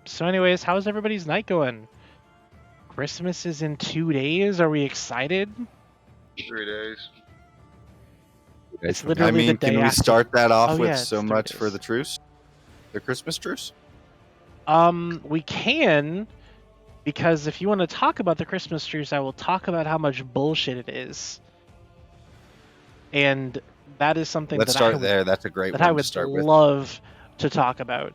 So anyways, how's everybody's night going? Christmas is in 2 days. Are we excited? 3 days. It's I literally the mean, day can we after. start that off Oh with yeah, so it's 3 much for days. the truce? The Christmas truce? We can, because if you want to talk about the Christmas truce, I will talk about how much bullshit it is. And that is something Let's that I start would there. That's a great that I one to would start with. love to talk about.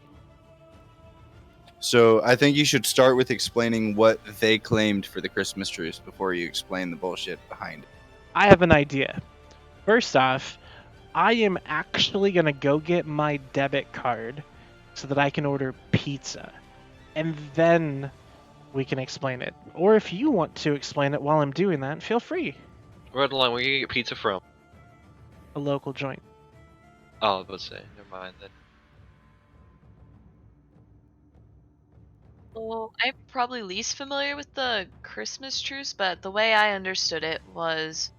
So I think you should start with explaining what they claimed for the Christmas truce before you explain the bullshit behind it. I have an idea. First off, I am actually going to go get my debit card so that I can order pizza. And then we can explain it. Or if you want to explain it while I'm doing that, feel free. Right along, where you get pizza from? A local joint. Oh, I was about to say, never mind then. Well, I'm probably least familiar with the Christmas truce, but the way I understood it was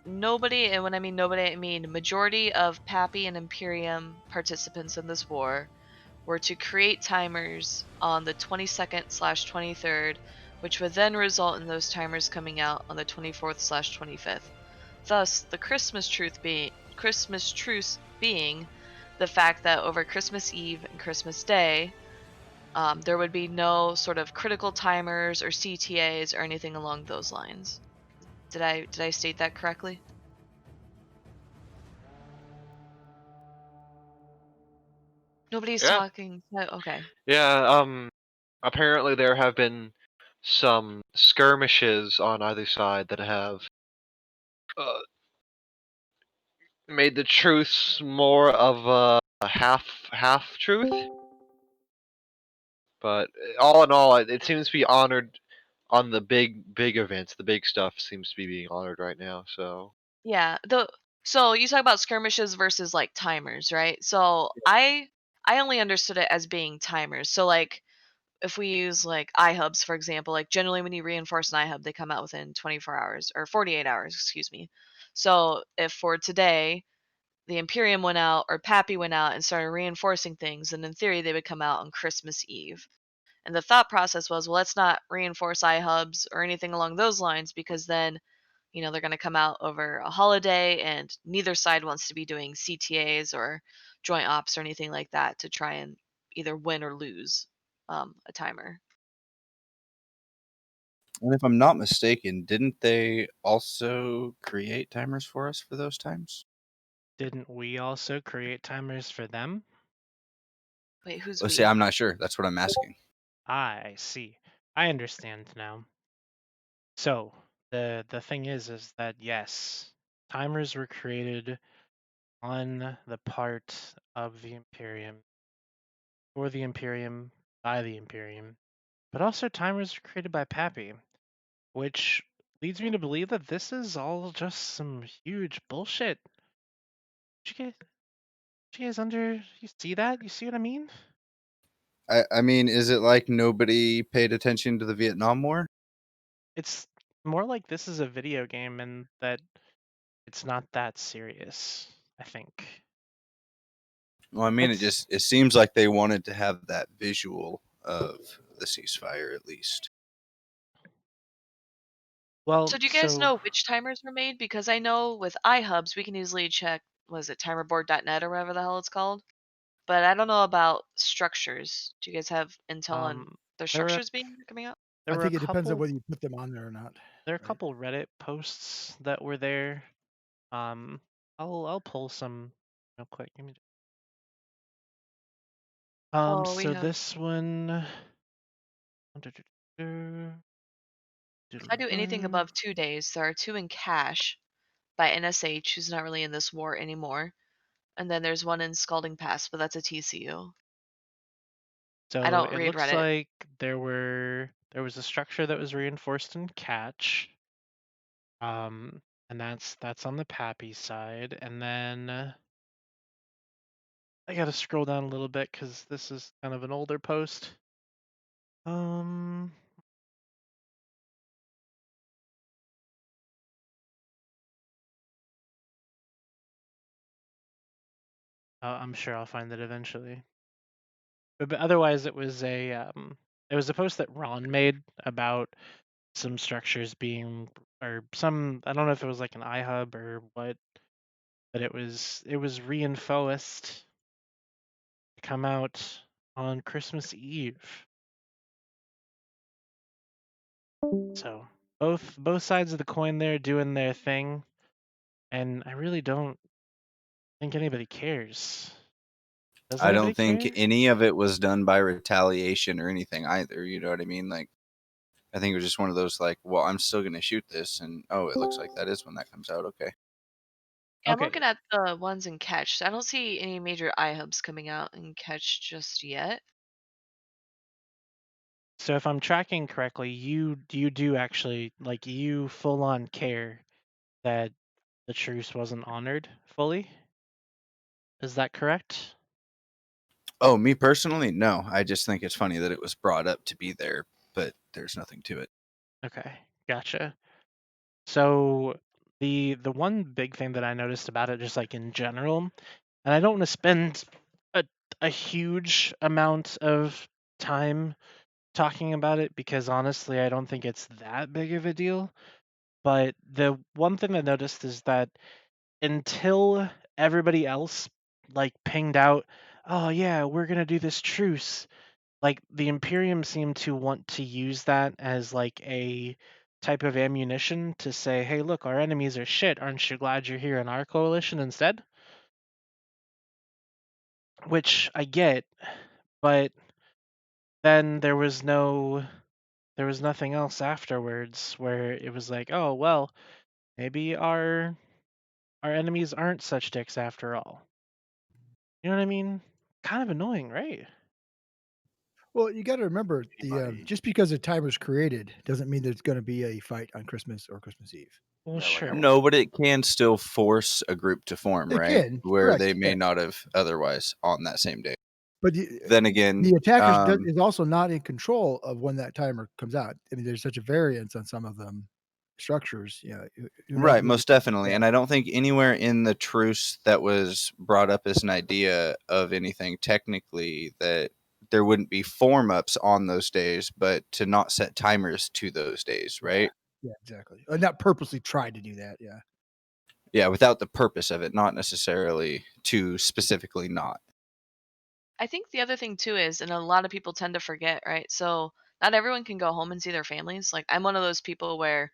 nobody, and when I mean nobody, I mean majority of Pappy and Imperium participants in this war were to create timers on the 22nd/23rd, which would then result in those timers coming out on the 24th/25th. Thus, the Christmas truce being the fact that over Christmas Eve and Christmas Day, there would be no sort of critical timers or CTAs or anything along those lines. Did I state that correctly? Nobody's Yeah. talking. Okay. Yeah, apparently there have been some skirmishes on either side that have uh, made the truce more of a half truth. But all in all, it seems to be honored on the big events. The big stuff seems to be being honored right now. So Yeah. So you talk about skirmishes versus like timers, right? So I only understood it as being timers. So like if we use like iHubs for example, like generally when you reinforce an iHub, they come out within 24 hours or 48 hours, excuse me. So if for today the Imperium went out or Pappy went out and started reinforcing things, and in theory they would come out on Christmas Eve. And the thought process was, well, let's not reinforce iHubs or anything along those lines because then, they're going to come out over a holiday and neither side wants to be doing CTAs or joint ops or anything like that to try and either win or lose a timer. And if I'm not mistaken, didn't they also create timers for us for those times? Didn't we also create timers for them? Wait, who's Let's see, we? I'm not sure. That's what I'm asking. I see. I understand now. So the thing is that yes, timers were created on the part of the Imperium, for the Imperium, by the Imperium, but also timers were created by Pappy, which leads me to believe that this is all just some huge bullshit. You see that? You see what I mean? I mean, is it like nobody paid attention to the Vietnam War? It's more like this is a video game and that it's not that serious, I think. Well, I mean, it seems like they wanted to have that visual of the ceasefire at least. Well, So do you guys know which timers were made? Because I know with iHubs we can easily check, was it timerboard.net or whatever the hell it's called? But I don't know about structures. Do you guys have intel on their there were structures being coming out? there I were a think it depends on couple whether you put them on there or not. there are a couple Reddit posts that were there. I'll pull some real quick. Give me Oh, we so have. this one If I do anything above 2 days, there are 2 in cache by NSH, who's not really in this war anymore, and then there's 1 in Scalding Pass, but that's a TCU. So I don't it read looks Reddit. like there was a structure that was reinforced in catch. And that's on the Pappy side, and then I gotta scroll down a little bit because this is kind of an older post. I'm sure I'll find it eventually. But otherwise, it was a post that Ron made about some structures being, or some, I don't know if it was like an iHub or what, but it was reinforced to come out on Christmas Eve. So both sides of the coin there doing their thing, and I really don't think anybody cares. Does I anybody don't think care? any of it was done by retaliation or anything either. You know what I mean? Like, I think it was just one of those like, well, I'm still gonna shoot this, and oh, it looks like that is when that comes out. Okay. Yeah, I'm Okay, looking at the ones in Catch. I don't see any major iHubs coming out in Catch just yet. so if I'm tracking correctly, you do actually, like, you full on care that the truce wasn't honored fully. Is that correct? Oh, me personally, no. I just think it's funny that it was brought up to be there, but there's nothing to it. Okay, gotcha. So the one big thing that I noticed about it, just like in general, and I don't want to spend a huge amount of time talking about it because honestly, I don't think it's that big of a deal. But the one thing I noticed is that until everybody else like pinged out, oh yeah, we're gonna do this truce, like the Imperium seemed to want to use that as like a type of ammunition to say, hey, look, our enemies are shit. Aren't you glad you're here in our coalition instead? Which I get, but then there was nothing else afterwards where it was like, oh well, maybe our enemies aren't such dicks after all. You know what I mean? Kind of annoying, right? Well, you got to remember just because a timer's created doesn't mean there's going to be a fight on Christmas or Christmas Eve. Well, Yeah, like I sure. No, but it can still force a group to form, It right? can, Where correct, they may yeah. not have otherwise on that same day. But Then again, the attacker is also not in control of when that timer comes out. I mean, there's such a variance on some of them structures. You know, who knows right, when most definitely. And I don't think anywhere in the truce that was brought up as an idea of anything technically that there wouldn't be form ups on those days, but to not set timers to those days, right? Yeah, exactly. Not purposely tried to do that. Yeah. Yeah, without the purpose of it, not necessarily to specifically not. I think the other thing too is, and a lot of people tend to forget, right? So not everyone can go home and see their families. Like I'm one of those people where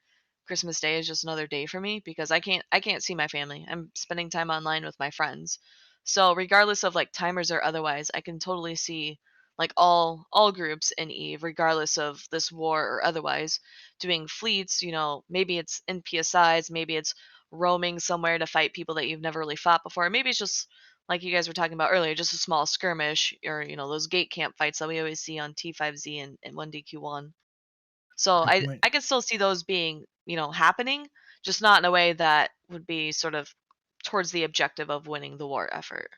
Christmas Day is just another day for me because I can't see my family. I'm spending time online with my friends. So regardless of like timers or otherwise, I can totally see like all groups in Eve, regardless of this war or otherwise, doing fleets, maybe it's in PSIs, maybe it's roaming somewhere to fight people that you've never really fought before. Maybe it's just like you guys were talking about earlier, just a small skirmish or those gate camp fights that we always see on T5Z and 1DQ1. So Good I point. I could still see those being happening, just not in a way that would be sort of towards the objective of winning the war effort.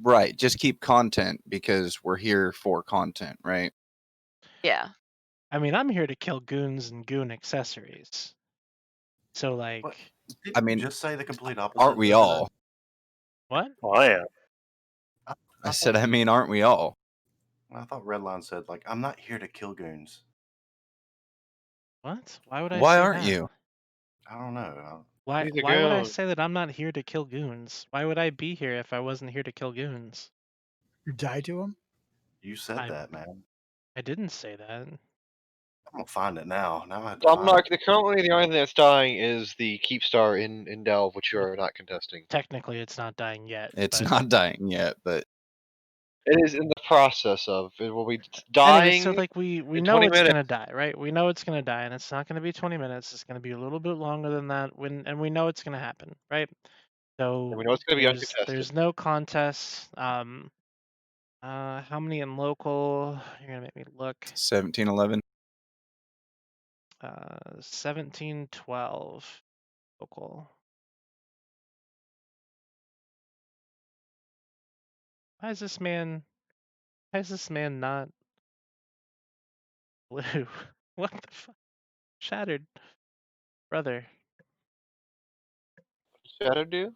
Right. Just keep content because we're here for content, right? Yeah. I mean, I'm here to kill goons and goon accessories. So like, What? Did I mean, just say the complete opposite? aren't we all? what? Oh, I am. I said, I mean, aren't we all? I thought Redline said, like, I'm not here to kill goons. What? Why would I Why say aren't that? you? I don't know. Why He's a why would I goon. say that I'm not here to kill goons? Why would I be here if I wasn't here to kill goons? You die to them. You said I that, man. I didn't say that. I'm gonna find it now. Now I have to So find it. currently the only thing that's dying is the KEEPSTAR in Delve, which you are not contesting. Technically, it's not dying yet. It's but... not dying yet, but It is in the process of. It will be Anyway, dying so like we in know 20 it's minutes. gonna die, right? We know it's gonna die, and it's not gonna be 20 minutes. It's gonna be a little bit longer than that. And we know it's gonna happen, right? So And we know it's going to be uncontested. there's no contest. How many in local? You're gonna make me look. 1711. 1712 local. Why is this man not blue? What the fuck? Shattered. Brother. Shadow do?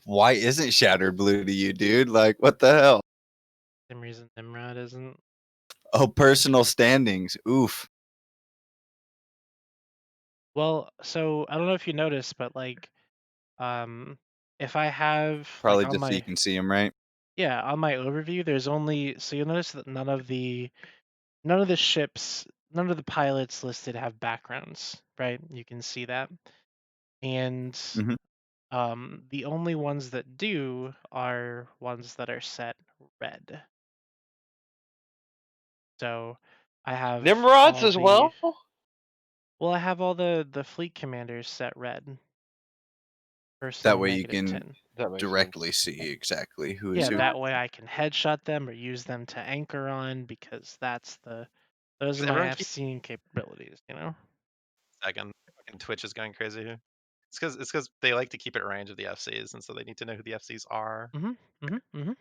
Why isn't Shattered blue to you, dude? Like, what the hell? Same reason Nimrod isn't. Oh, personal standings. Oof. Well, so I don't know if you noticed, but like, if I have Probably like on just so you my can see him, right? on my overview, there's only so you'll notice that none of the ships, none of the pilots listed have backgrounds, right? You can see that, and Mhm. the only ones that do are ones that are set red. So I have Nimrods all as the well. I have all the fleet commanders set red. First That and way you negative can 10. That makes directly sense. see exactly who is Yeah, who. that way I can headshot them or use them to anchor on because those are Does my everyone keep F-seeing capabilities, you know? second? Fucking Twitch is going crazy here. It's because they like to keep it at range of the FCs, and so they need to know who the FCs are. Mm-hmm. 'Cause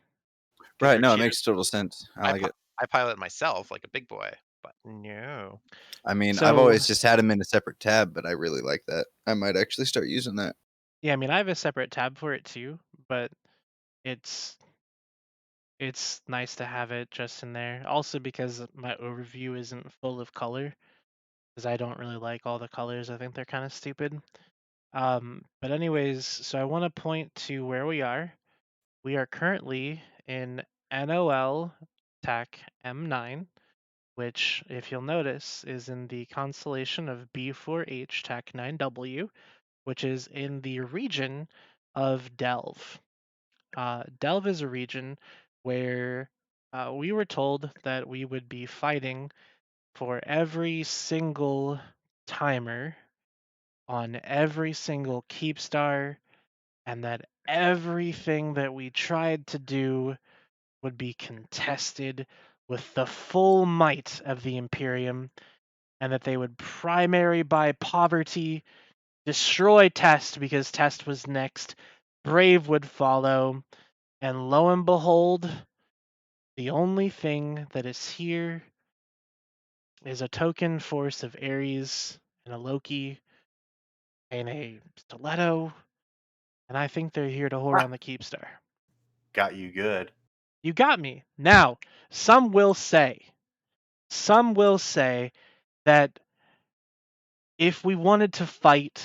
Right, they're no, it cheaters. makes total sense. I like it. I pilot myself like a big boy, but no. I mean, I've So always just had him in a separate tab, but I really like that. I might actually start using that. yeah, I mean I have a separate tab for it too, but it's nice to have it just in there. Also because my overview isn't full of color, because I don't really like all the colors. I think they're kind of stupid. But anyways, so I want to point to where we are. We are currently in NOL TAC M9, which, if you'll notice, is in the constellation of B4H TAC 9W, which is in the region of Delve. Delve is a region where we were told that we would be fighting for every single timer on every single KEEPSTAR, and that everything that we tried to do would be contested with the full might of the Imperium, and that they would primary by poverty, destroy Test because Test was next, Brave would follow, and lo and behold, the only thing that is here is a token force of Ares and a Loki and a Stiletto, and I think they're here to hold on the Keepstar. Got you good. You got me. Now, some will say that if we wanted to fight,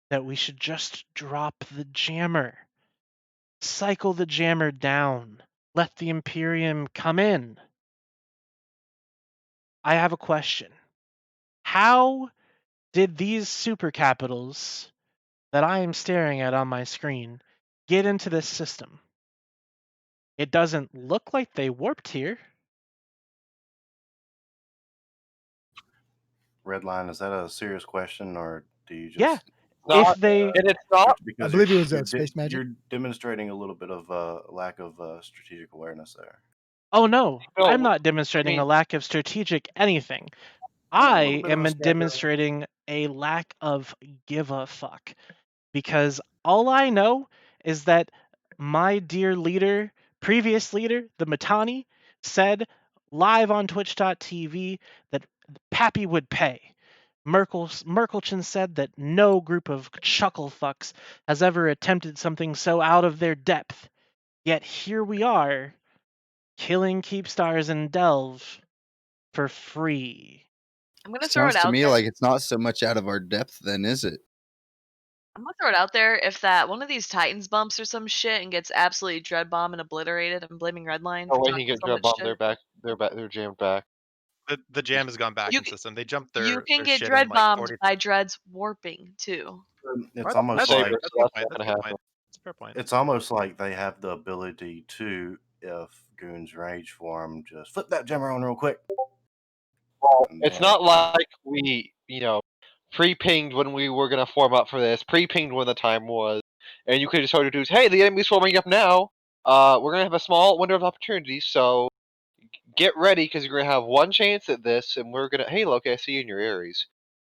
that we should just drop the jammer, cycle the jammer down, let the Imperium come in. I have a question. How did these super capitals that I am staring at on my screen get into this system? It doesn't look like they warped here. Redline, is that a serious question, or do you Yeah, just if Not, they and it's not. I because believe it was space magic. you're demonstrating a little bit of lack of strategic awareness there. Oh no, No, I'm not I demonstrating a mean, lack of strategic anything. You got a I little bit of am a sniper. demonstrating a lack of give a fuck. Because all I know is that my dear leader, previous leader, the Matani, said live on twitch.tv that Pappy would pay. Merkelchen said that no group of chuckle fucks has ever attempted something so out of their depth. Yet here we are, killing Keepstars and Delve for free. I'm gonna throw Sounds it to out me there. like it's not so much out of our depth, then, is it? I'm gonna throw it out there. If that one of these Titans bumps or some shit and gets absolutely dread bombed and obliterated, I'm blaming Redline oh for wait, talking he get so drug much bombed. shit. They're back. They're jammed back. The jam has gone back You in system. They jumped you their can get shit in dread like bombed 40. by dreads warping too. It's That's almost Saber, like that's so a good that's point. not That's a gonna good happen. point. That's a fair point. it's almost like they have the ability to, if goons rage for them, just flip that jammer on real quick. Well, And it's then, not like we, pre-pinged when we were gonna form up for this, pre-pinged when the time was, and you could just sort of do, hey, the enemy's forming up now. We're gonna have a small window of opportunity, so get ready because you're gonna have one chance at this, and we're gonna, hey, Loki, I see you in your Aries.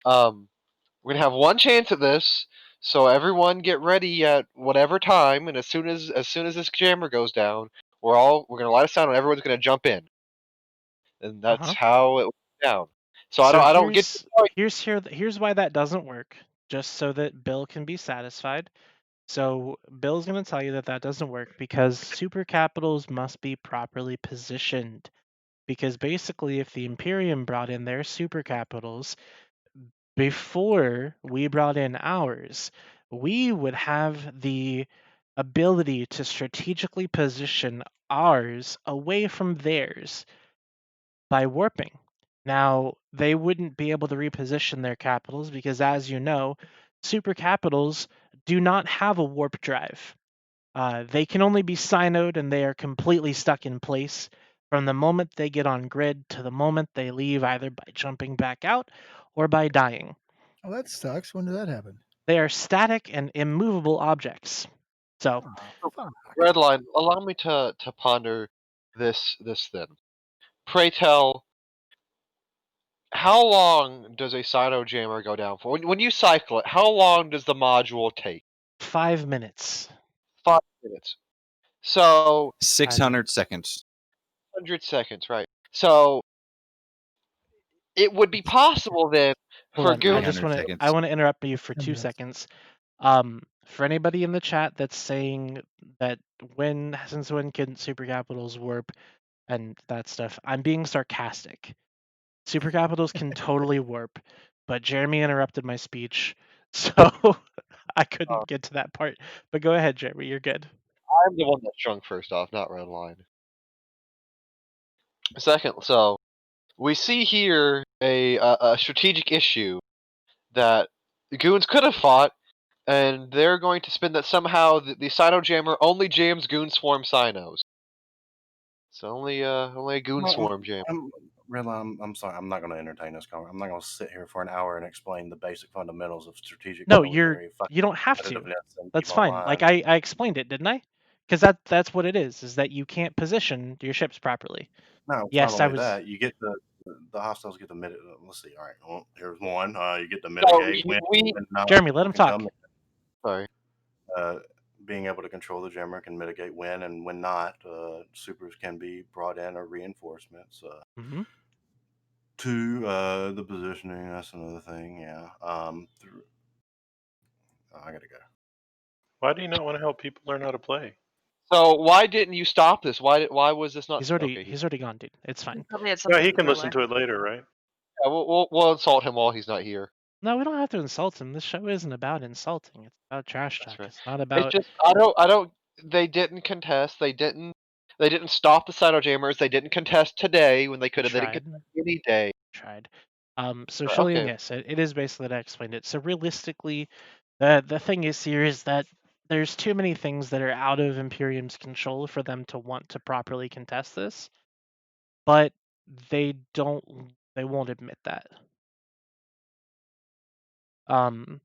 We're gonna have one chance at this, so everyone get ready at whatever time, and as soon as this jammer goes down, we're gonna light a sound, and everyone's gonna jump in, and that's how it went down. So So I don't get the point. here's why that doesn't work. Just so that Bill can be satisfied. So Bill's going to tell you that that doesn't work because super capitals must be properly positioned. Because basically, if the Imperium brought in their super capitals before we brought in ours, we would have the ability to strategically position ours away from theirs by warping. Now, they wouldn't be able to reposition their capitals because, as you know, super capitals do not have a warp drive. They can only be sinoed and they are completely stuck in place from the moment they get on grid to the moment they leave, either by jumping back out or by dying. Oh, that sucks. When did that happen? They are static and immovable objects. So, Oh, fuck. Redline, allow me to ponder this then. Pray tell, how long does a Sino jammer go down for? When you cycle it, how long does the module take? 5 minutes. 5 minutes. So 600 seconds. 100 seconds, right? So it would be possible then Hold for on, I goons. just 300 want to seconds. I want to interrupt you for 10 2 minutes. seconds. For anybody in the chat that's saying that since when can super capitals warp and that stuff, I'm being sarcastic. Super capitals can totally warp, but Jeremy interrupted my speech, so I couldn't get to that part. But go ahead, Jeremy, you're good. I'm the one that's drunk first off, not Redline. Second, so we see here a strategic issue that the goons could have fought, and they're going to spin that somehow the Sino jammer only jams goon swarm Sinos. So only a goon Well, swarm jam. I'm sorry. I'm not going to entertain this conversation. I'm not going to sit here for an hour and explain the basic fundamentals of strategic No, military you don't have to. competitiveness and That's keep fine. Like online. I explained it, didn't I? Because that's what it is that you can't position your ships properly. No, it's not Yes, I only was. that. You get the hostiles get to mitigate. Let's see. All right. Well, here's one. You get to So mitigate when not Jeremy, let him can come talk. sorry. being able to control the jammer can mitigate when and when not. Supers can be brought in or reinforcements. Hmm. To the positioning, that's another thing. Yeah. I gotta go. Why do you not want to help people learn how to play? So why didn't you stop this? Why was this not? He's already Okay. he's already gone, dude. It's fine. Probably had Yeah, something he to can do listen to it later, right? Yeah, we'll insult him while he's not here. No, we don't have to insult him. This show isn't about insulting. It's about trash That's talk. right. It's not It's about just I don't. They didn't contest. They didn't stop the Sino jammers. They didn't contest today when they could have. They didn't tried. contest any day. Tried. So Shillian, Okay. yes, it is basically that I explained it. So realistically, the thing is here is that there's too many things that are out of Imperium's control for them to want to properly contest this, but they won't admit that.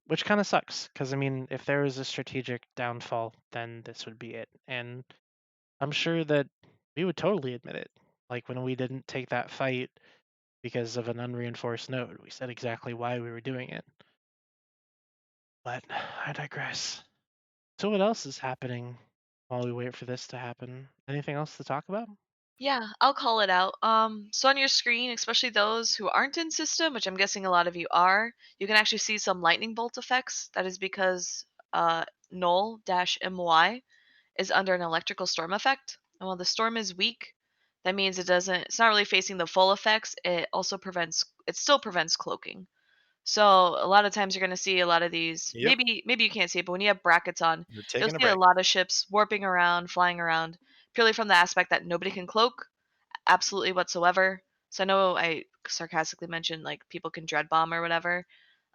Which kind of sucks because I mean, if there was a strategic downfall, then this would be it, and I'm sure that we would totally admit it. Like when we didn't take that fight because of an unreinforced node, we said exactly why we were doing it. But I digress. So what else is happening while we wait for this to happen? Anything else to talk about? Yeah, I'll call it out. So on your screen, especially those who aren't in system, which I'm guessing a lot of you are, you can actually see some lightning bolt effects. That is because null-my is under an electrical storm effect. And while the storm is weak, that means it's not really facing the full effects. It still prevents cloaking. So a lot of times you're going to see a lot of these. Yep. Maybe you can't see it, but when you have brackets on, You're you'll taking a see a break. lot of ships warping around, flying around, purely from the aspect that nobody can cloak absolutely whatsoever. So I know I sarcastically mentioned like people can dread bomb or whatever.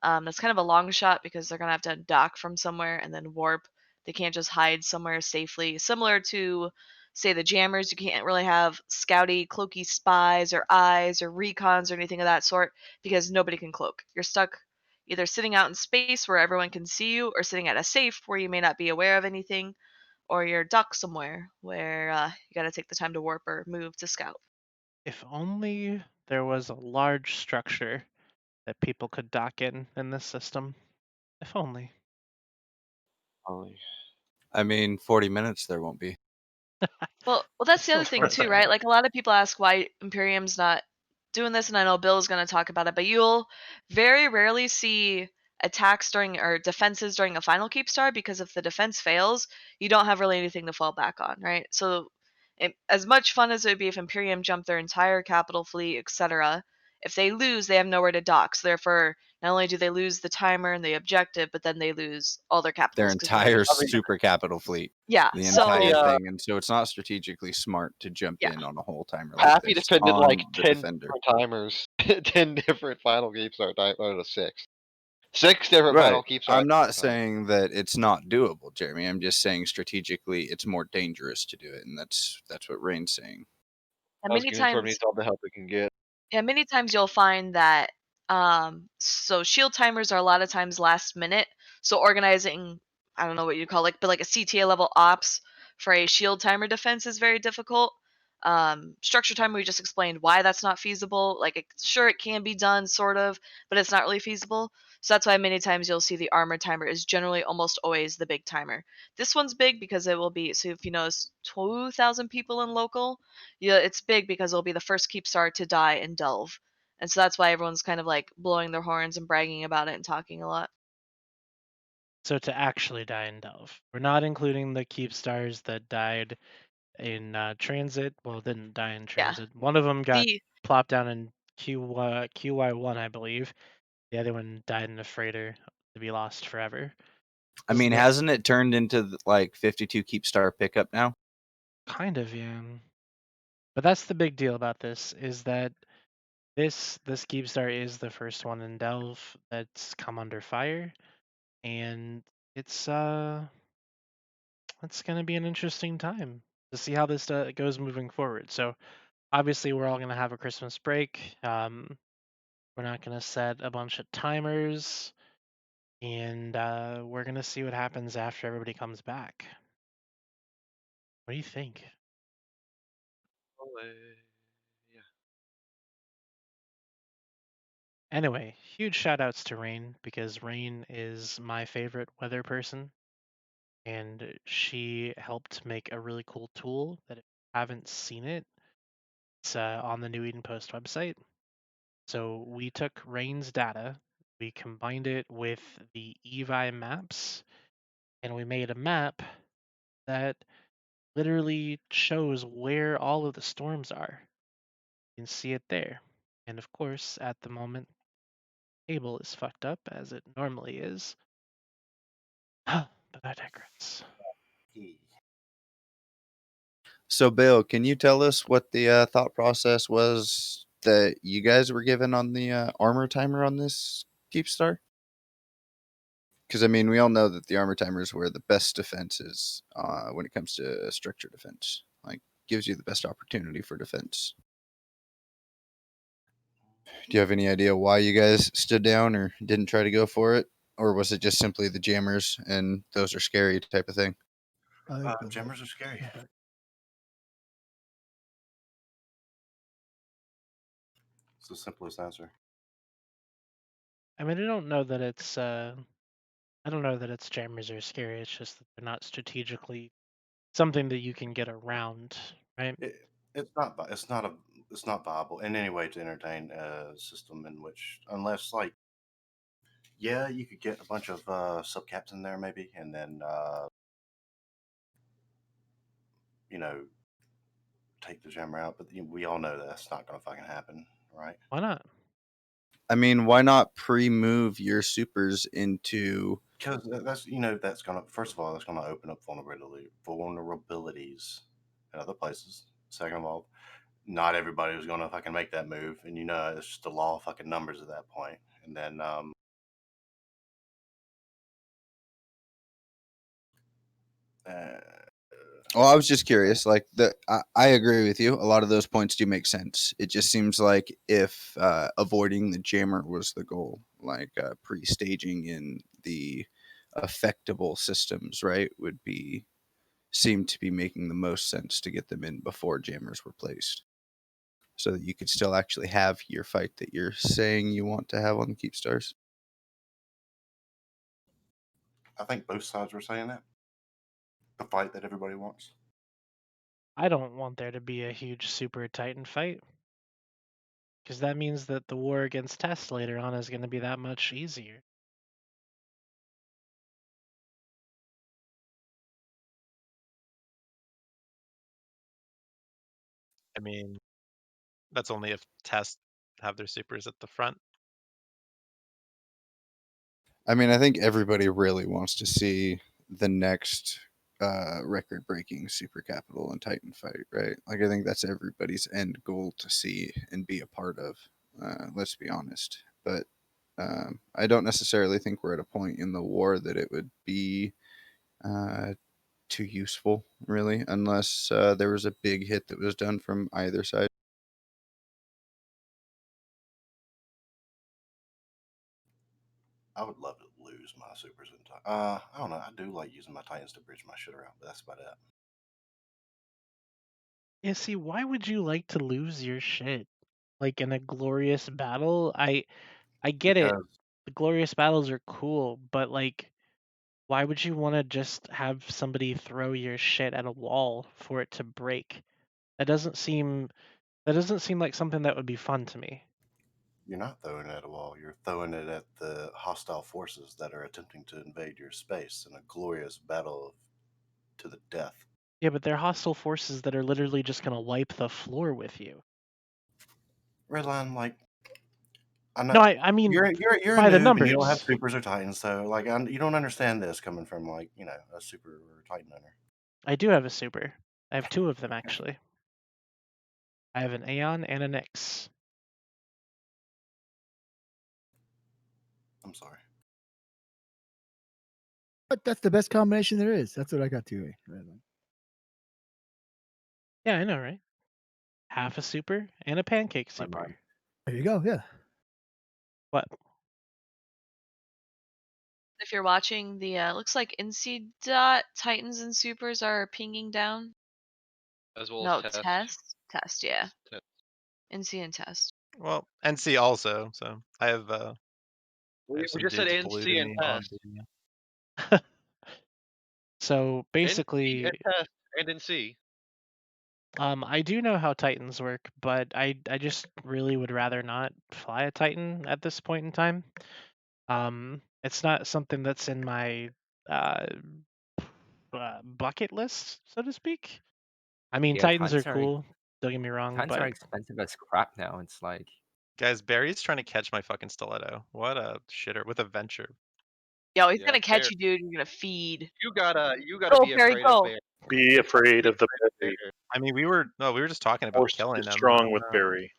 That's kind of a long shot because they're gonna have to dock from somewhere and then warp. They can't just hide somewhere safely. Similar to, say, the jammers, you can't really have scouty, cloaky spies or eyes or recons or anything of that sort because nobody can cloak. You're stuck either sitting out in space where everyone can see you, or sitting at a safe where you may not be aware of anything, or you're docked somewhere where you got to take the time to warp or move to scout. If only there was a large structure that people could dock in this system. If only. I mean, 40 minutes there won't be. Well, that's It's the still other thing too, 45 right? minutes. Like a lot of people ask why Imperium's not doing this, and I know Bill is going to talk about it, but you'll very rarely see attacks during or defenses during a final KEEPSTAR, because if the defense fails, you don't have really anything to fall back on, right? So, as much fun as it would be if Imperium jumped their entire capital fleet, etc., if they lose, they have nowhere to dock. So therefore, not only do they lose the timer and the objective, but then they lose all their Their capitals because entire I mean, super capital fleet, yeah. the So entire Pappy, thing, and so it's not strategically smart to jump yeah, in on a whole timer like Pappy this defended like on the 10 defender. different timers, 10 different final KEEPSTAR timers. Oh, no, 6 different Right. final KEEPSTAR I'm not timers. saying that it's not doable, Jeremy. I'm just saying strategically it's more dangerous to do it, and that's what Rain's saying. and Us many Goonswarm times needs all the help it can get. yeah, many times you'll find that so shield timers are a lot of times last minute. So organizing, I don't know what you call it, but like a CTA level ops for a shield timer defense is very difficult. Structure timer, we just explained why that's not feasible. Like, sure, it can be done, sort of, but it's not really feasible. So that's why many times you'll see the armor timer is generally almost always the big timer. This one's big because it will be, so if you notice 2,000 people in local, yeah, it's big because it'll be the first Keepstar to die in Delve. And so that's why everyone's kind of like blowing their horns and bragging about it and talking a lot. So to actually die in Delve, we're not including the Keepstars that died in transit. Well, didn't die in Yeah. transit. One of them got The plopped down in QY1, I believe. The other one died in a freighter to be lost forever. I This is mean, the hasn't it turned into like 52 Keepstar pickup now? kind of, yeah. But that's the big deal about this is that this Keepstar is the first one in Delve that's come under fire, and it's gonna be an interesting time to see how this goes moving forward. So obviously we're all gonna have a Christmas break. We're not gonna set a bunch of timers, and we're gonna see what happens after everybody comes back. What do you think? Yeah. Anyway, huge shout outs to Rain because Rain is my favorite weather person, and she helped make a really cool tool that if you haven't seen it, it's on the New Eden Post website. So we took Rain's data, we combined it with the EVI maps, and we made a map that literally shows where all of the storms are. You can see it there. And of course, at the moment, table is fucked up as it normally is. But I digress. So, Bill, can you tell us what the thought process was that you guys were given on the armor timer on this Keepstar? Because I mean, we all know that the armor timers were the best defenses when it comes to structure defense. Like, gives you the best opportunity for defense. Do you have any idea why you guys stood down or didn't try to go for it, or was it just simply the jammers and those are scary type of thing? I think Bill Jammers are scary. went back. It's the simplest answer. I mean, I don't know that it's jammers are scary. It's just that they're not strategically something that you can get around, right? It's not. It's not viable in any way to entertain a system in which, unless like, yeah, you could get a bunch of subcaps in there maybe, and then you know, take the jammer out. But we all know that's not going to fucking happen, right? Why not? I mean, why not pre-move your supers into? Because that's that's gonna, first of all, that's gonna open up vulnerabilities in other places. Second of all, not everybody was gonna fucking make that move, and it's just the law of fucking numbers at that point. And then uh, Well, I was just curious. Like I agree with you. A lot of those points do make sense. It just seems like if avoiding the jammer was the goal, like pre-staging in the affectable systems, right, would be seem to be making the most sense to get them in before jammers were placed, so that you could still actually have your fight that you're saying you want to have on the Keepstars. I think both sides were saying that the fight that everybody wants. I don't want there to be a huge super titan fight because that means that the war against Test later on is going to be that much easier. I mean, that's only if tests have their supers at the front. I mean, I think everybody really wants to see the next record-breaking Super Capital and Titan fight, right? Like, I think that's everybody's end goal to see and be a part of. Let's be honest, but I don't necessarily think we're at a point in the war that it would be too useful, really, unless there was a big hit that was done from either side. I would love to lose my supers in time. I don't know. I do like using my Titans to bridge my shit around, but that's about it. Yeah, see, why would you like to lose your shit? Like in a glorious battle? I get it. Because The glorious battles are cool, but like why would you want to just have somebody throw your shit at a wall for it to break? That doesn't seem like something that would be fun to me. you're not throwing it at a wall. You're throwing it at the hostile forces that are attempting to invade your space in a glorious battle to the death. Yeah, but they're hostile forces that are literally just gonna wipe the floor with you. Redline, like, I No, know I mean you're a by the noob and you don't have numbers. supers or Titans, so like you don't understand this coming from like a super or Titan owner. I do have a super. I have two of them actually. I have an Aeon and an Nyx. I'm sorry. But that's the best combination there is. That's what I got to. Yeah, I know, right? Half a super and a pancake My super. mind. There you go. Yeah. What? If you're watching the looks like NC dot Titans and Supers are pinging down. As well No, as test. test, yeah. Test. NC and test. Well, NC also. So I have We some just said dudes NC polluting and me on test. the. So NC basically, and test and NC. I do know how Titans work, but I just really would rather not fly a Titan at this point in time. It's not something that's in my uh, bucket list, so to speak. I mean, Yeah, Titans are Titans are cool. Don't get me wrong, Titans are but expensive as crap now. It's like Guys, Barry's trying to catch my fucking stiletto. What a shitter with a venture. Yo, he's Yeah, gonna catch Bear. you, dude. You're gonna feed. You gotta Go, be Barry, afraid of go. bear. Be afraid of the Bear. berry. I mean, we were just talking about Force killing is them. strong with berry.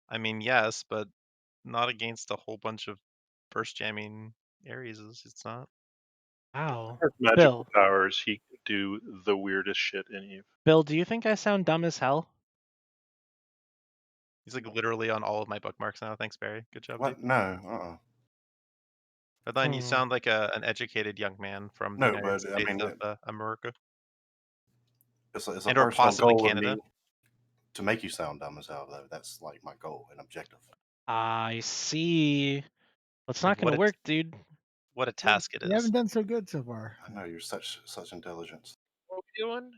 I mean, yes, but not against a whole bunch of burst jamming Aries. It's not. wow. With magical Bill, powers, he could do the weirdest shit in Eve. Bill, do you think I sound dumb as hell? He's like literally on all of my bookmarks now. Thanks, Barry. Good job, dude. What? No. But then you Hmm. sound like an educated young man from the No, United but I States mean, of America it's a and or personal possibly goal of Canada. me to make you sound dumb as hell, though. That's like my goal and objective. I see. It's Like not gonna what work, dude. a task it You is. haven't done so good so far. I know you're such intelligence. What are we doing?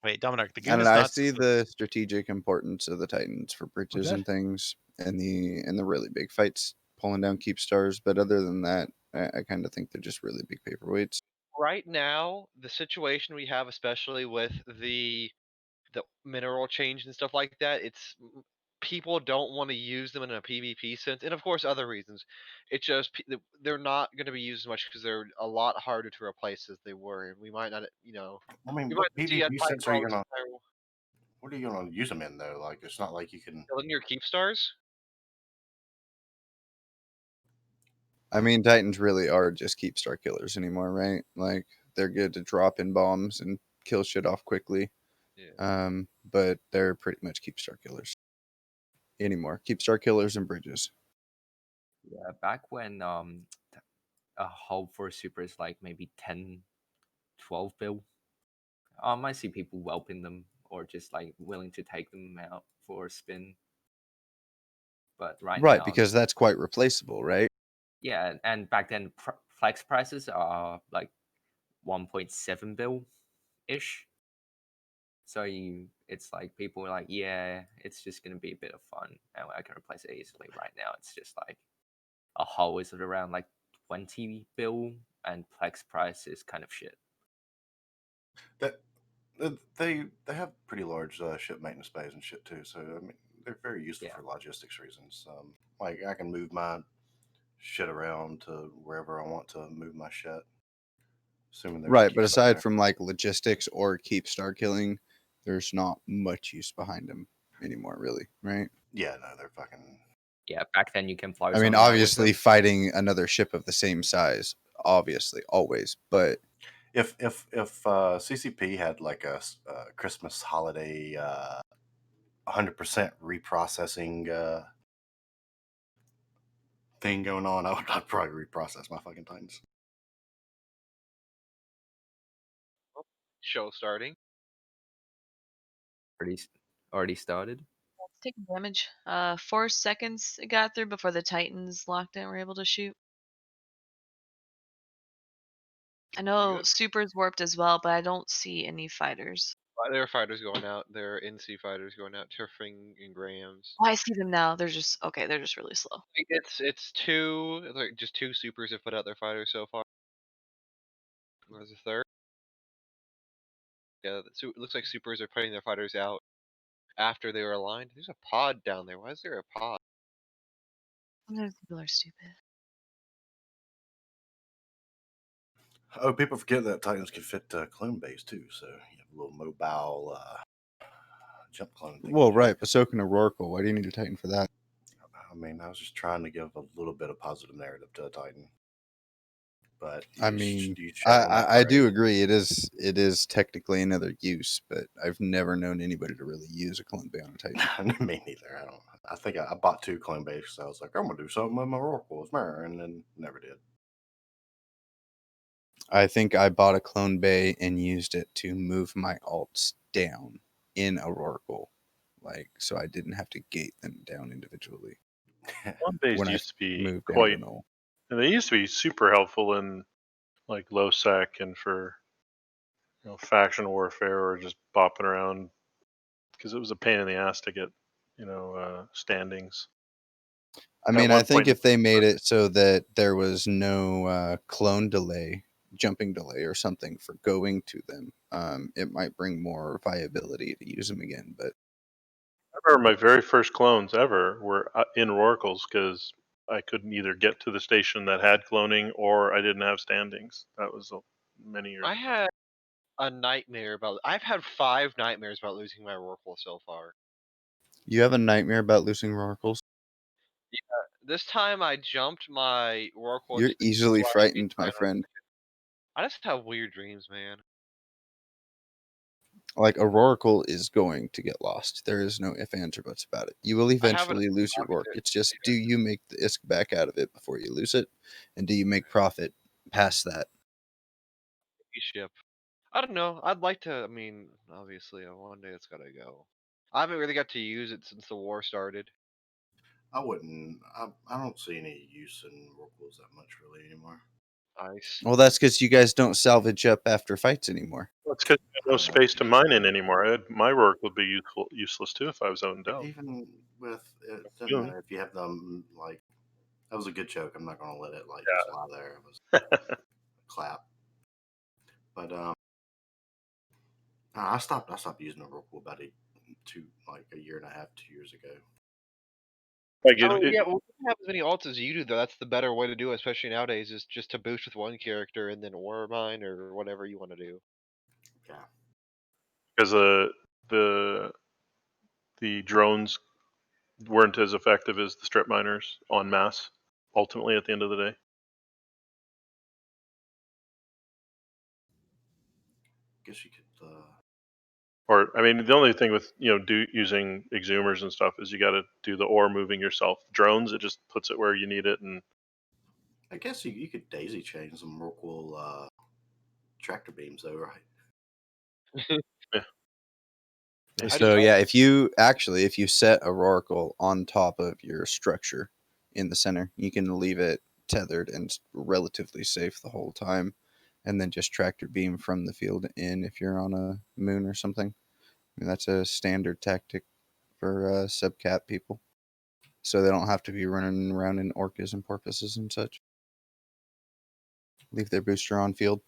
Wait, Dominic, the I goon don't is know. I not. see the strategic importance of the Titans for bridges that? and things, and the really big fights pulling down KEEPSTARs. But other than that, I kind of think they're just really big paperweights. Right now, the situation we have, especially with the mineral change and stuff like that, people don't want to use them in a PvP sense, and of course other reasons. It's just they're not going to be used as much because they're a lot harder to replace as they were, and we might not, I mean, we might what see a PvP Titan sense are you World gonna? What are you gonna use them in though? Like, it's not like you can. killing your keep stars. I mean, Titans really are just KEEPSTAR killers anymore, right? Like they're good to drop in bombs and kill shit off quickly. Yeah. But they're pretty much KEEPSTAR killers anymore. KEEPSTAR killers and bridges. yeah, back when a hull for a super is like maybe 10, 12 bill. I see people whelping them or just like willing to take them out for a spin. But right Right, now, because that's quite replaceable, right? yeah, and back then flex prices are like 1.7 bill ish. So it's like people are like, yeah, it's just gonna be a bit of fun, and I can replace it easily. Right now, it's just like a hull is at around like 20 bill, and Plex price is kind of shit. That they have pretty large ship maintenance bays and shit too. So I mean, they're very useful Yeah. for logistics reasons. Like I can move my shit around to wherever I want to move my shit, assuming there's a Right, queue but back aside there. from like logistics or KEEPSTAR killing, there's not much use behind them anymore, really, right? Yeah, no, they're fucking. Yeah, back then you can fly I mean, somewhere with obviously, them. fighting another ship of the same size, obviously, always, but If CCP had like a Christmas holiday 100% reprocessing thing going on, I'd probably reprocess my fucking Titans. Show starting. Already started. It's taking damage. 4 seconds it got through before the Titans locked in and were able to shoot. I know Good. Super's warped as well, but I don't see any fighters. There are fighters going out. There are NC fighters going out. Tiffing and Grahams. Oh, I see them now. They're just okay. They're just really slow. It's two, like just two supers have put out their fighters so far. There's a third. Yeah, it looks like supers are putting their fighters out after they were aligned. There's a pod down there. Why is there a pod? Sometimes people are stupid. Oh, people forget that Titans can fit clone base too, so you have a little mobile jump clone thing. well, right, but so can Oracle. Why do you need a Titan for that? I mean, I was just trying to give a little bit of positive narrative to a Titan, but I mean, you shed on that I do parade. agree. It is technically another use, but I've never known anybody to really use a clone bay on a Titan. Me neither. I don't. I think I bought 2 clone bases. So I was like, I'm gonna do something with my Oracles, and then never did. I think I bought a clone bay and used it to move my alts down in Oracle, like so I didn't have to gate them down individually One base when I used to be moved down to quite. null. And they used to be super helpful in like low sec and for faction warfare or just bopping around because it was a pain in the ass to get standings. I At mean, I one think point, if they made it so that there was no clone delay, jumping delay, or something for going to them, it might bring more viability to use them again. But I remember my very first clones ever were in oracles because I couldn't either get to the station that had cloning or I didn't have standings. That was many years I ago. had a nightmare about. I've had 5 nightmares about losing my Oracle so far. you have a nightmare about losing oracles. This time I jumped my Oracle You're into the easily splash speed frightened, my final. friend. I just have weird dreams, man. Like a Oracle is going to get lost. There is no ifs, ands, or buts about it. You will I have an eventually lose your Rourke. opposite It's just, do you make the ISK back out of it before you lose it, and do you make profit past that? ship. I don't know. I'd like to. I mean, obviously, one day it's gotta go. I haven't really got to use it since the war started. I wouldn't. I don't see any use in Oracles that much really anymore. Nice. Well, that's because you guys don't salvage up after fights anymore. That's because you have no space to mine in anymore. My work would be useless too if I was zoned out. Even with it doesn't Soon. matter if you have them like. That was a good joke. I'm not gonna let it like just lie there. It was a clap. But I stopped using Oracle about a year and a half, 2 years ago. Like I mean, yeah, well, we don't have as many alts as you do, though. That's the better way to do it, especially nowadays, is just to boost with one character and then war mine or whatever you want to do. Yeah. because the the drones weren't as effective as the strip miners en masse. Ultimately, at the end of the day, Guess you could. or I mean, the only thing with using exhumers and stuff is you got to do the ore moving yourself. Drones, it just puts it where you need it, and I guess you could daisy chain some Oracle tractor beams though, right? yeah. So yeah, if you set a Oracle on top of your structure in the center, you can leave it tethered and relatively safe the whole time, and then just tractor beam from the field in if you're on a moon or something. I mean, that's a standard tactic for subcap people, so they don't have to be running around in orcas and porpoises and such. Leave their booster on field.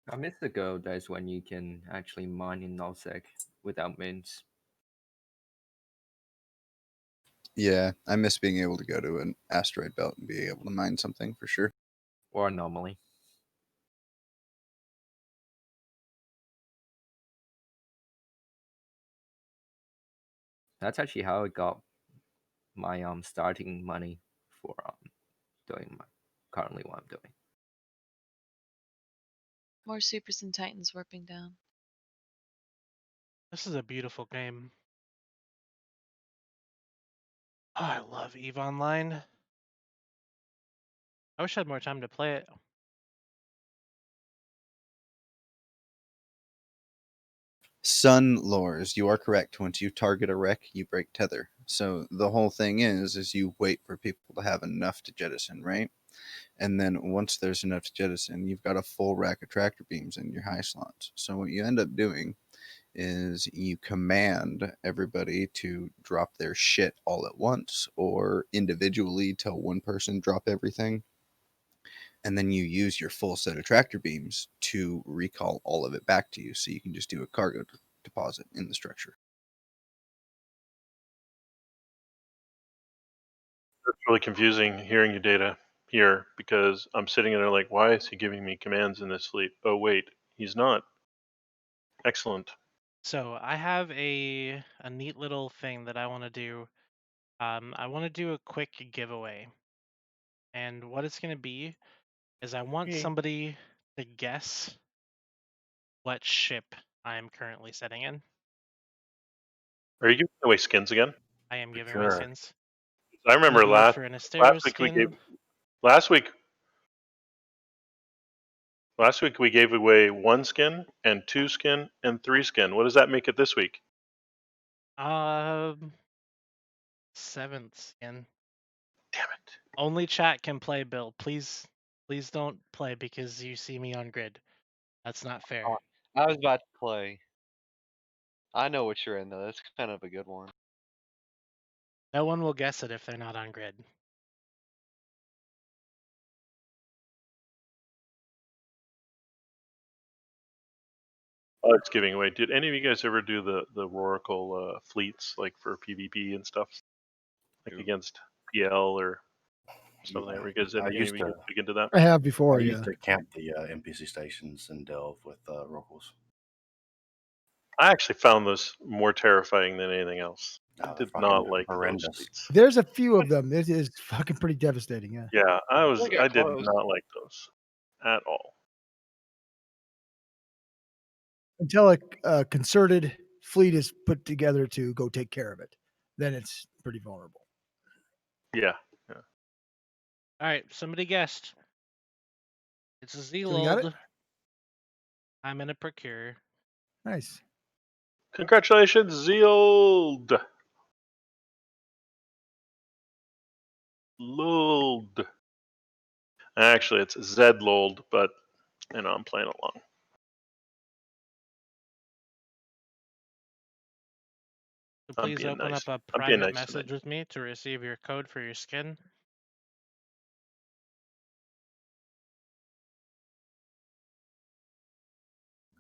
I miss the good old days when you can actually mine in nullsec without moons. Yeah, I miss being able to go to an asteroid belt and be able to mine something for sure. Or anomaly. That's actually how I got my starting money for doing currently what I'm doing. More supers and titans warping down. This is a beautiful game. Oh, I love EVE Online. I wish I had more time to play it. Sun lures, you are correct. Once you target a wreck, you break tether. So the whole thing is you wait for people to have enough to jettison, right? And then once there's enough to jettison, you've got a full rack of tractor beams in your high slots. So what you end up doing is you command everybody to drop their shit all at once or individually tell one person drop everything. And then you use your full set of tractor beams to recall all of it back to you so you can just do a cargo deposit in the structure. It's really confusing hearing your data here because I'm sitting there like, why is he giving me commands in this fleet? Oh wait, he's not. Excellent. So I have a neat little thing that I want to do. I want to do a quick giveaway. And what it's going to be is I want Okay. somebody to guess what ship I am currently setting in. Are you giving away skins again? I am giving away Sure. skins. I It's going to remember be last for an last Astero week we skin. gave last week we gave away 1 skin and 2 skin and 3 skin. What does that make it this week? 7th skin. Damn it. Only chat can play, Bill. Please don't play because you see me on grid. That's not fair. Oh, I was about to play. I know what you're in though. That's kind of a good one. No one will guess it if they're not on grid. Oh, it's giving away. Did any of you guys ever do the Oracle fleets like for PvP and stuff, like Ooh. against PL or something? Yeah, Were you guys I any used of to you big into that? I have I before, yeah. used to camp the NPC stations and delve with Rocals. I actually found those more terrifying than anything else. I Oh, they're did fucking not like those horrendous. fleets. There's a few of them. It is fucking pretty devastating. Yeah. Yeah, They get I did close. not like those at all. Until a concerted fleet is put together to go take care of it, then it's pretty vulnerable. Yeah. All right, somebody guessed. It's a So we got it. Zelold. I'm in a procure. Nice. Congratulations, Zeald. Lulled. Actually, it's Zedlold, but I'm playing along. So I'm please being open nice. up a I'm being private nice tonight. message with me to receive your code for your skin.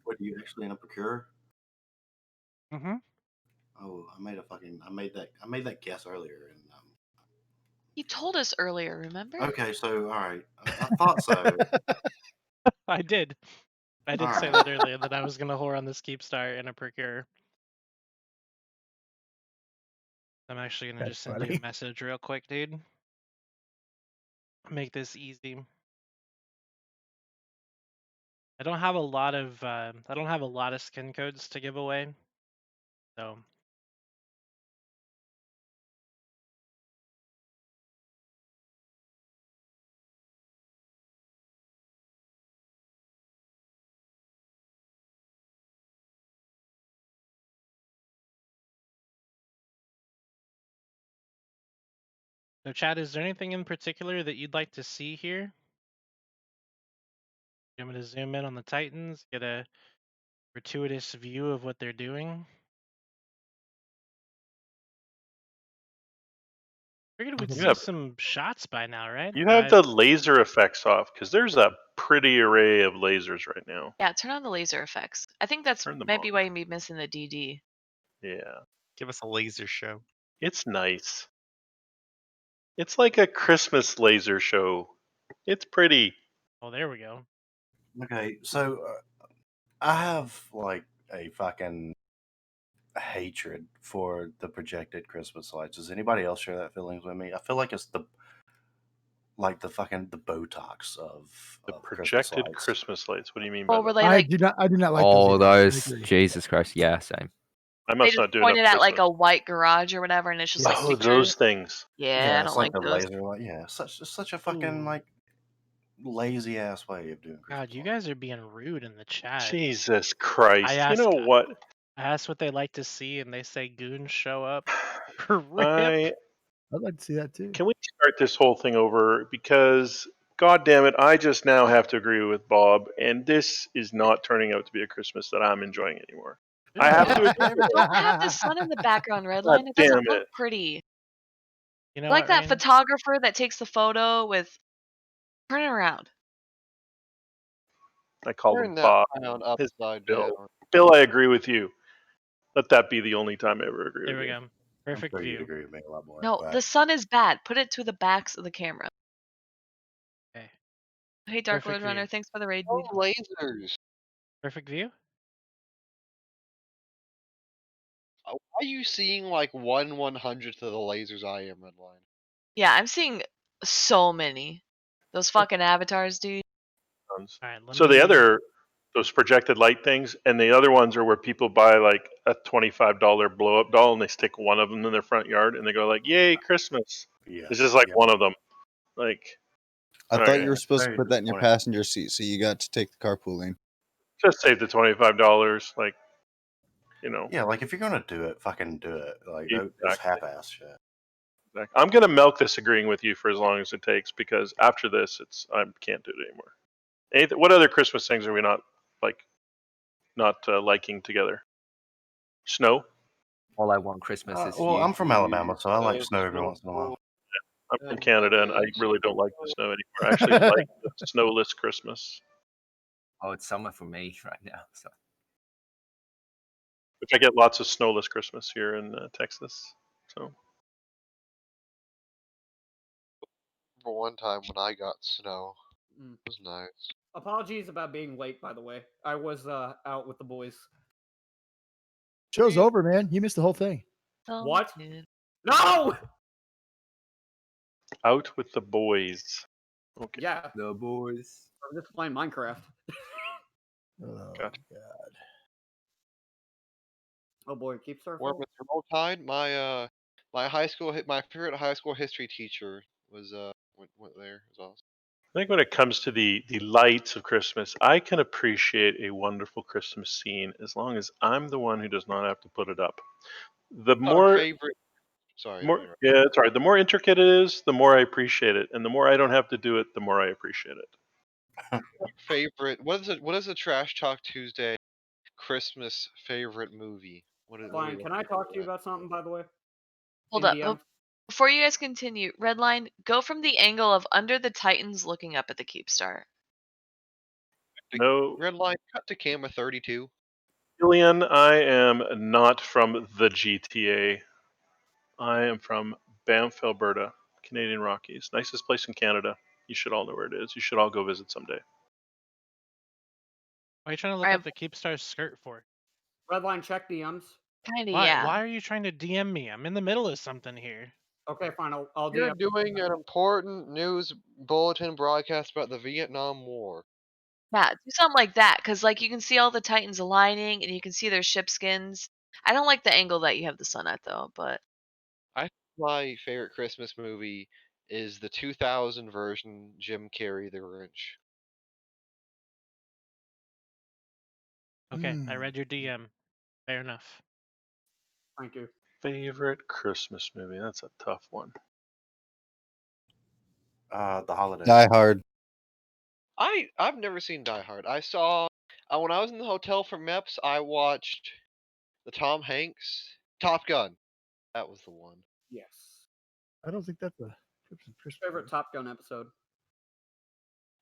What, are you actually in a procure? Mm-hmm. Oh, I made that guess earlier, and You told us earlier, remember? okay, so all right, I thought so. I did. I did All say right. that earlier that I was gonna whore on this KEEPSTAR in a procure. I'm actually gonna That's just send you a funny. message real quick, dude. Make this easy. I don't have a lot of skin codes to give away, so Chad, is there anything in particular that you'd like to see here? You want me to zoom in on the Titans, get a gratuitous view of what they're doing? Figured we'd You see have some shots by now, right? you have the laser effects off because there's a pretty array of lasers right now. Yeah, turn on the laser effects. I think that's Turn them maybe on. why you'd be missing the DD. Yeah, Give us a laser show. it's nice. It's like a Christmas laser show. It's pretty. Oh, there we go. Okay, so I have like a fucking hatred for the projected Christmas lights. Does anybody else share that feelings with me? I feel like it's the fucking the Botox of The Christmas projected lights. Christmas lights. What do you mean by Well, were that? they I like do not like All those. Either. I those. agree. Jesus Christ. Yeah, same. I they must just not do enough pointed at like a Christmas. white garage or whatever, and it's just like Oh, pictures? those things. Yeah, I it's don't like like the those. laser light. Yeah, such a fucking Ooh. like lazy ass way of doing Christmas God, you lights. guys are being rude in the chat. Jesus Christ. You asked- know what? I asked what they like to see, and they say goons show up. Rip. I I'd like to see that too. Can we start this whole thing over? Because, God damn it, I just now have to agree with Bob, and this is not turning out to be a Christmas that I'm enjoying anymore. I have to agree with him. Don't have the sun in the background, God Redline. It damn doesn't look it. pretty. You know Like what, that Rain? photographer that takes the photo with. Turn it around. I called Turn him that Bob. clown His upside Bill. down. Bill, I agree with you. Let that be the only time I ever agree There with we you. go. I'm Perfect sure you'd view. agree with me a lot more. No, but the sun is bad. Put it to the backs of the camera. Okay. Hey, Dark Perfect Lord Runner, view. thanks for the raid, Oh, dude. lasers. Perfect view? Why are you seeing like 1/100th of the lasers I am, Redline? Yeah, I'm seeing so many. Those fucking avatars, dude. Alright, let So me... those projected light things, and the other ones are where people buy like a $25 blow up doll and they stick one of them in their front yard and they go like, "Yay, Christmas!" yes, It's just like yep. one of them. Like, I thought okay, you were supposed to Very put that in your disappointing. passenger seat, so you got to take the carpooling. just save the $25. Like, you know, Yeah, like if you're gonna do it, fucking do it. Like don't just exactly. half-ass shit. I'm gonna milk this agreeing with you for as long as it takes because after this, I can't do it anymore. What other Christmas things are we not liking together? Snow. All I want Christmas is Well, you. I'm from Alabama, so I like snow every once in a while. I'm from Canada and I really don't like the snow anymore. I actually like the snowless Christmas, Oh, it's summer for me right now. So which I get lots of snowless Christmas here in Texas. So For one time when I got snow, Mm. it was nice. Apologies about being late, by the way. I was out with the boys. Show's over, man. You missed the whole thing. Oh, What? dude. No! out with the boys. Okay, Yeah, the boys. I'm just playing Minecraft. Oh, Gotcha. God. Oh boy, Keepstar. Where Mr. Rolltide, my high school my favorite high school history teacher was went there. It was awesome. I think when it comes to the lights of Christmas, I can appreciate a wonderful Christmas scene as long as I'm the one who does not have to put it up. The Our more favorite. Sorry, I more interrupted. yeah, that's right. The more intricate it is, the more I appreciate it, and the more I don't have to do it, the more I appreciate it. Favorite. What is the Trash Talk Tuesday Christmas favorite movie? What are Fine. we Can I looking for talk to you that? about something, by the way? Hold In up. DM? Before you guys continue, Redline, go from the angle of under the Titans looking up at the Keepstar. No, Redline, cut to camera 32. Gillian, I am not from the GTA. I am from Banff, Alberta, Canadian Rockies. Nicest place in Canada. You should all know where it is. You should all go visit someday. Why are you trying to look Alright, up the Keepstar's skirt for? Redline, check DMs. kinda, Why? yeah. Why are you trying to DM me? I'm in the middle of something here. Okay, fine. I'll You're DM. doing an important news bulletin broadcast about the Vietnam War. Yeah, do something like that, because like you can see all the Titans aligning and you can see their ship skins. I don't like the angle that you have the sun at though, but My favorite Christmas movie is the 2000 version, Jim Carrey, The Grinch. Okay, I Mm. read your DM. Fair enough. Thank you. Favorite Christmas movie? That's a tough one. The holidays. Die Hard. I've never seen Die Hard. I saw when I was in the hotel for MEPS. I watched the Tom Hanks Top Gun. That was the one. Yes. I don't think that's a Christmas Favorite movie. Top Gun episode.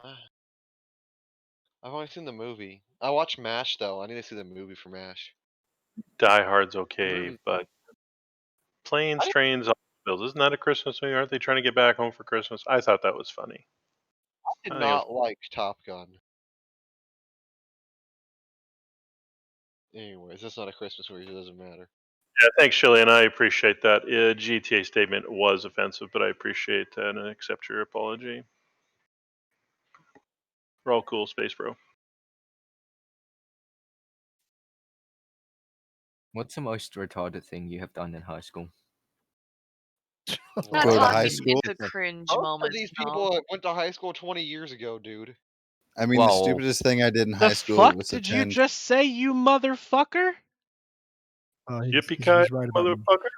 Ah. I've only seen the movie. I watched MASH though. I need to see the movie for MASH. Die Hard's okay, Movie's but planes, trains, automobiles. Isn't that a Christmas movie? Aren't they trying to get back home for Christmas? I thought that was funny. I did I think it was- not like Top Gun. Anyways, that's not a Christmas movie. So it doesn't matter. Yeah, thanks, Shilly, and I appreciate that. GTA statement was offensive, but I appreciate that and accept your apology. We're all cool, Space Bro. What's the most retarded thing you have done in high school? Not Go to high talking school? into cringe Most of moments. these no. people went to high school 20 years ago, dude. I mean, the Well, stupidest thing I did in The high school fuck was did you attend. just say, you motherfucker? Yippee-ki-yay, Right about me. motherfucker.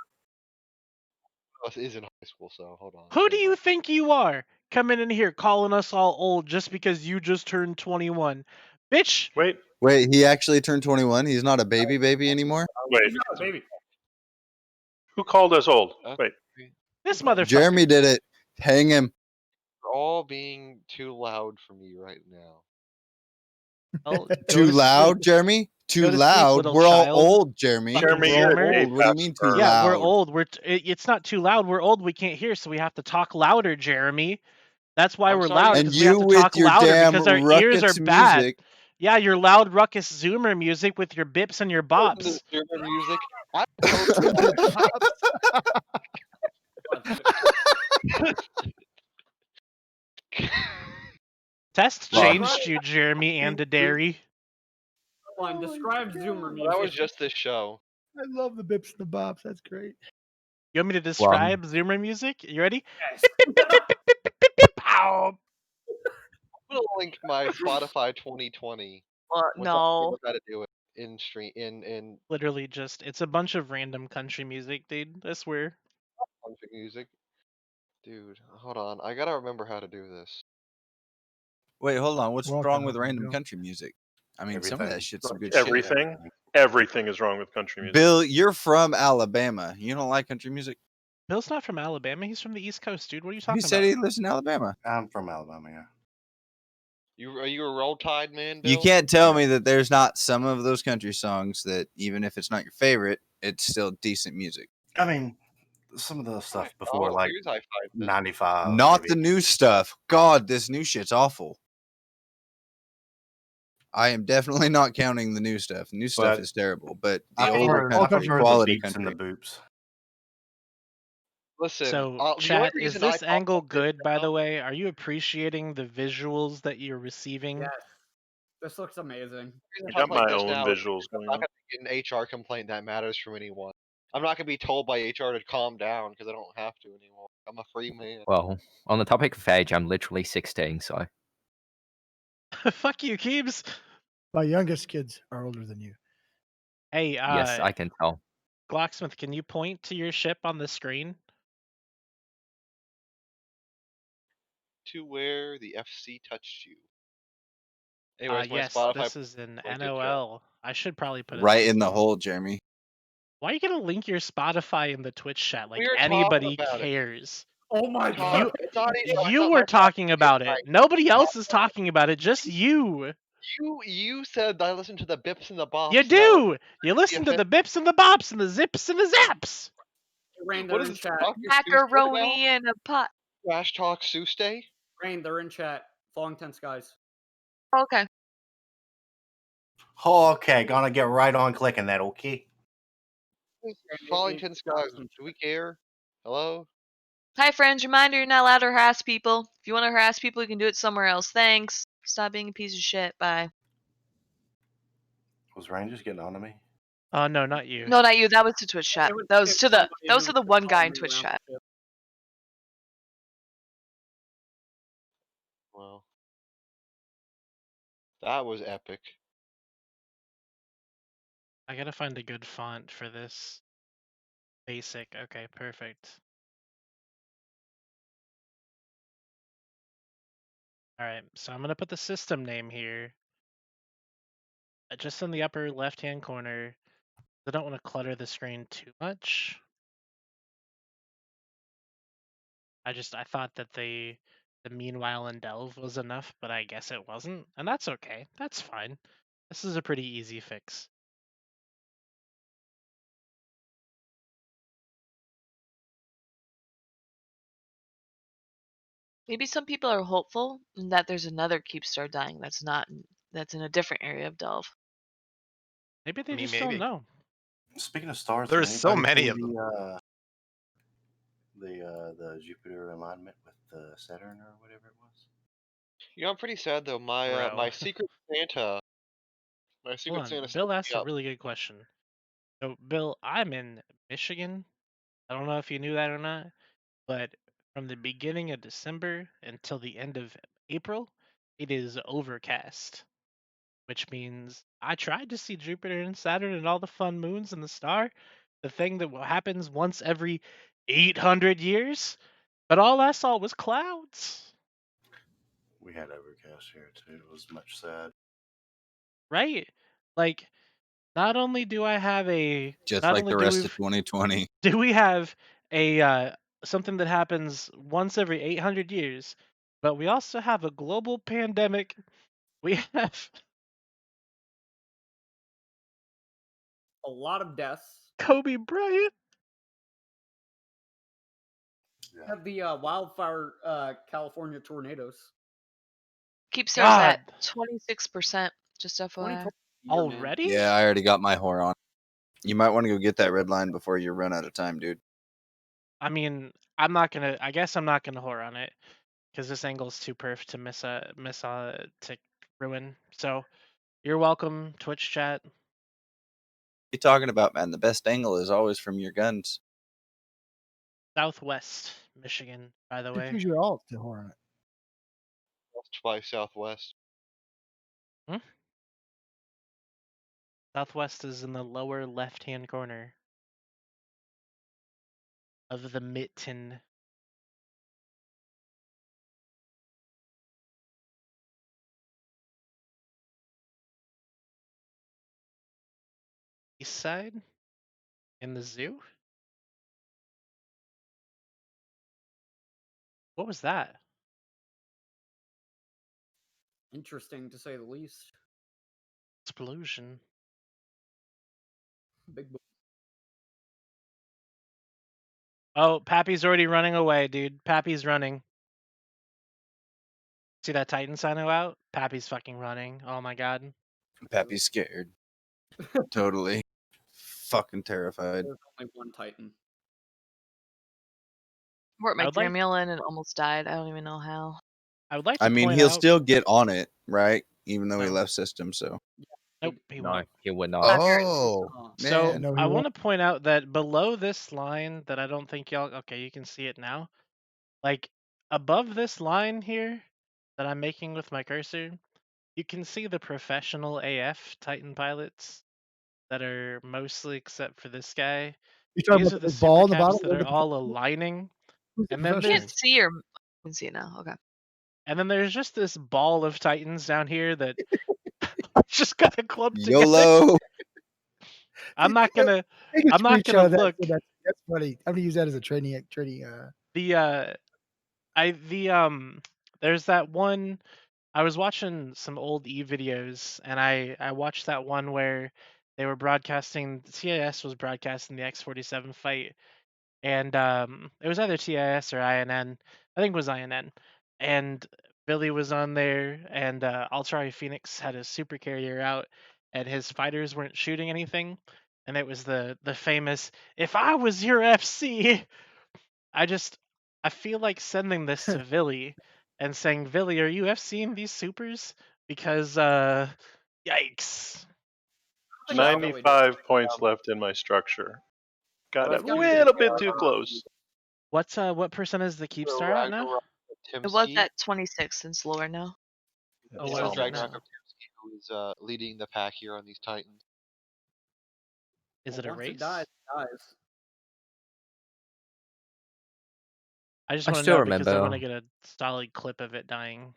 Us is in high school, so hold on. Who do stand you by. think you are? Coming in here calling us all old just because you just turned 21. Bitch, Wait, Wait, he actually turned 21. He's not a baby anymore. wait. He's not a baby. Who called us old? Uh, Wait. this Okay. motherfucker. Jeremy did it. Hang him. You're all being too loud for me right now. Well, go Too to loud, sleep. Jeremy. Too Go to sleep, loud. little We're all child. old, Jeremy. Fucking Jeremy, We're you're all boomer. a old. What do you mean too sperm. Yeah, loud? we're old. It's not too loud. We're old. We can't hear, so we have to talk louder, Jeremy. That's why I'm we're sorry, loud, you- And because we have you to with talk your louder damn because our ears are ruckus bad. music. Yeah, your loud ruckus zoomer music with your bips and your Listen to bops. the German music. I don't Test Well, changed you, Jeremy and a dairy. Line, describe Zoomer music. That was just this show. I love the bips and the bops. That's great. You want me to describe zoomer music? You ready? Yes. Pow! I'm gonna link my Spotify 2020. Well, Once I no. remember how to do it in stream in Literally just, it's a bunch of random country music, dude. I swear. country music. Dude, hold on. I gotta remember how to do this. Wait, hold on. What's We're all wrong kinda with helping you, random Bill. country music? I mean, some of that Everything. shit's some good Everything. shit. Everything is wrong with country music. Bill, you're from Alabama. You don't like country music? Bill's not from Alabama. He's from the East Coast, dude. What are you He talking said about? he lives in Alabama. I'm from Alabama, yeah. Are you a Roll Tide man, Bill? You can't tell Yeah. me that there's not some of those country songs that, even if it's not your favorite, it's still decent music. I mean, some of the stuff before, like here's high five. 95. Not maybe. the new stuff. God, this new shit's awful. I am definitely not counting the new stuff. New stuff But is terrible, but the I older prefer, I country, prefer quality the beeps country. and the boops. Listen, So, the only chat, is reason I this talk angle like this good, by the now- way? Are you appreciating the visuals that you're receiving? Yes. This looks amazing. the reason I I got talk like my this own now is visuals because I'm going not on. gonna get an HR complaint that matters from anyone. I'm not gonna be told by HR to calm down because I don't have to anymore. I'm a free man. well, on the topic of age, I'm literally 16, so Fuck you, Keebs. My youngest kids are older than you. Hey, yes, I can tell. Glocksmith, can you point to your ship on the screen? To where the FC touched you. Anyways, my Yes, Spotify this is an pointed to- NOL. I should probably put a Right link. in the hole, Jeremy. Why are you gonna link your Spotify in the Twitch chat? Like We were talking anybody about it. cares. Oh my It's god. not even- it's You not were my talking Spotify, about it's it. Nobody else is talking about it. Just you. You said I listened to the bips and the bops. You and that was- do. You listen to the bips and the bops and the zips and the zaps. Rain, What they're is in this? chat. Dr. Seuss about? Macaroni in a pot. Trash Talk Tuesday? Rain, they're in chat. Falling 10 skies. Okay. Oh, okay, gonna get right on clicking that, okay? Falling 10 skies. Do we care? Hello? Hi, friends. Reminder, you're not allowed to harass people. If you want to harass people, you can do it somewhere else. Thanks. Stop being a piece of shit. Bye. Was Rangers getting on to me? Oh no, not you. No, not you. That was to Twitch chat. That was to the one guy in Twitch Twitch chat. Well. That was epic. I gotta find a good font for this. Basic. Okay, perfect. Alright, so I'm gonna put the system name here. Just in the upper left-hand corner. I don't want to clutter the screen too much. I thought that the meanwhile in Delve was enough, but I guess it wasn't, and that's okay. That's fine. This is a pretty easy fix. Maybe some people are hopeful in that there's another Keepstar dying that's in a different area of Delve. Maybe they I mean, just don't maybe. know. Speaking of stars, There's did so anybody many see of them. the Jupiter alignment with the Saturn or whatever it was? You know, I'm pretty sad though. My Bro. Secret Santa, my Hold Secret on. Santa Bill set asked me a up. really good question. So, Bill, I'm in Michigan. I don't know if you knew that or not, but from the beginning of December until the end of April, it is overcast, which means I tried to see Jupiter and Saturn and all the fun moons and the star, the thing that happens once every 800 years, but all I saw was clouds. We had overcast here too. It was much sad. Right? Like, not only do I have Just not like only the rest of 2020. do we have a something that happens once every 800 years, but we also have a global pandemic. We have A lot of deaths. Kobe Bryant. Yeah. Have the wildfire California tornadoes. Keepstar's God, at 26%, just FYI. 2020 year, man. already? Yeah, I already got my whore on. You might want to go get that red line before you run out of time, dude. I mean, I guess I'm not gonna whore on it because this angle's too perf to miss to ruin. So you're welcome, Twitch chat. What are you talking about, man? The best angle is always from your guns. Southwest Michigan, by the Just way. use your alt to horn it. West by Southwest. Southwest is in the lower left-hand corner of the mitten. East side in the zoo. What was that? Interesting to say the least. Explosion. Big boy. Oh, Pappy's already running away, dude. Pappy's running. See that Titan sign out? Pappy's fucking running. Oh my god. Pappy's scared. Totally. Fucking terrified. There's only one Titan. Worked I my would like 3 in and almost died. I don't even know how. I would like I to mean, point he'll out. still get on it, right? Even though he No. left system, so. Nope, he No, won't. he would not. Oh, So man. No, he I won't. want to point out that below this line that I don't think y'all okay, you can see it now. Like above this line here that I'm making with my cursor, you can see the professional AF Titan pilots that are mostly except for this guy. You're talking These about are the the big ball super in the caps bottom? that They're are the all professional? aligning. Who's the And then I professional? can't see your. I can see it now. Okay. And then there's just this ball of Titans down here that just got to clump together. YOLO. I'm not gonna Take a I'm not screenshot gonna of that. look. That's funny. I'm gonna use that as a training. There's that one. I was watching some old E videos, and I watched that one where they were broadcasting. TIS was broadcasting the X-47 fight, and it was either TIS or INN. I think it was INN, and Billy was on there, and Ultra Phoenix had his super carrier out, and his fighters weren't shooting anything, and it was the famous "If I was your FC." I feel like sending this to Villy and saying, Villy, are you FCing these supers? Because yikes. I think it's really different. 95 points left in my structure. Got It's a gotta be little different. bit too close. What percent is the Keepstar at now? It was Timsky. at 26 and it's lower now. Oh, This what is is it Ragnarok now? of Timsky, who is leading the pack here on these Titans. Is it a Once race? it dies, it dies. I just I want to still know because I want to remember. get a solid clip of it dying.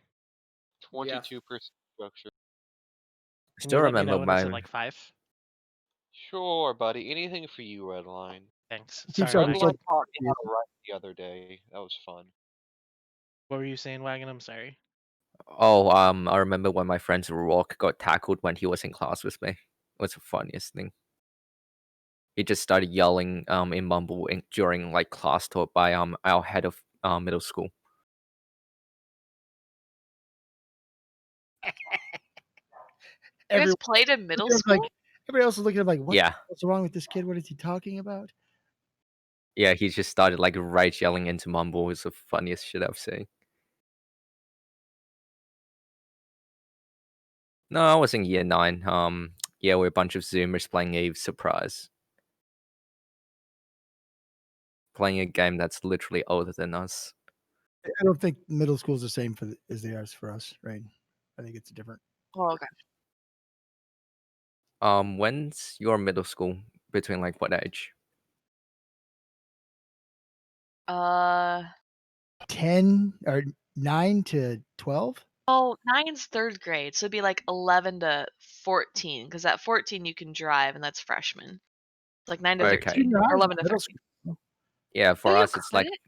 22% structure. Can Still you let me remember know when it's at my like 5? Sure, buddy. Anything for you, Redline. Thanks. Keeps Sorry, on Mike. Redline taught me how to write the other day. That was fun. What were you saying, Wagon? I'm sorry. Oh, I remember when my friend's rock got tackled when he was in class with me. It was the funniest thing. He just started yelling in mumble during like class talk by our head of middle school. You guys Everyone played in middle looking at him school? like everybody else is looking at him like, Yeah. what's wrong with this kid? What is he talking about? Yeah, he just started like rage yelling into mumble. It was the funniest shit I've seen. No, I was in year 9. Yeah, we're a bunch of Zoomers playing Eve Surprise. Playing a game that's literally older than us. I don't think middle school is the same as they are for us, right? I think it's different. Oh, okay. When's your middle school? Between like what age? 10 or 9 to 12? Oh, 9's 3rd grade, so it'd be like 11 to 14, because at 14 you can drive, and that's freshman. Like 9 to Okay. 13, Junior high or is 11 not to middle 13. school. Yeah, Oh, for you us it's like couldn't?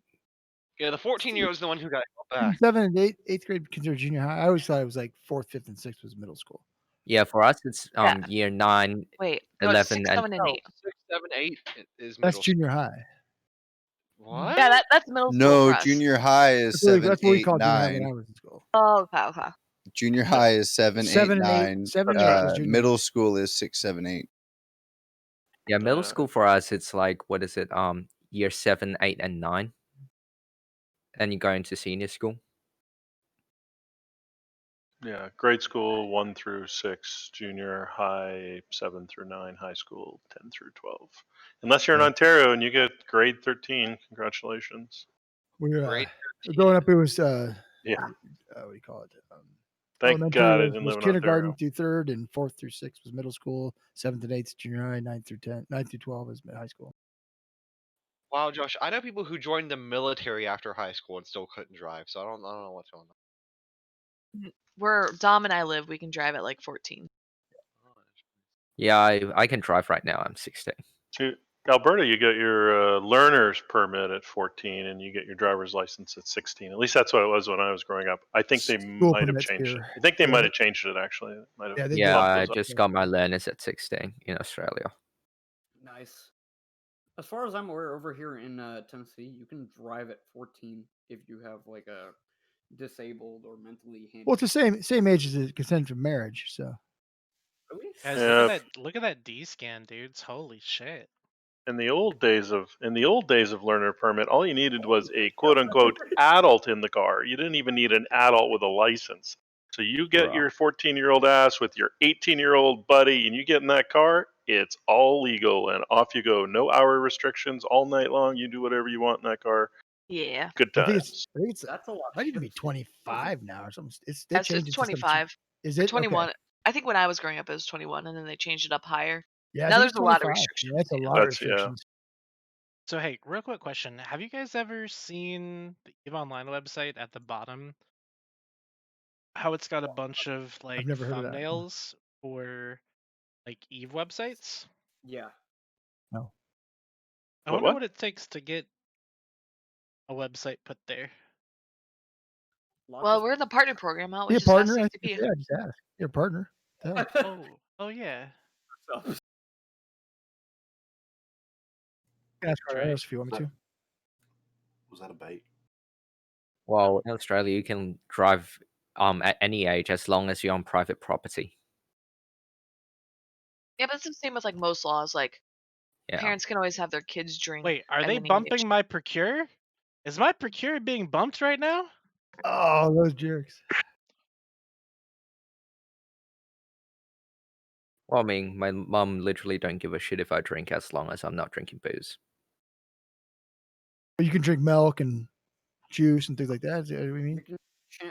Yeah, the 14-year-old is the one who got held back. 7 and 8th grade considered junior high. I always thought it was like 4th, 5th, and 6th was middle school. yeah, for us it's Yeah. year 9, Wait, no, 11, it's 6, and 7, and No, 8. 6, 7, 8 is That's middle junior school. high. What? Yeah, that's middle school No, for us. junior high is That's what, 7, that's what we 8, called junior high when 9. I was in school. Oh, okay. Junior high is 7, 8, 7 and 8. 9. 7 and That's 8 right. was junior Middle high. school is 6, 7, 8. yeah, middle school for us it's like what is it? Year 7, 8, and 9. And you go into senior school. Yeah, grade school 1 through 6, junior high 7 through 9, high school 10 through 12. Unless you're in Yeah. Ontario and you get grade 13, congratulations. We were Grade growing up. It was Yeah, what do you call it? thank Elementary God I didn't was live in kindergarten Ontario. through 3rd, and 4th through 6th was middle school. 7th and 8th junior high. 9th through 10, 9th through 12 is high school. Wow, Josh, I know people who joined the military after high school and still couldn't drive, so I don't know what's going on. Where Dom and I live, we can drive at like 14. Yeah, I can drive right now. I'm 16. To Alberta, you get your learner's permit at 14 and you get your driver's license at 16. At least that's what it was when I was growing up. I think they School might have permits changed it. here. I think they Yeah, might have changed it actually. Might have yeah, they Yeah, bumped I those up. just got my learners at 16 in Australia. Nice. As far as I'm aware, over here in Tennessee, you can drive at 14 if you have like a disabled or mentally handicapped. Well, it's the same age as the consent for marriage. So Really? Guys, Yeah, look at that D scan, dudes. Holy shit. in the old days of learner permit, all you needed was a quote unquote adult in the car. You didn't even need an adult with a license. So you get Bruh. your 14-year-old ass with your 18-year-old buddy and you get in that car, it's all legal and off you go. No hour restrictions all night long. You do whatever you want in that car. Yeah. Good I think times. it's That's a lot. might even be 25 now or something. They It's changed it to 25 Is or it 21. okay? I think when I was growing up, it was 21, and then they changed it up higher. Yeah, I Now think there's it's a lot of 25. restrictions. Yeah, that's a Yeah. lot of That's yeah. restrictions. So hey, real quick question. Have you guys ever seen the EVE Online website at the bottom? How it's got a bunch of like never heard of that. thumbnails for like EVE websites? Yeah. No. I What, wonder what? what it takes to get a website put there. Lots Well, of we're in the partner program. I'll Be a just ask partner. CTP. Yeah, just ask. You're a partner. Hell. Oh yeah. stuff. Ask That's our right. if you want me to. Was that a bait? Well, in Australia, you can drive at any age as long as you're on private property. Yeah, but it's the same with like most laws. Like Yeah. parents can always have their kids drink. Wait, are at they any bumping age. my procure? Is my procure being bumped right now? Oh, those jerks. Well, I mean, my mum literally don't give a shit if I drink as long as I'm not drinking booze. You can drink milk and juice and things like that. Is that what you mean? You can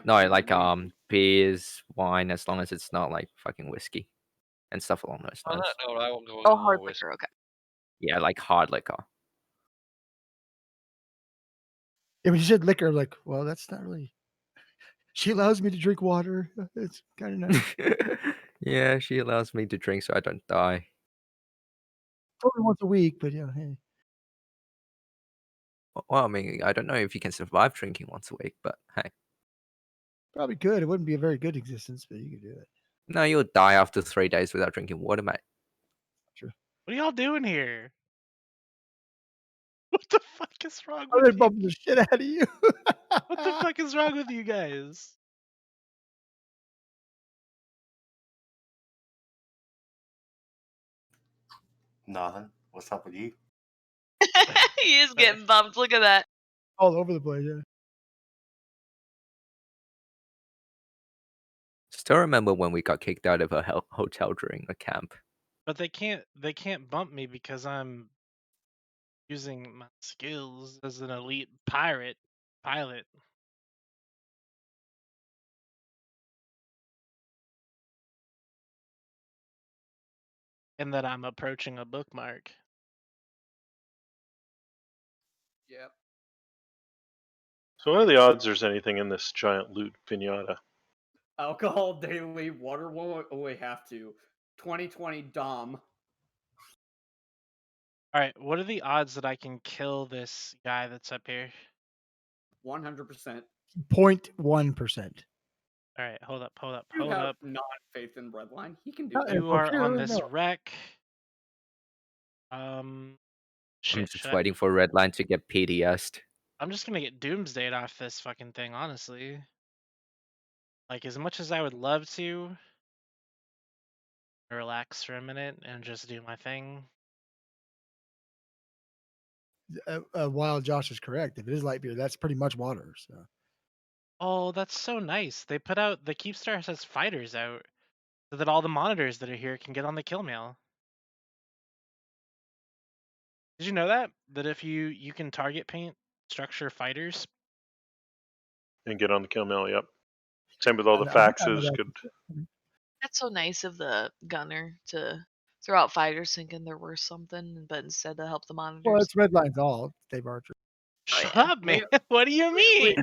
No, champagne, like maybe. beers, wine, as long as it's not like fucking whiskey and stuff along those On lines. that note, I won't go Oh, in hard on whiskey. liquor. Okay. Yeah, like hard liquor. Yeah, when you said liquor, like, well, that's not really. She allows me to drink water. It's kind of nice. Yeah, she allows me to drink so I don't die. Only once a week, but yeah, hey. Well, I mean, I don't know if you can survive drinking once a week, but hey. Probably could. It wouldn't be a very good existence, but you could do it. No, you'll die after 3 days without drinking water, mate. True. What are y'all doing here? What the fuck is wrong Oh, with they're you? bumping the shit out of you. What the fuck is wrong with you guys? Nothing. What's up with you? He is getting bumped. Look at that. All over the place, yeah. Still remember when we got kicked out of a hotel during a camp. But they can't bump me because I'm using my skills as an elite pilot. And that I'm approaching a bookmark. Yep. So what are the odds there's anything in this giant loot pinata? Alcohol daily, water won't only have to. 2020 Dom. Alright, what are the odds that I can kill this guy that's up here? 100%. 0.1%. Alright, hold up. You have not faith in Redline. He can do Oh, it. You are on this no. wreck. I'm Shit, just waiting for Redline to get PDS'd. I'm just gonna get doomsdayed off this fucking thing, honestly. Like, as much as I would love to relax for a minute and just do my thing. While Josh is correct, if it is light beer, that's pretty much water. So. Oh, that's so nice. They put out the KEEPSTAR has fighters out so that all the monitors that are here can get on the kill mail. Did you know that? That if you can target paint structure fighters And get on the kill mail, yep. Same with all the I think I know faxes. that. Could That's so nice of the gunner to throw out fighters thinking they're worth something, but instead to help the monitors. Well, it's Redline's all. Dave Archer. Shut yeah. up, man. What do you mean?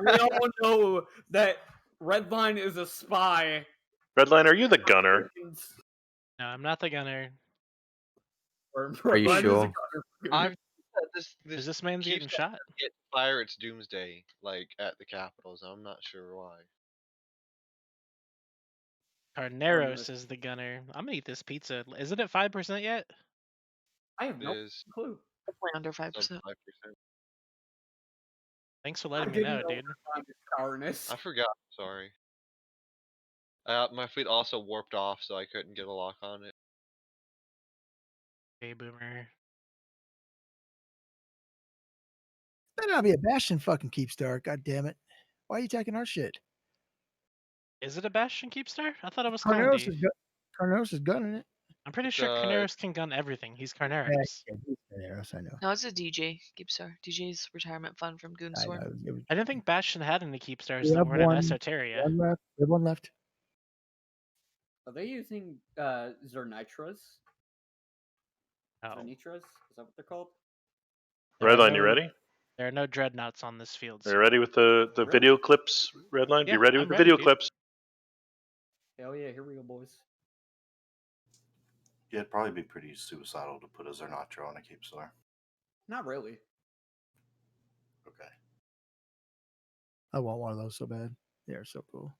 We all know that Redline is a spy. Redline, are you the gunner? No, I'm not the gunner. Are you Redline is a sure? gunner. Is this man's getting shot? Get Pirates Doomsday like at the Capitals. I'm not sure why. Carneros is the gunner. I'm gonna eat this pizza. Isn't it 5% yet? I have no It is clue. Definitely under 5%. sub 5%. Thanks for I letting me didn't know, know dude. Redline is cowardice. I forgot. Sorry. My fleet also warped off, so I couldn't get a lock on it. Hey, boomer. Better not be a Bastion fucking KEEPSTAR. God damn it. Why are you attacking our shit? Is it a Bastion KEEPSTAR? I thought it was Carneros Condi. is gunning it. I'm pretty sure Carneros can gun everything. He's Carneros. Yeah, he's Carneros, I know. No, it's a DJ KEEPSTAR. DJ's retirement fund from I Goonswarm. know. I didn't think Bastion had any KEEPSTARs We that have weren't in one Esoteria. left. We have one left. Are they using Zernitras? Oh. Zernitras? Is that what they're called? Redline, you ready? There are no dreadnoughts on this field. Are you ready with the Really? video clips, Redline? Yeah, Be ready with I'm the ready, video dude. clips. Hell yeah, here we go, boys. Yeah, it'd probably be pretty suicidal to put a Zernatra on a KEEPSTAR. Not really. Okay. I want one of those so bad. They are so cool.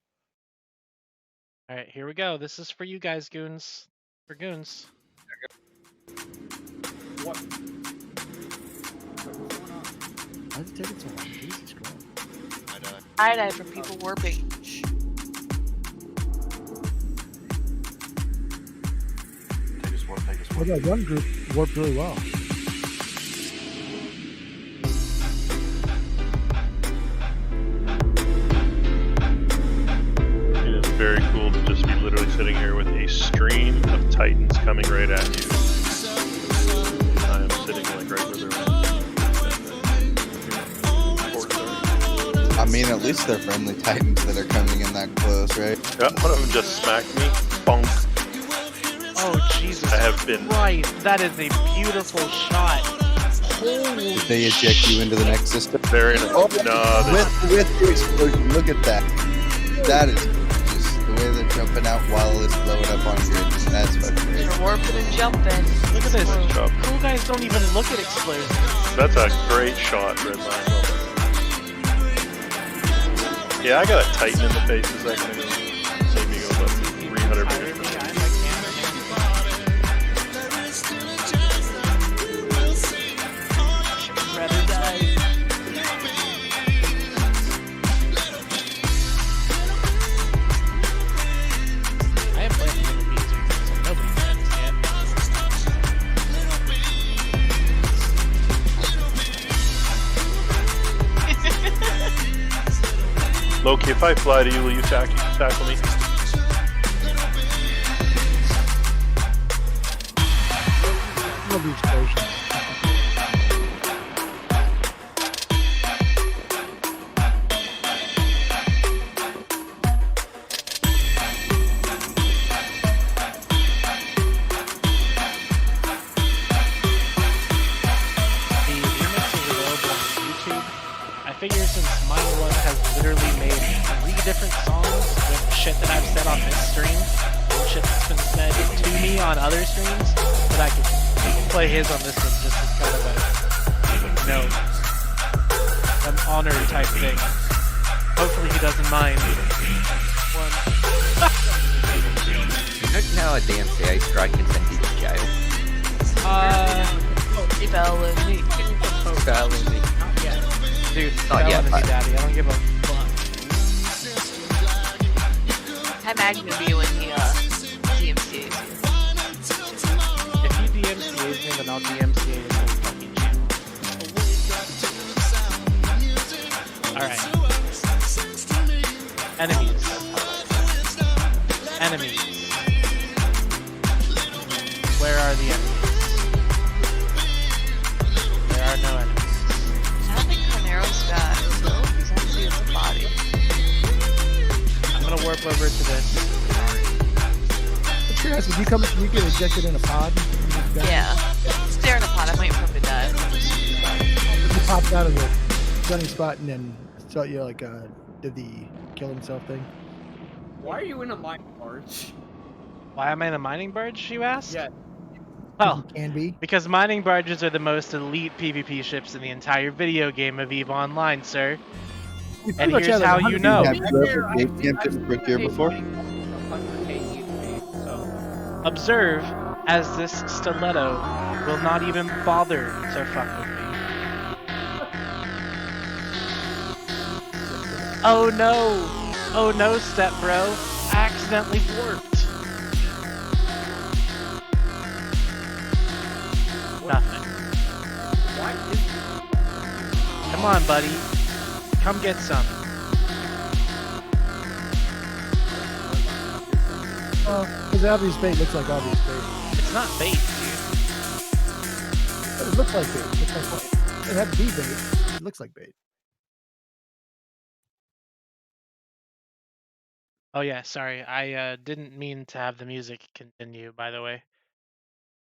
All right, here we go. This is for you guys, goons. For goons. What? Why is it taking so long? Jesus Christ. I died from people warping. Take us Well, that one group worked really well. It is very cool to just be literally sitting here with a stream of Titans coming right at you. I am sitting like right where they're at. I mean, at least they're friendly Titans that are coming in that close, right? Yeah, one of them just smacked me. Bonk. Oh, Jesus I have been. Christ. That is a beautiful shot. Holy Did they eject you into the next system? Very nice. Oh, No, with the explosion. Look at that. That is just the way that jumping out while it's blowing up on grids. That's fucking great. You're warping and jumping. Look at this. Good job. Cool guys don't even look at explosions. That's a great shot, Redline. Well done. Yeah, I got a Titan in the face a second ago. Made me go about 300 Hire meters. me, I'm a cameraman. Rather die. I am playing Little Beats so nobody can understand. Loki, if I fly to you, will you tackle me? Love the explosion. The remix is available on YouTube. I figure since my one has literally made 3 different songs with shit that I've said on this stream and shit that's been said to me on other streams, that I could play his on this one just as kind of a, an honor type thing. Hopefully he doesn't mind. One. You don't know a DMCA strike can send you to jail. Felony. Felony. Dude, Not yet, felony, but- daddy. I don't give a fuck. How mad you gonna be when he DMCA's you? If he DMCA's me, then I'll DMCA his whole fucking channel. Alright. Enemies. Enemies. Where are the enemies? There are no enemies. I don't think Carnero's got skills. He's actually his body. I'm gonna warp over to this. I'm curious, if you get ejected in a pod? Yeah. Stare in a pot. I'm waiting for him to die. If you popped out of the gunning spot and then did the kill himself thing? Why are you in a mine barge? Why am I in a mining barge, you ask? Yeah. Well, You can be. because mining barges are the most elite PvP ships in the entire video game of EVE Online, sir. We pretty And much here's have how 100 you know. Have you ever gate camped in Procure before? Observe as this stiletto will not even bother to fuck with me. Oh no! Oh no, step bro. I accidentally warped. Nothing. Why is Come on, buddy. Come get some. Because obvious bait looks like obvious bait. It's not bait, dude. It looks like bait. It looks like it had to be bait. It looks like bait. Oh yeah, sorry. I didn't mean to have the music continue, by the way.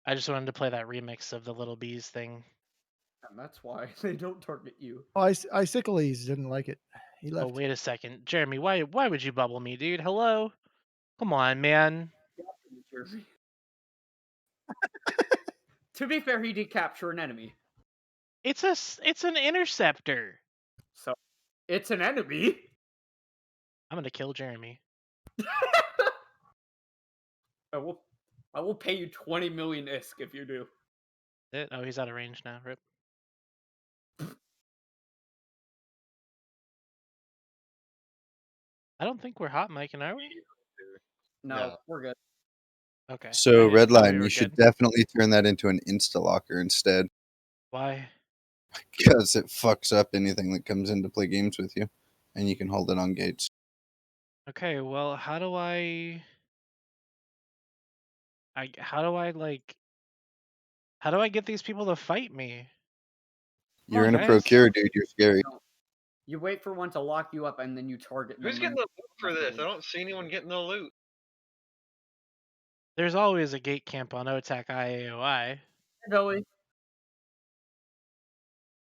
I just wanted to play that remix of the Little Bees thing. And that's why they don't target you. Oh, Icicles didn't like it. He Oh, left. wait a second. Jeremy, why would you bubble me, dude? Hello? Come on, man. Jersey. To be fair, he did capture an enemy. It's an interceptor. So it's an enemy. I'm gonna kill Jeremy. I will pay you 20 million ISK if you do. Oh, he's out of range now. Rip. I don't think we're hot micing, are we? No, we're good. Okay. So, I thought we Redline, were you should good. definitely turn that into an Insta-locker instead. Why? Because it fucks up anything that comes in to play games with you. And you can hold it on gates. Okay, well, how do I get these people to fight me? You're on, in a guys. procure, dude. You're scary. You wait for one to lock you up and then you target them. Who's getting the loot for this? I don't see anyone getting the loot. There's always a gate camp on OTAC IAOI. Joey.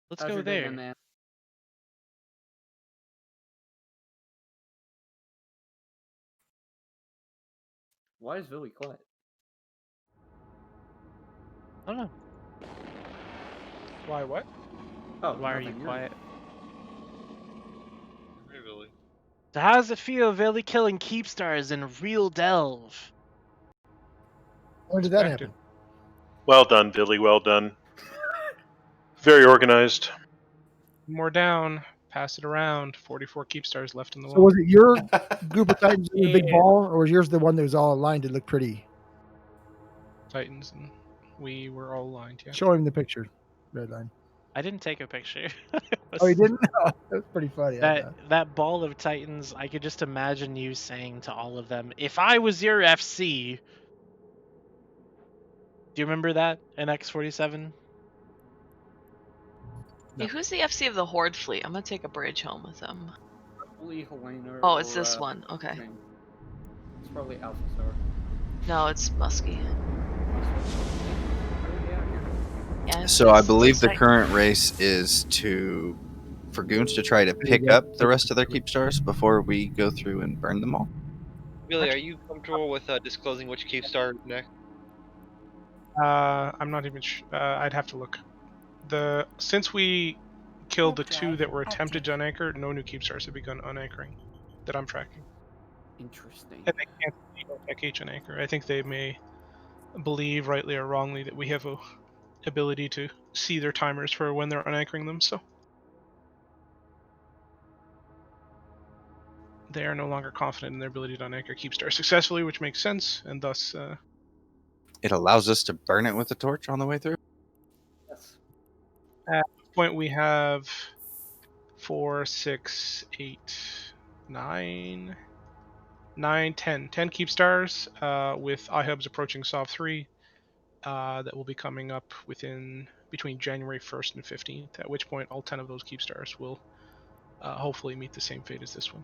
Let's How's go your day, there. man? Why is Billy quiet? I don't know. Why? What? Oh, Why are you nothing. You're quiet? Hey, Billy. So how does it feel really killing Keepstars in real Delve? When did that Expected. happen? Well done, Billy. Well done. Very organized. More down. Pass it around. 44 Keepstars left in the So wall. was it your group of Titans in the big Yeah. ball, or was yours the one that was all aligned to look pretty? Titans, and we were all aligned. Yeah. Show him the picture, Redline. I didn't take a picture. Oh, you didn't? That's pretty funny. That ball of Titans, I could just imagine you saying to all of them, "If I was your FC," do you remember that in X47? Hey, who's the FC of the Horde fleet? I'm gonna take a bridge home with them. probably Helena. Oh, it's or, this one. Okay. Jane. It's probably Alpha Star. No, it's Muskie. Yeah. So I it's believe the exciting. current race is for goons to try to pick up the rest of their Keepstars before we go through and burn them all. Billy, are you comfortable with disclosing which Keepstar is next? I'm not even. I'd have to look. Since we killed the two that were attempted to unanchor, no new Keepstars have begun unanchoring that I'm tracking. Interesting. And they can't Tech H unanchor. I think they may believe, rightly or wrongly, that we have a ability to see their timers for when they're unanchoring them. So they are no longer confident in their ability to unanchor Keepstar successfully, which makes sense, and thus It allows us to burn it with a torch on the way through. Yes. at this point we have 4, 6, 8, 9, 10 Keepstars with iHubs approaching SOV 3 that will be coming up between January 1st and 15th, at which point all 10 of those Keepstars will hopefully meet the same fate as this one.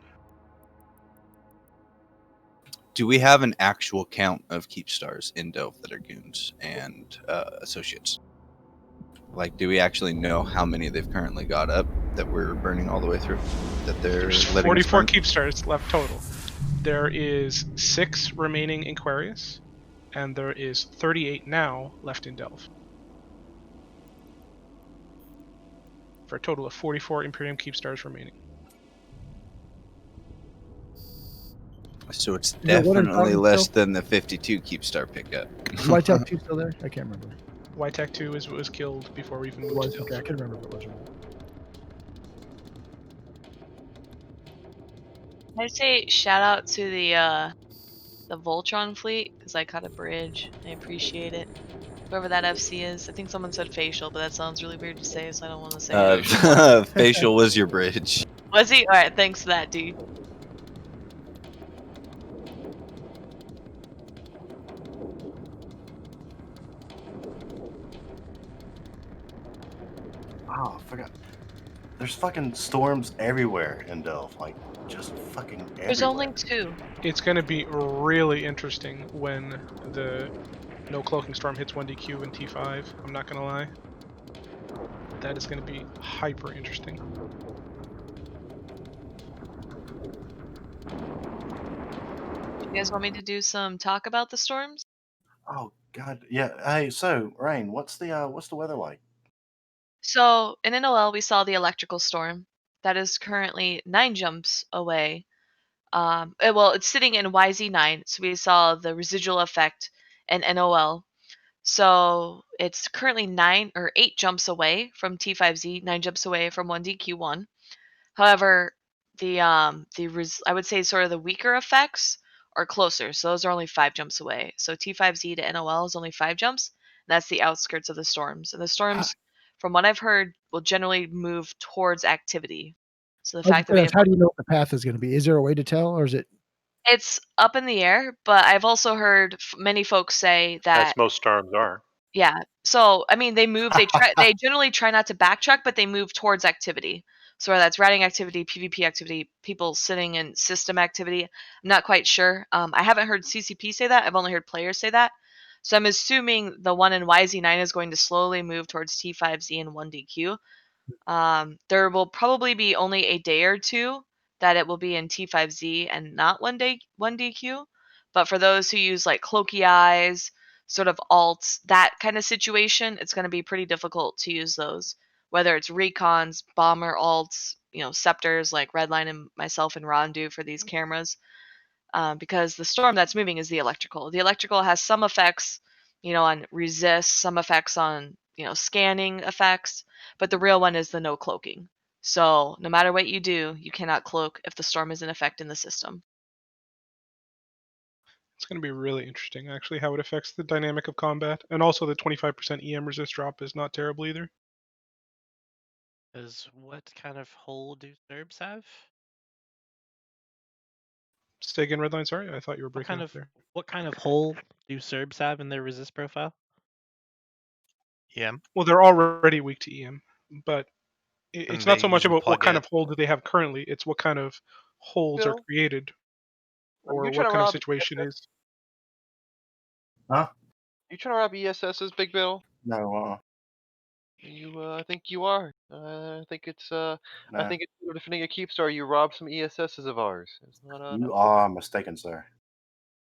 Do we have an actual count of Keepstars in Delve that are goons and associates? Like, do we actually know how many they've currently got up that we're burning all the way through? That There's letting 44 us burn? Keepstars left total. There is 6 remaining in Aquarius, and there is 38 now left in Delve. For a total of 44 Imperium Keepstars remaining. So it's Is there one in definitely Fountain less still? than the 52 Keepstar pickup. White Tech 2 still there? I can't remember. White 2 is what was killed before we even It moved was. to Delve. Okay, I can remember if it was or not. I'd say shout out to the Voltron fleet because I caught a bridge. I appreciate it. Whoever that FC is, I think someone said facial, but that sounds really weird to say, so I don't want to say it. Facial was your bridge. Was he? All right, thanks for that, dude. Oh, I forgot. There's fucking storms everywhere in Delph. Like, just fucking everywhere. There's only 2. It's going to be really interesting when the No Cloaking Storm hits 1DQ and T5. I'm not going to lie. That is going to be hyper interesting. You guys want me to do some talk about the storms? Oh god, yeah. Hey, so Rain, what's the weather like? So in NOL, we saw the electrical storm that is currently 9 jumps away. Well, it's sitting in YZ9, so we saw the residual effect in NOL. So it's currently 9 or 8 jumps away from T5Z, 9 jumps away from 1DQ1. However, I would say sort of the weaker effects are closer. So those are only 5 jumps away. So T5Z to NOL is only 5 jumps. That's the outskirts of the storms. And the storms, from what I've heard, will generally move towards activity. So the I was fact that gonna we ask, have how do you know what the path is going to be? Is there a way to tell, or is it? it's up in the air, but I've also heard many folks say that As most storms are. yeah. So I mean, they generally try not to backtrack, but they move towards activity. So whether that's routing activity, PvP activity, people sitting in system activity, I'm not quite sure. I haven't heard CCP say that. I've only heard players say that. So I'm assuming the one in YZ9 is going to slowly move towards T5Z and 1DQ. There will probably be only a day or two that it will be in T5Z and not 1DQ. But for those who use like cloaky eyes, sort of alts, that kind of situation, it's going to be pretty difficult to use those. Whether it's recons, bomber alts, scepters like Redline and myself and Ron do for these cameras, because the storm that's moving is the electrical. The electrical has some effects, on resist, some effects on, scanning effects, but the real one is the no cloaking. So no matter what you do, you cannot cloak if the storm is in effect in the system. It's going to be really interesting, actually, how it affects the dynamic of combat. And also the 25% EM resist drop is not terrible either. Is what kind of hull do Serbs have? Say again, Redline, sorry? I thought you were breaking up there. What kind of hull do Serbs have in their resist profile? EM. Well, they're already weak to EM, but it's not so much about what kind it. of hull do they have currently, it's what kind of holes are Bill? created, or you what trying to kind of rob situation is. Huh? You trying to rob ESS's, Big Bill? No, I think you are. I think it's nah. you're defending a Keepstar. You robbed some ESS's of ours. It's not You are mistaken, sir.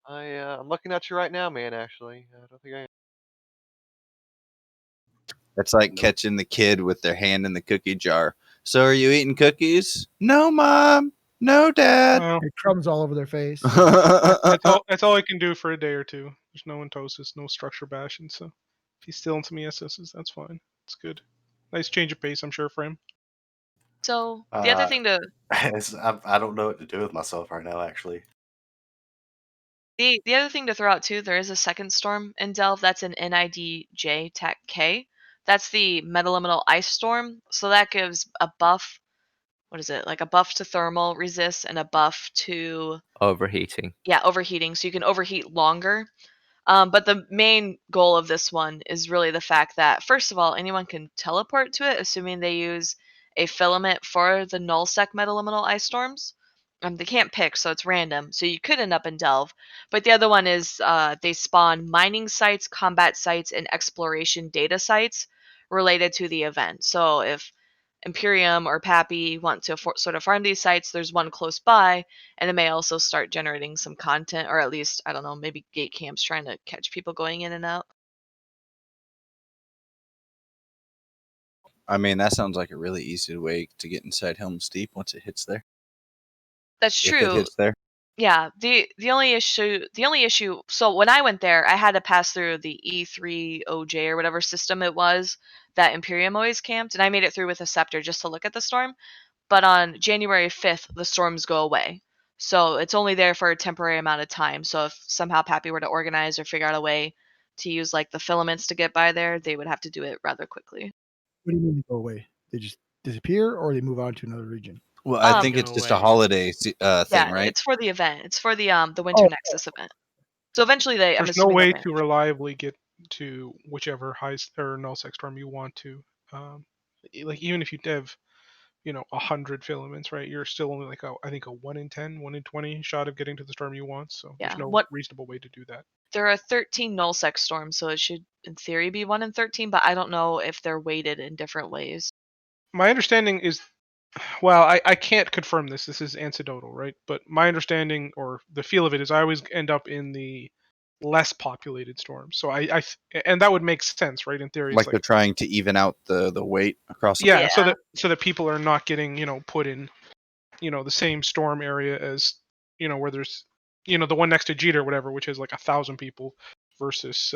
I'm looking at you right now, man. Actually, I don't think I am. That's like Nope. catching the kid with their hand in the cookie jar. So are you eating cookies? No, Mom. No, Dad. Well, And crumbs all over their face. that's all I can do for a day or two. There's no entosis, no structure bashing, so if he's stealing some ESSs, that's fine. It's good. Nice change of pace, I'm sure, for him. So the other thing to I don't know what to do with myself right now, actually. the other thing to throw out too, there is a second storm in Delve. That's an NIDJ Tech K. That's the metaliminal ice storm. So that gives a buff. What is it? Like a buff to thermal resist and a buff to Overheating. overheating. So you can overheat longer. But the main goal of this one is really the fact that, first of all, anyone can teleport to it, assuming they use a filament for the nullsec metaliminal ice storms. They can't pick, so it's random. So you could end up in Delve. But the other one is they spawn mining sites, combat sites, and exploration data sites related to the event. So if Imperium or Pappy want to sort of farm these sites, there's one close by, and it may also start generating some content, or at least, I don't know, maybe gate camps trying to catch people going in and out. I mean, that sounds like a really easy way to get inside Helm's Deep once it hits there. That's If it true. hits there. Yeah, the only issue, so when I went there, I had to pass through the E30 OJ or whatever system it was that Imperium always camped, and I made it through with a scepter just to look at the storm. But on January 5th, the storms go away. So it's only there for a temporary amount of time. So if somehow Pappy were to organize or figure out a way to use like the filaments to get by there, they would have to do it rather quickly. What do you mean they go away? They just disappear, or they move on to another region? Well, I think Go it's just a away. holiday Yeah, thing, right? it's for the event. It's for the Winter Oh. Nexus event. So eventually I'm There's no assuming they'll way manage. to reliably get to whichever high or nullsec storm you want to. Like even if you have 100 filaments, right? You're still only like I think a 1 in 10, 1 in 20 shot of getting to the storm you want. So Yeah. there's no reasonable way to do that. There are 13 nullsec storms, so it should in theory be 1 in 13, but I don't know if they're weighted in different ways. My understanding is, well, I can't confirm this. This is anecdotal, right? But my understanding or the feel of it is I always end up in the less populated storms. So and that would make sense, right? In theory, it's Like they're trying to even out the weight across. yeah, Yeah. so that people are not getting put in the same storm area as where there's the one next to Jeter or whatever, which has like 1,000 people, versus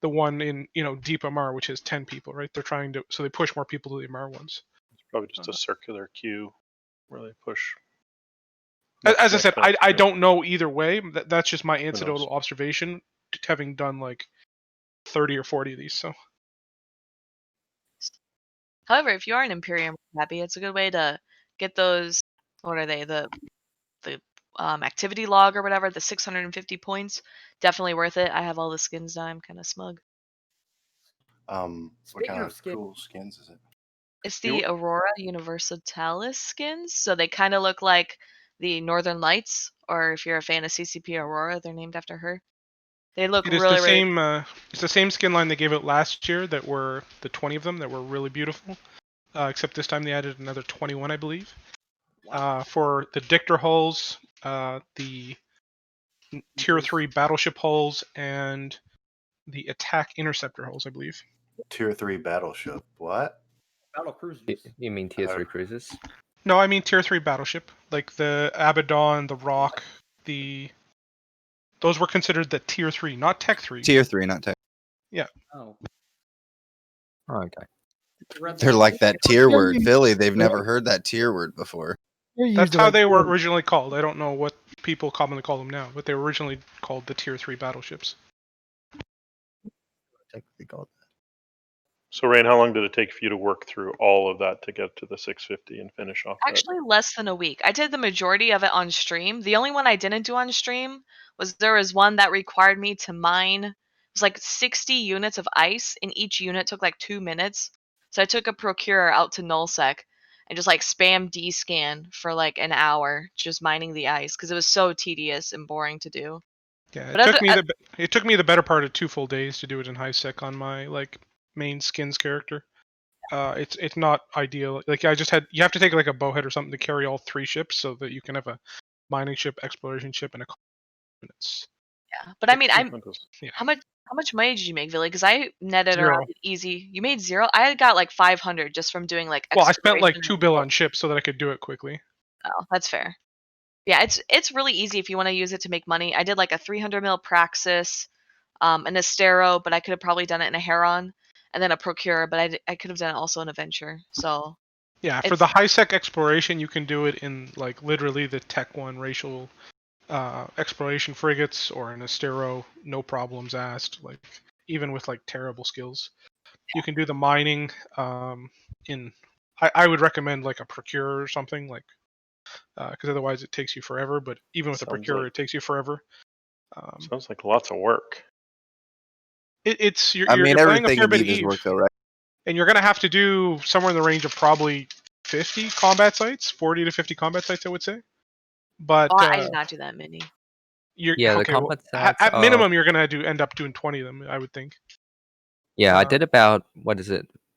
the one in Deep Amar, which has 10 people, right? They're trying to, so they push more people to the Amar ones. It's probably just a circular queue where they push. As I said, I yeah. don't know either way. That's just my knows? anecdotal observation, having done like 30 or 40 of these. So However, if you are an Imperium Happy, it's a good way to get those. What are they? The activity log or whatever. The 650 points. Definitely worth it. I have all the skins now. I'm kind of smug. What Speaking kind of of skin- cool skins is it? It's the Aurora Universatalis skins. So they kind of look like the Northern Lights, or if you're a fan of CCP Aurora, they're named after her. They look it is really, the really. same. It's the same skin line they gave out last year. That were the 20 of them that were really beautiful. Except this time they added another 21, I believe. Wow. For the Dictor hulls, the tier 3 battleship hulls and the attack interceptor hulls, I believe. Tier 3 battleship. What? Battle cruisers. You mean tier 3 cruisers? No, I mean tier 3 battleship, like the Abaddon, the Rock, those were considered the tier 3, not tech 3. Tier 3, not tech. Yeah. Oh. Oh, okay. They're like that tier word. Philly, they've never heard that tier word before. That's how they were originally called. I don't know what people commonly call them now, but they were originally called the tier 3 battleships. Technically called that. So, Rain, how long did it take for you to work through all of that to get to the 650 and finish off? Actually, less than a week. I did the majority of it on stream. The only one I didn't do on stream was there was one that required me to mine. It was like 60 units of ice, and each unit took like 2 minutes. So I took a procurer out to nullsec and just like spam D-scan for like an hour, just mining the ice because it was so tedious and boring to do. Yeah, But it took me the better part of 2 full days to do it in high sec on my like main skins character. It's not ideal. Like you have to take like a bowhead or something to carry all 3 ships so that you can have a mining ship, exploration ship, and a units. Yeah, but I mean, Yeah. how much money did you make, Billy? Because I netted 0. around easy. You made 0. I got like 500 just from doing like. Well, I spent like exploration 2 bill on ships so that I could do it quickly. Oh, that's fair. Yeah, it's really easy if you want to use it to make money. I did like a 300 mil Praxis, an Astero, but I could have probably done it in a Heron, and then a Procure, but I could have done it also in a Venture. So yeah, for the high sec exploration, you can do it in like literally the Tech 1 racial exploration frigates or an Astero, no problems asked. Like even with like terrible skills, you can do the mining in. I would recommend like a Procure or something like. Because otherwise it takes you forever. But even with a Procurer, it takes you forever. Sounds like lots of work. You're playing a everything fair in bit of Eve is Eve, work, though, right? and you're gonna have to do somewhere in the range of probably 50 combat sites, 40 to 50 combat sites, I would say. But I did not do that many. The combat sites at minimum, you're gonna end up doing 20 of them, I would think. Yeah, I did about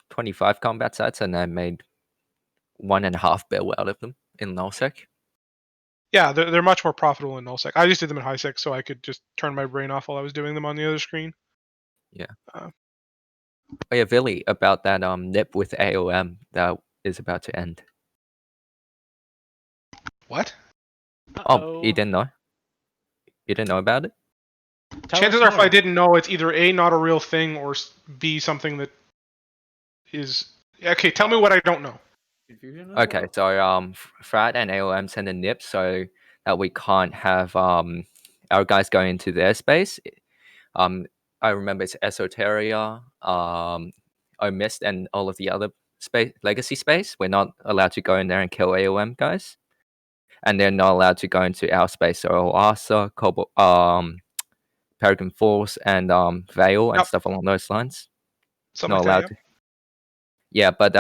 25 combat sites, and I made 1.5 bill out of them in nullsec. Yeah, they're much more profitable in nullsec. I just did them in highsec so I could just turn my brain off while I was doing them on the other screen. Yeah. Oh yeah, Billy, about that nip with AOM that is about to end. What? Oh, you didn't know? You didn't know about it? Chances are, if I didn't know, it's either A, not a real thing, or B, something that is... Okay, tell me what I don't know. Okay, so Frat and AOM send a nip so that we can't have our guys go into their space. I remember it's Esoteria, Omist, and all of the other legacy space. We're not allowed to go in there and kill AOM guys, and they're not allowed to go into our space. So Oasa, Peregrine Force, and Veil and stuff along those lines. Something not like allowed that, to. Yeah, but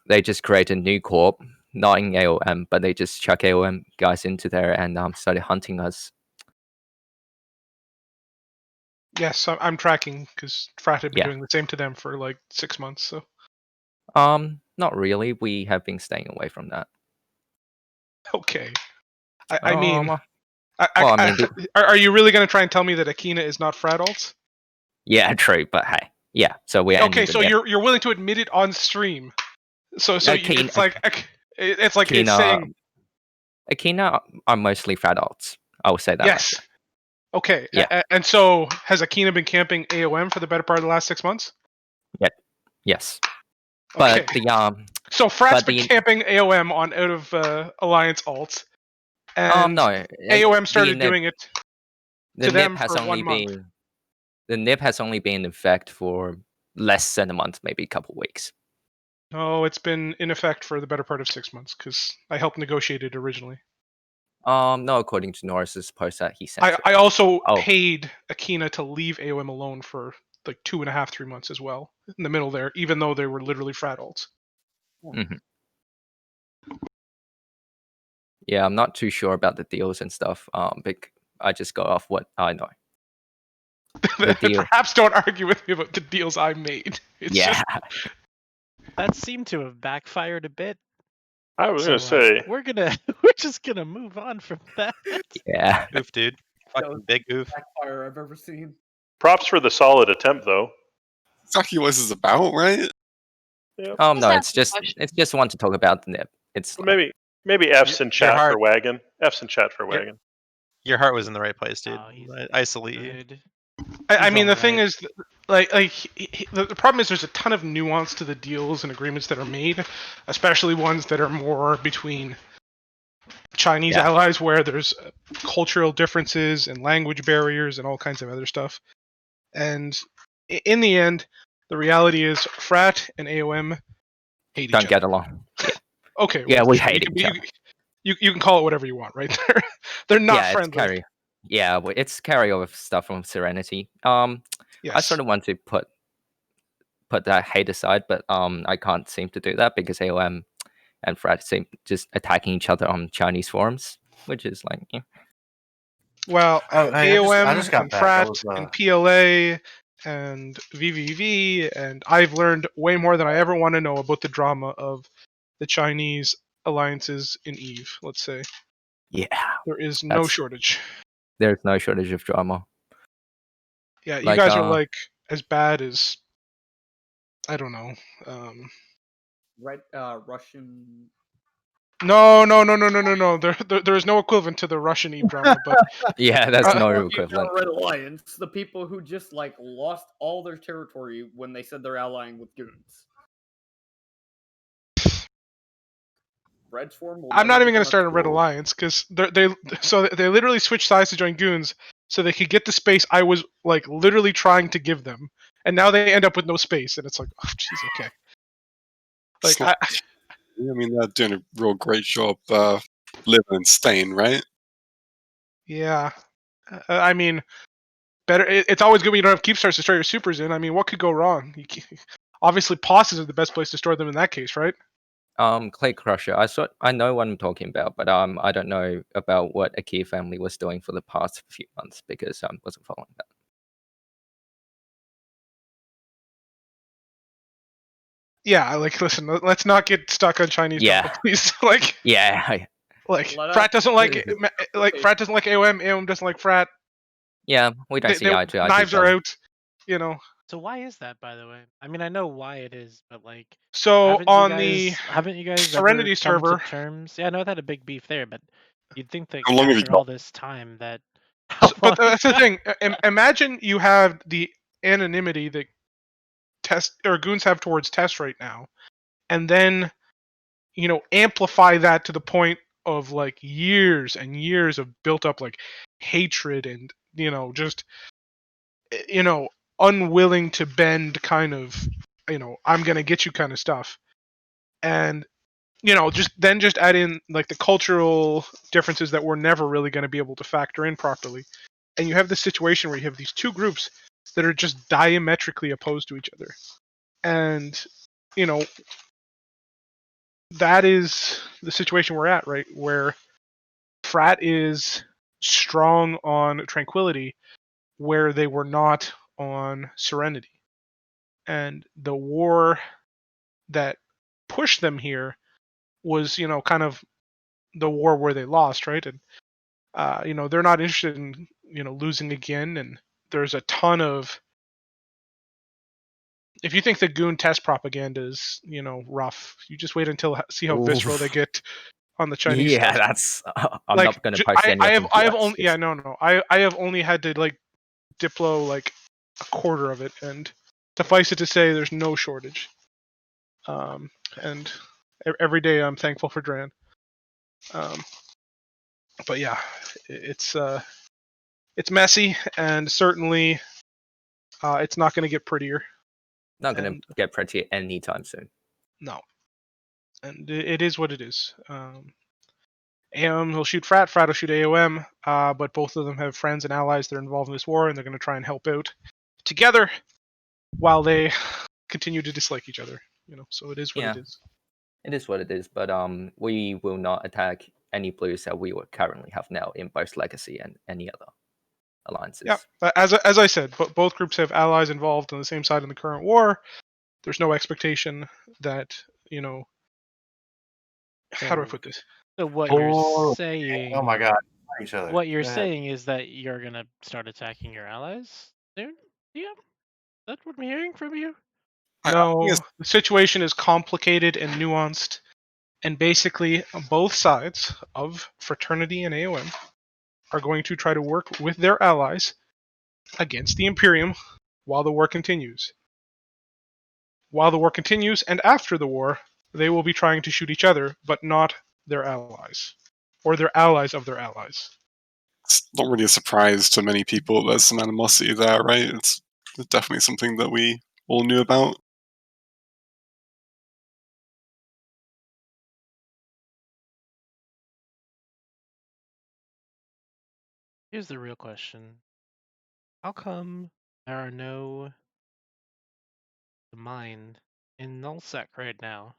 they just created a new corp, not in AOM, but they just chuck AOM guys into there and started hunting us. Yes, I'm tracking because Frat had been Yeah. doing the same to them for like 6 months. So not really. We have been staying away from that. okay, I mean, well, I mean, are you really going to try and tell me that Akina is not Frat alts? Yeah, true. But hey, yeah. So we're okay. So you're willing to admit it on stream? So it's like it's saying Akina are mostly Frat alts. I will say that. Yes. Right. Okay. Yeah. And so has Akina been camping AOM for the better part of the last 6 months? Yeah. Yes. Okay. But so Frat's been camping AOM on out of Alliance alts, and no, AOM started doing it to them has for only 1 month. The nip has only been in effect for less than a month, maybe a couple of weeks. No, it's been in effect for the better part of 6 months because I helped negotiate it originally. No, according to Norris's post that he sent. I also paid Akina to leave AOM alone for like 2.5, 3 months as well in the middle there, even though they were literally Frat alts. Mm-hmm. Yeah, I'm not too sure about the deals and stuff. But I just go off what I know. Perhaps don't argue with me about the deals I made. It's yeah. That seemed to have backfired a bit. I was gonna say we're just gonna move on from that. Yeah. Oof, dude. Fucking big oof. backfire I've ever seen. Props for the solid attempt, though. Exactly what this is about, right? Yep. No, Just it's asking questions. just one to talk about the nip. It's Well, like, maybe F's in Your chat heart, for wagon. F's in chat for your, wagon. your heart was in the right place, dude. Oh, he's Isolate you. good. I He's mean, the all thing right. is, the problem is there's a ton of nuance to the deals and agreements that are made, especially ones that are more between Chinese Yeah. allies, where there's cultural differences and language barriers and all kinds of other stuff. And in the end, the reality is Frat and AOM hate don't each get other. along. Okay, Yeah, well, we sure, hate each other. you can call it whatever you want, right? They're not Yeah, it's friendly. it's carryover stuff from Serenity. I Yes. sort of want to put that hate aside, but I can't seem to do that because AOM and Frat seem just attacking each other on Chinese forums, which is like, yeah. Well, Oh, hey, I AOM just got and back. I Frat was and PLA and VVV, and I've learned way more than I ever want to know about the drama of the Chinese alliances in EVE, let's say. Yeah, There is no that's shortage. there's no shortage of drama. Yeah, you Like, guys are like as bad as, I don't know. Russian. No. There is no equivalent to the Russian EVE drama, but yeah, that's uh, no Talking equivalent. about Red Alliance, the people who just like lost all their territory when they said they're allying with goons. Red's form will I'm never not even going to become start a Red official. Alliance because they literally switched sides to join goons so they could get the space I was like literally trying to give them, and now they end up with no space, and it's like, oh jeez, okay. Like I mean, they're doing a real great job living and staying, right? yeah, I mean, better. It's always good when you don't have KEEPSTARs to store your supers in. I mean, what could go wrong? Obviously, POSs are the best place to store them in that case, right? Clay Crusher. I know what I'm talking about, but I don't know about what a Key family was doing for the past few months because I wasn't following that. Yeah, like listen, let's not get stuck on Chinese drama, please. Like, yeah, Frat doesn't like Frat doesn't like AOM. AOM doesn't like Frat. yeah. We don't see eye to eye. Knives are out, you know. So why is that, by the way? I mean, I know why it is, but like, So on haven't you guys Serenity ever come server, to terms? Yeah, I know I had a big beef there, but you'd think that How long have you after got? all this time, that but that's the thing. Imagine you have the anonymity that test or goons have towards test right now, and then amplify that to the point of like years and years of built up like hatred and just unwilling to bend kind of I'm gonna get you kind of stuff, and just add in like the cultural differences that we're never really going to be able to factor in properly, and you have this situation where you have these two groups that are just diametrically opposed to each other, and that is the situation we're at, right? Where Frat is strong on Tranquility, where they were not on Serenity. And the war that pushed them here was, kind of the war where they lost, right? And, they're not interested in, losing again. And there's a ton of. If you think the goon test propaganda is, rough, you just wait until see how visceral they Oof. get on the Chinese Yeah, stuff. that's. I'm Like not gonna post any I of have them. I have only I have only had to like diplo like a quarter of it, and suffice it to say, there's no shortage. And every day I'm thankful for Dran. But yeah, it's messy, and certainly it's not going to get prettier. Not gonna And get pretty anytime soon. no, and it is what it is. AOM will shoot Frat will shoot AOM, but both of them have friends and allies that are involved in this war, and they're going to try and help out together while they continue to dislike each other. So it is what it is. It is what it is, but we will not attack any blues that we would currently have now in both Legacy and any other alliances. Yeah, as I said, both groups have allies involved on the same side in the current war. There's no expectation that how do I put this? So what you're saying? Oh my god! each other. What you're Go ahead. saying is that you're gonna start attacking your allies soon? Yeah, that's what I'm hearing from you. I think No, it's the situation is complicated and nuanced, and basically both sides of Fraternity and AOM are going to try to work with their allies against the Imperium while the war continues. While the war continues and after the war, they will be trying to shoot each other, but not their allies. Or their allies of their allies. not really a surprise to many people. There's some animosity there, right? It's definitely something that we all knew about. Here's the real question. How come there are no mine in nullsec right now?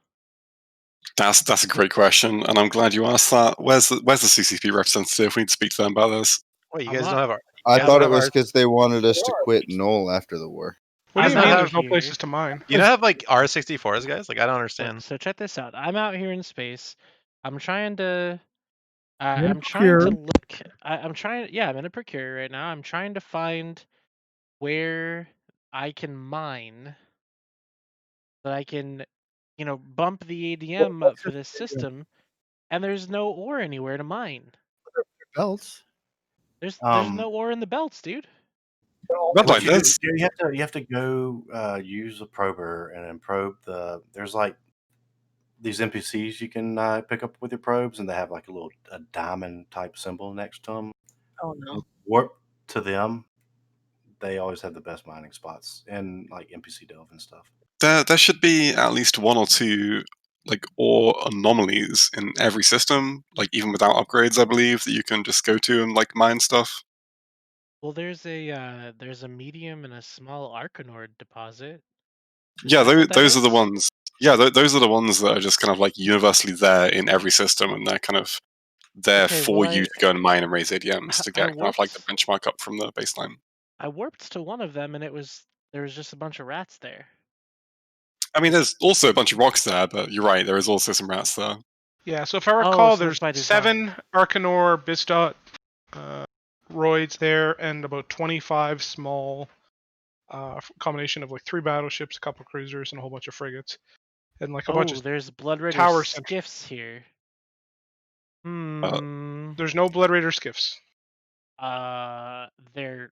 That's a great question, and I'm glad you asked that. Where's the CCP representative? We need to speak to them about this. Wait, you I'm guys not. don't have our. I You guys thought don't it have was our. because they wanted us to quit Null after the war. What do I'm you mean out there's no here. places to mine? You don't have like R64s, guys. Like I don't So, understand. so check this out. I'm out here in space. I'm trying to. You're in a I'm trying to procure. look. I'm trying. Yeah, I'm in a procure right now. I'm trying to find where I can mine, that I can, bump the ADM up for this system, and there's no ore anywhere to mine. Belts. There's no ore in the belts, dude. Red What line, you do, there's you have to go use a prober and then probe the. There's like these NPCs you can pick up with your probes, and they have like a diamond type symbol next to them. Oh no. Warp to them. They always have the best mining spots in like NPC delve and stuff. there should be at least one or two like ore anomalies in every system, like even without upgrades, I believe, that you can just go to and like mine stuff. Well, there's a medium and a small Arcanord deposit. Is Yeah, that what that those are the is? ones. Yeah, those are the ones that are just kind of like universally there in every system, and they're kind of there Okay, well for you to go and mine and raise ADMs to I get kind of like the warped. benchmark up from the baseline. I warped to one of them, and there was just a bunch of rats there. I mean, there's also a bunch of rocks there, but you're right, there is also some rats there. Yeah, so if I Oh, recall, so that's there's by design. 7 Arcanor Bistot roids there, and about 25 small combination of like 3 battleships, a couple cruisers, and a whole bunch of frigates, and like a bunch Oh, of there's Blood Raider tower centers. skiffs here. There's no Blood Raider skiffs. There.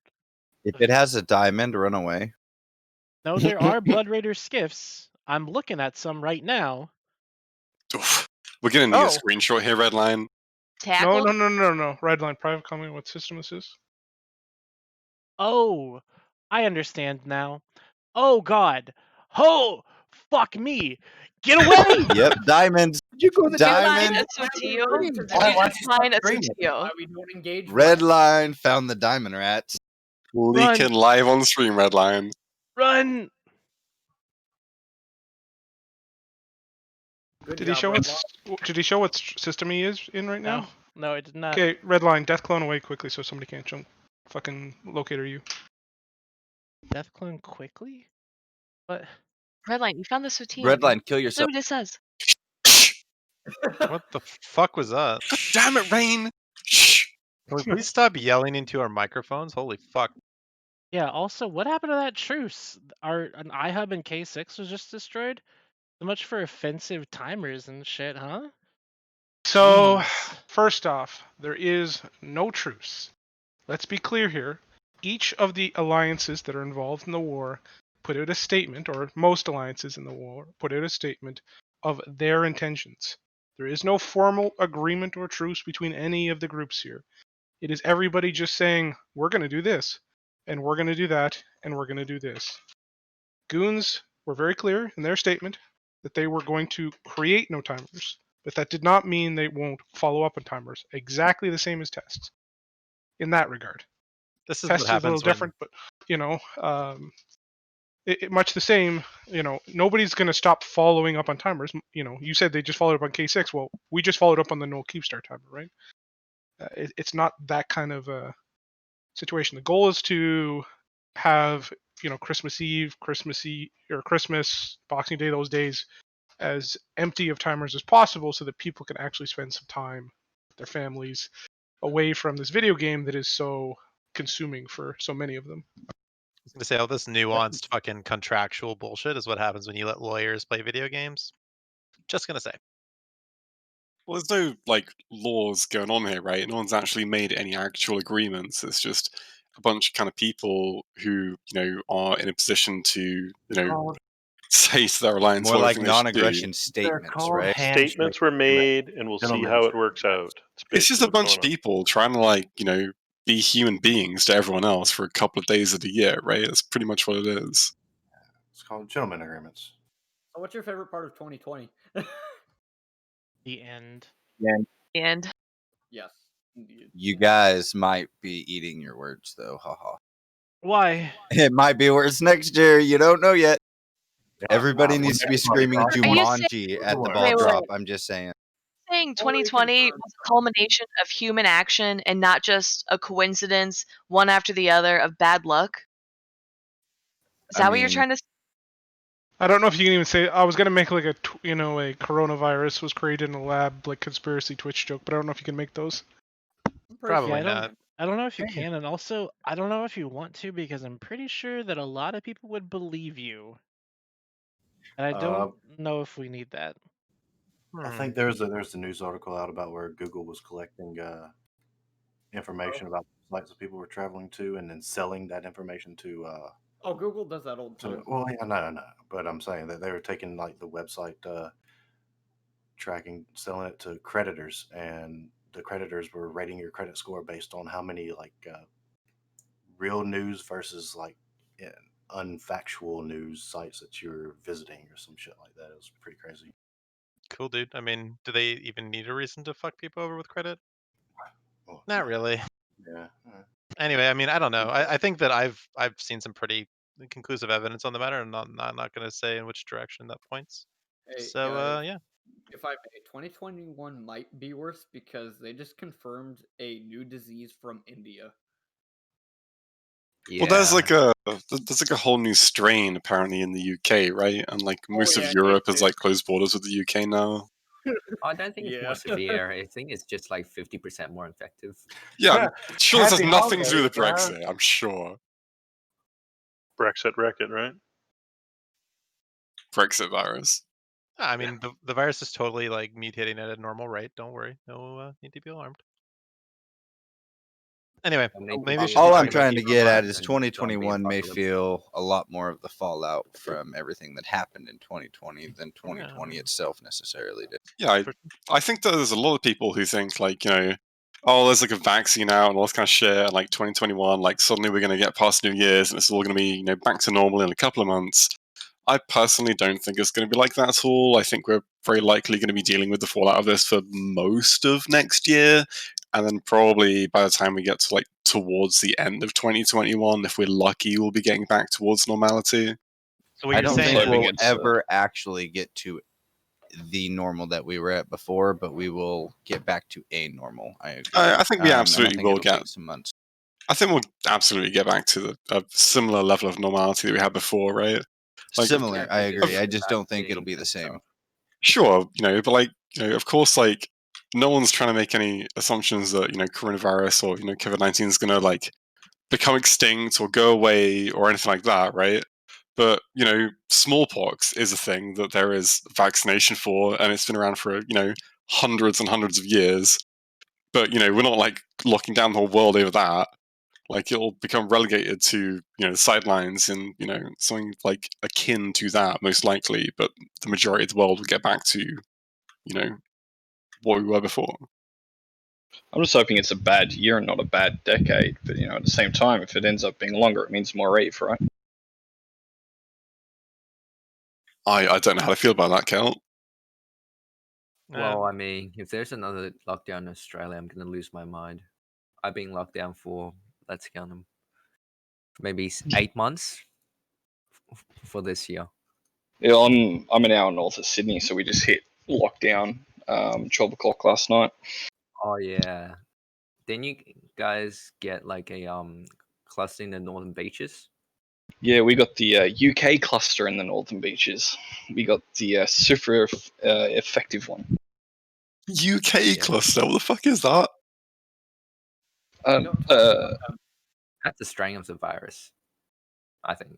If it has a diamond, run away. No, there are Blood Raider skiffs. I'm looking at some right now. Oof. We're gonna need a Oh. screenshot here, Redline. No. Redline, private comment, what system this is? Oh, I understand now. Oh God. Oh, fuck me. Get away! Yep, diamonds. Did you go to the Diamond. SOTO? Did you Why just find SOTO? Why we don't engage? Red line found the diamond rats. Leaking live on stream, Redline. Run! Good Did he job, show Redline. Did he show what system he is in right now? No, it did not. Okay, Redline, death clone away quickly so somebody can't jump fucking locator you. Death clone quickly? What? Redline, you found the SOTO. Red line, kill That's yourself. what it says. What the fuck was that? God damn it, Rain! Shh. Can we please stop yelling into our microphones? Holy fuck. Yeah, also, what happened to that truce? An iHub and K6 was just destroyed? So much for offensive timers and shit, huh? So, Jeez. first off, there is no truce. Let's be clear here. Each of the alliances that are involved in the war put out a statement, or most alliances in the war put out a statement of their intentions. There is no formal agreement or truce between any of the groups here. It is everybody just saying, we're going to do this, and we're going to do that, and we're going to do this. Goons were very clear in their statement that they were going to create no timers, but that did not mean they won't follow up on timers. Exactly the same as tests in that regard. This is Test what is a little happens when different, but much the same. Nobody's going to stop following up on timers. You said they just followed up on K6. Well, we just followed up on the null KEEPSTAR timer, right? It's not that kind of a situation. The goal is to have Christmas Eve, or Christmas, Boxing Day, those days as empty of timers as possible, so that people can actually spend some time with their families away from this video game that is so consuming for so many of them. I was gonna say all this nuanced fucking contractual bullshit is what happens when you let lawyers play video games. Just gonna say. Well, there's no like laws going on here, right? No one's actually made any actual agreements. It's just a bunch of kind of people who are in a position to say to their alliance More what they like think they should do. non-aggression statements, right? Statements were made, and we'll see how it works out. It's just a bunch of people trying to be human beings to everyone else for a couple of days of the year, right? That's pretty much what it is. It's called gentleman agreements. So what's your favorite part of 2020? The end. And Yes, indeed. You guys might be eating your words, though. Haha. Why? It might be worse next year. You don't know yet. Everybody wow, needs to be next screaming month. Are you saying- Jumanji at the Wait, ball wait, drop. wait. I'm just saying. saying 2020 was a culmination of human action and not just a coincidence, one after the other, of bad luck? Is that what you're trying to say? I don't know if you can even say. I was gonna make like a coronavirus was created in a lab, like conspiracy Twitch joke, but I don't know if you can make those. Probably Yeah, not. I don't know if you can, and also I don't know if you want to, because I'm pretty sure that a lot of people would believe you. And I don't know if we need that. I think there's a news article out about where Google was collecting information about sites that people were traveling to, and then selling that information to. Oh, Google does that all the time. Well, yeah, no, but I'm saying that they were taking like the website tracking, selling it to creditors, and the creditors were rating your credit score based on how many like real news versus like unfactual news sites that you're visiting or some shit like that. It was pretty crazy. Cool, dude. I mean, do they even need a reason to fuck people over with credit? Well, Not really. yeah. Anyway, I mean, I don't know. I think that I've seen some pretty conclusive evidence on the matter, and I'm not going to say in which direction that points. Hey, So guys, yeah. if I may, 2021 might be worse because they just confirmed a new disease from India. Well, there's like a whole new strain apparently in the UK, right? And like most yeah, of Europe has like closed borders with the UK now. I don't think it's more severe. I think it's just like 50% more effective. Yeah, I'm sure this has Happy nothing to do with holidays, Brexit. I'm sure. Brexit wreck-it, right? Brexit virus. I mean, the virus is totally like mutating at a normal rate. Don't worry. No need to be alarmed. Anyway, maybe we should All be I'm talking trying about to get at is 2021 may feel a lot more of the fallout from everything that happened in 2020 than 2020 itself necessarily did. Yeah, I think that there's a lot of people who think like, oh, there's like a vaccine out and all this kind of shit, and like 2021, like suddenly we're going to get past New Year's and it's all going to be, back to normal in a couple of months. I personally don't think it's going to be like that at all. I think we're very likely going to be dealing with the fallout of this for most of next year. And then probably by the time we get to like towards the end of 2021, if we're lucky, we'll be getting back towards normality. So what I you're don't saying think we'll is ever actually get to the normal that we were at before, but we will get back to a normal. I agree. I think we absolutely and I think will it'll get take some months. I think we'll absolutely get back to a similar level of normality that we had before, right? Like, Similar, I agree. I just don't think it'll be the same. Sure, but like, of course, like, no one's trying to make any assumptions that coronavirus or COVID-19 is gonna like become extinct or go away or anything like that, right? But smallpox is a thing that there is vaccination for, and it's been around for hundreds and hundreds of years. But we're not like locking down the whole world over that. Like it'll become relegated to the sidelines and something like akin to that most likely. But the majority of the world will get back to what we were before. I'm just hoping it's a bad year and not a bad decade. But at the same time, if it ends up being longer, it means more Eve, right? I don't know how to feel about that, Kel. Well, I mean, if there's another lockdown in Australia, I'm gonna lose my mind. I've been locked down for, let's count them, maybe 8 months for this year. Yeah, I'm an hour north of Sydney, so we just hit lockdown 12 o'clock last night. Oh yeah. Then you guys get like a cluster in the northern beaches? Yeah, we got the UK cluster in the northern beaches. We got the super effective one. UK cluster? What the fuck is that? We don't talk about them. That's the strain of the virus, I think.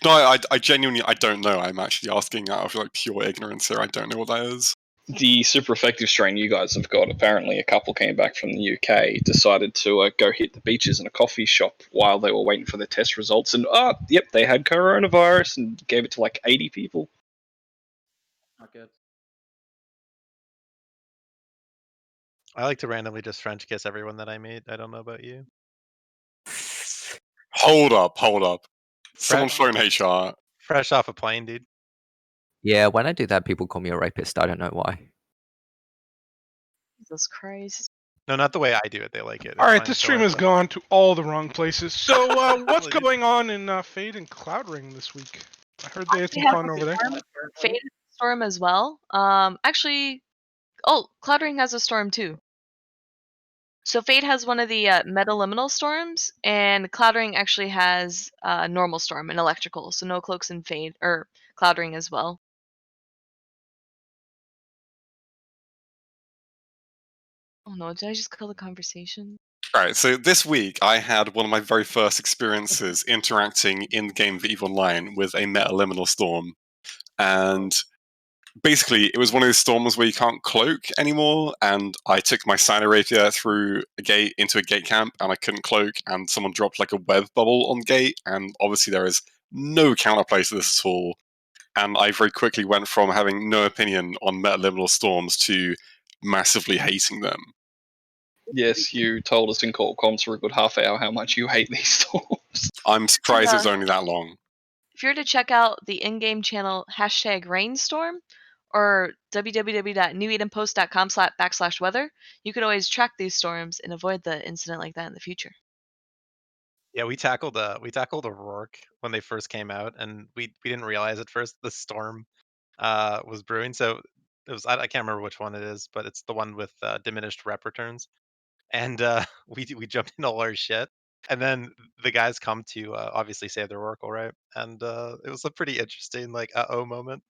No, I genuinely I don't know. I'm actually asking out of like pure ignorance here. I don't know what that is. The super effective strain you guys have got, apparently a couple came back from the UK, decided to go hit the beaches in a coffee shop while they were waiting for their test results, and yep, they had coronavirus and gave it to like 80 people. Not good. I like to randomly just French kiss everyone that I meet. I don't know about you. Hold up. Someone Fresh, phone HR. fresh off a plane, dude. Yeah, when I do that, people call me a rapist. I don't know why. Jesus Christ. No, not the way I do it. They like it. All It's right, fine. this Go stream ahead, has bud. gone to all the wrong places. So, what's Please. going on in Fade and Cloud Ring this week? I heard they had some They have fun over there. Fade has a storm as well. Actually, Cloud Ring has a storm too. So Fade has one of the metaliminal storms, and Cloud Ring actually has normal storm and electrical. So no cloaks in Fade or Cloud Ring as well. Oh no, did I just kill the conversation? All right, so this week I had one of my very first experiences interacting in the game of EVE Online with a metaliminal storm, and basically it was one of those storms where you can't cloak anymore. And I took my Sino Rapier through a gate into a gate camp, and I couldn't cloak, and someone dropped like a web bubble on the gate, and obviously there is no counterplay to this at all. And I very quickly went from having no opinion on metaliminal storms to massively hating them. Yes, you told us in Call Comms for a good half hour how much you hate these storms. I'm surprised it was only that long. If you're to check out the in-game channel #Rainstorm or www.newedenpost.com/weather, you could always track these storms and avoid the incident like that in the future. Yeah, we tackled Aurora when they first came out, and we didn't realize at first the storm was brewing. So it was I can't remember which one it is, but it's the one with diminished rep returns. And we jumped in all our shit, and then the guys come to obviously save their Oracle, right? And it was a pretty interesting like uh-oh moment.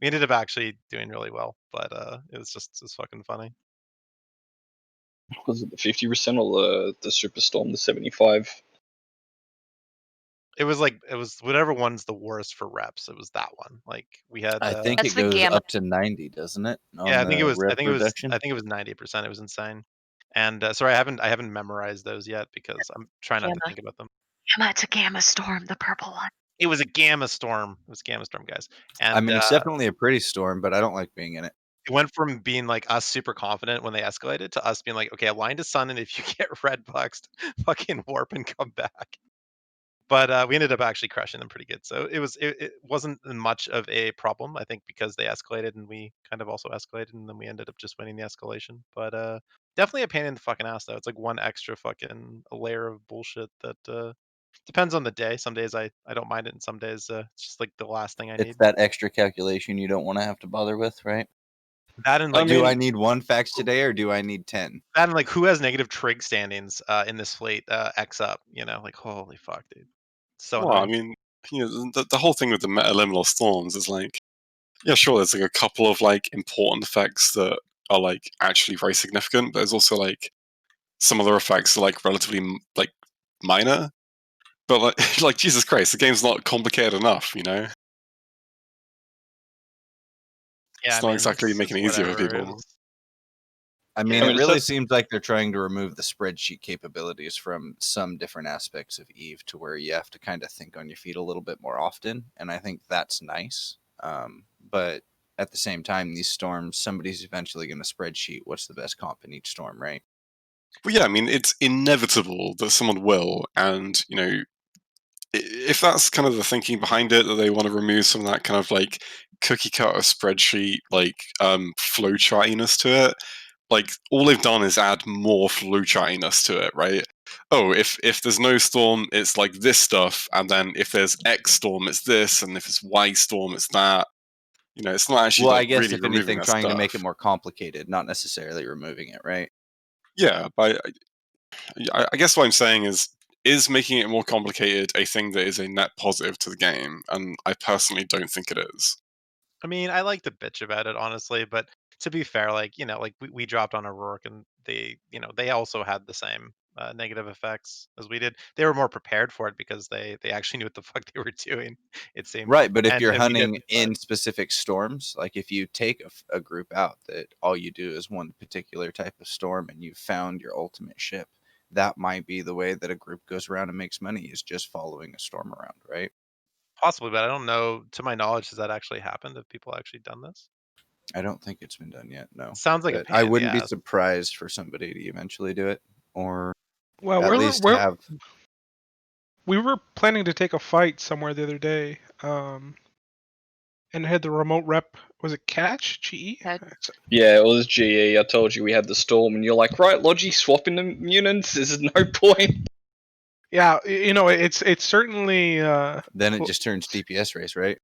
We ended up actually doing really well, but it was fucking funny. Was it the 50% or the Superstorm, the 75? It was whatever one's the worst for reps. It was that one. Like we had. I think That's it the goes gamma. up to 90, doesn't it? Yeah, On I think it the was. rep reduction. I think it was 90%. It was insane. And sorry, I haven't memorized those yet because I'm trying not to Gamma. think about them. Gamma, it's a gamma storm, the purple one. It was a gamma storm. It was gamma storm, guys. And I mean, it's definitely a pretty storm, but I don't like being in it. it went from being like us super confident when they escalated to us being like, okay, align to sun, and if you get red boxed, fucking warp and come back. But we ended up actually crushing them pretty good. So it wasn't much of a problem, I think, because they escalated and we kind of also escalated, and then we ended up just winning the escalation. But definitely a pain in the fucking ass though. It's like one extra fucking layer of bullshit that depends on the day. Some days I don't mind it, and some days it's just like the last thing I need. It's that extra calculation you don't want to have to bother with, right? That and I like Do I need one fax today or do I need 10? that and like who has negative trig standings in this fleet X up, you know, like holy fuck, dude. So Well, I annoying. mean, the whole thing with the metaliminal storms is like, yeah, sure, there's like a couple of like important effects that are like actually very significant, but there's also like some other effects are like relatively like minor. But like, like Jesus Christ, the game's not complicated enough, you know. Yeah, I It's not mean exactly it's making it easier for whatever. people. I mean, I it mean, really so- seems like they're trying to remove the spreadsheet capabilities from some different aspects of Eve to where you have to kind of think on your feet a little bit more often. And I think that's nice. But at the same time, these storms, somebody's eventually going to spreadsheet what's the best comp in each storm, right? Well, yeah, I mean, it's inevitable that someone will, and you know, if that's kind of the thinking behind it, that they want to remove some of that kind of like cookie cutter spreadsheet like flowchartiness to it, like all they've done is add more flowchartiness to it, right? Oh, if there's no storm, it's like this stuff, and then if there's X storm, it's this, and if it's Y storm, it's that. You know, it's not actually Well, I like guess really if removing anything, that trying to stuff. make it more complicated, not necessarily removing it, right? Yeah, but I guess what I'm saying is making it more complicated a thing that is a net positive to the game, and I personally don't think it is. I mean, I like to bitch about it honestly, but to be fair, like like we dropped on O'Rourke, and they also had the same negative effects as we did. They were more prepared for it because they actually knew what the fuck they were doing. It seemed Right, but if and you're we hunting didn't. in specific storms, like if you take a group out that all you do is one particular type of storm and you found your ultimate ship, that might be the way that a group goes around and makes money, is just following a storm around, right? Possibly, but I don't know. To my knowledge, has that actually happened? Have people actually done this? I don't think it's been done yet, no. Sounds like a But pain I in the wouldn't be ass. surprised for somebody to eventually do it, or Well, at least have. we were planning to take a fight somewhere the other day, and had the remote rep. Was it Catch? GE? Yeah, it was GE. I told you we had the storm, and you're like, right, Logi, swapping the units. There's no point. Yeah, it's certainly. Then it just turns DPS race, right?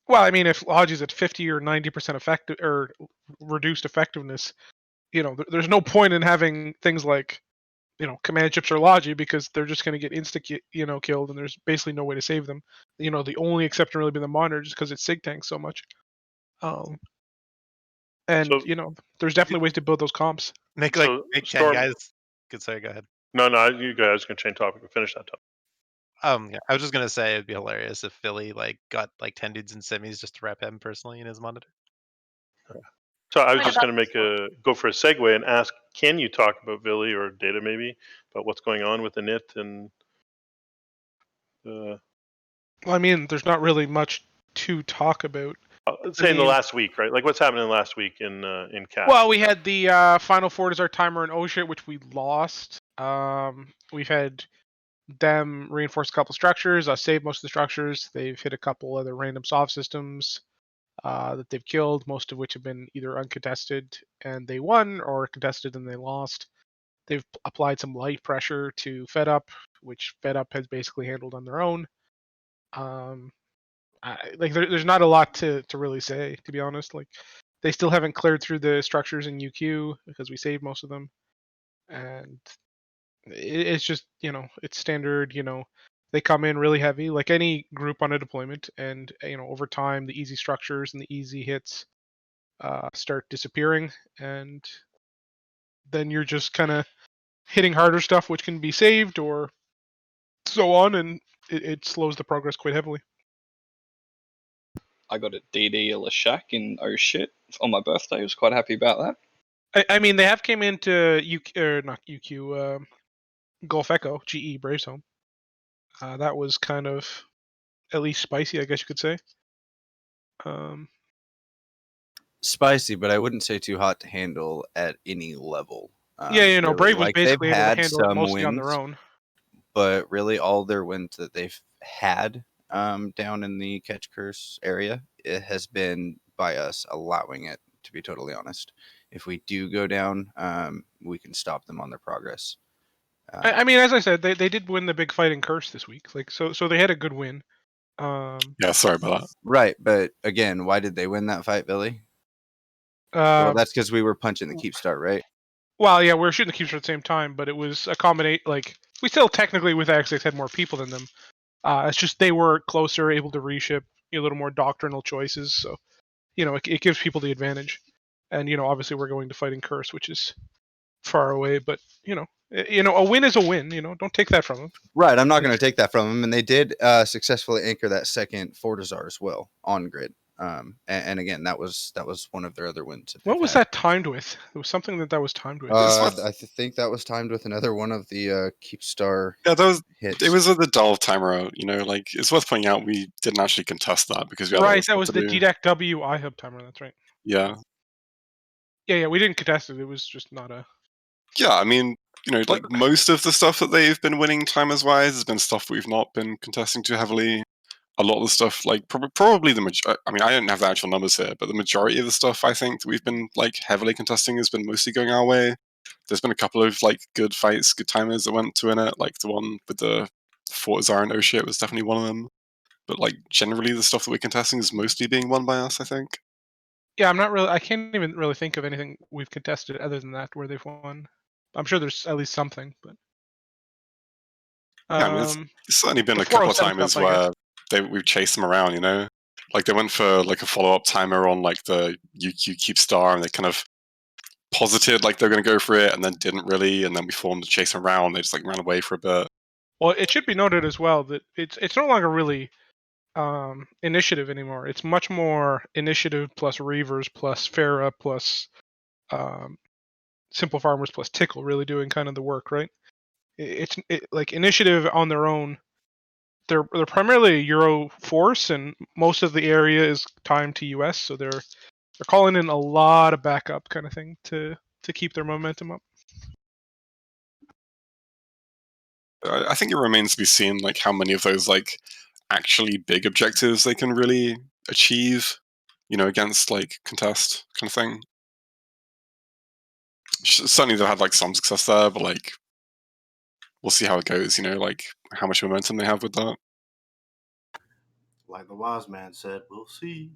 Well, I mean, if Logi's at 50 or 90% effective or reduced effectiveness, there's no point in having things like, command chips or Logi, because they're just going to get killed, and there's basically no way to save them. The only exception really being the monitor, just because it's sig tanks so much. And there's definitely ways to build those comps. Make 10 Storm, guys. Good, sorry, go ahead. No, you guys can change topic. Finish that topic. Yeah, I was just gonna say it'd be hilarious if Philly got 10 dudes in semis just to rep him personally in his monitor. So I was just going to go for a segue and ask, can you talk about Billy or Data maybe about what's going on with the NIT and Well, I mean, there's not really much to talk about. say in the last week, right? Like what's happening last week in CAS? Well, we had the Final Four Desert Timer and OSHA, which we lost. We've had them reinforce a couple structures, save most of the structures. They've hit a couple other random soft systems that they've killed, most of which have been either uncontested and they won, or contested and they lost. They've applied some light pressure to FedUp, which FedUp has basically handled on their own. There's not a lot to really say, to be honest. Like, they still haven't cleared through the structures in UQ because we saved most of them, and it's just it's standard. They come in really heavy, like any group on a deployment, and over time the easy structures and the easy hits start disappearing, and then you're just kind of hitting harder stuff, which can be saved or so on, and it slows the progress quite heavily. I got a DD Lashak in oh shit on my birthday. I was quite happy about that. I mean, they have came into not UQ, Gulf Echo, GE Braves home. That was kind of at least spicy, I guess you could say. Spicy, but I wouldn't say too hot to handle at any level. Yeah, Really. Brave was Like, basically they've able to had handle it some mostly wins on their own. but really all their wins that they've had down in the Catch Curse area, it has been by us allowing it, to be totally honest. If we do go down, we can stop them on their progress. I mean, as I said, they did win the big fight in Curse this week. Like, so they had a good win. Yeah, sorry about that. Right, but again, why did they win that fight, Billy? Well, that's because we were punching the KEEPSTAR, right? Well, yeah, we were shooting the KEEPSTAR at the same time, but it was a combination. Like, we still technically with X6 had more people than them. It's just they were closer, able to reship, a little more doctrinal choices. So, it gives people the advantage. And obviously we're going to fight in Curse, which is far away. But a win is a win. Don't take that from them. Right, I'm not going to take that from them, and they did successfully anchor that second Fortizar as well on grid. And again, that was one of their other wins. What was that timed with? There was something that was timed with. I think that was timed with another one of the KEEPSTAR. Yeah, hits. It was with the Delve timer out. Like, it's worth pointing out we didn't actually contest that because we had right. That was the DDAC W iHub timer. That's right. Yeah. Yeah. We didn't contest it. It was just not a. Yeah, I mean, like most of the stuff that they've been winning timers wise has been stuff we've not been contesting too heavily. A lot of the stuff, like probably the majority. I mean, I don't have the actual numbers here, but the majority of the stuff I think that we've been like heavily contesting has been mostly going our way. There's been a couple of like good fights, good timers that went to win it. Like the one with the Fortizar and Oshit was definitely one of them. But like generally, the stuff that we're contesting is mostly being won by us, I think. Yeah, I can't even really think of anything we've contested other than that where they've won. I'm sure there's at least something, but. Yeah, I mean, it's certainly been a couple of timers where we've chased them around, Like they went for like a follow-up timer on like the UQ KEEPSTAR, and they kind of posited like they're going to go for it, and then didn't really, and then we formed to chase them around. They just like ran away for a bit. Well, it should be noted as well that it's no longer really initiative anymore. It's much more initiative plus Reavers plus Farah plus Simple Farmers plus Tickle really doing kind of the work, right? It's like initiative on their own. They're primarily a Euro force, and most of the area is timed to US, so they're calling in a lot of backup kind of thing to keep their momentum up. I think it remains to be seen like how many of those like actually big objectives they can really achieve, you know, against like contest kind of thing. Certainly they've had like some success there, but like we'll see how it goes, you know, like how much momentum they have with that. Like the wise man said, we'll see.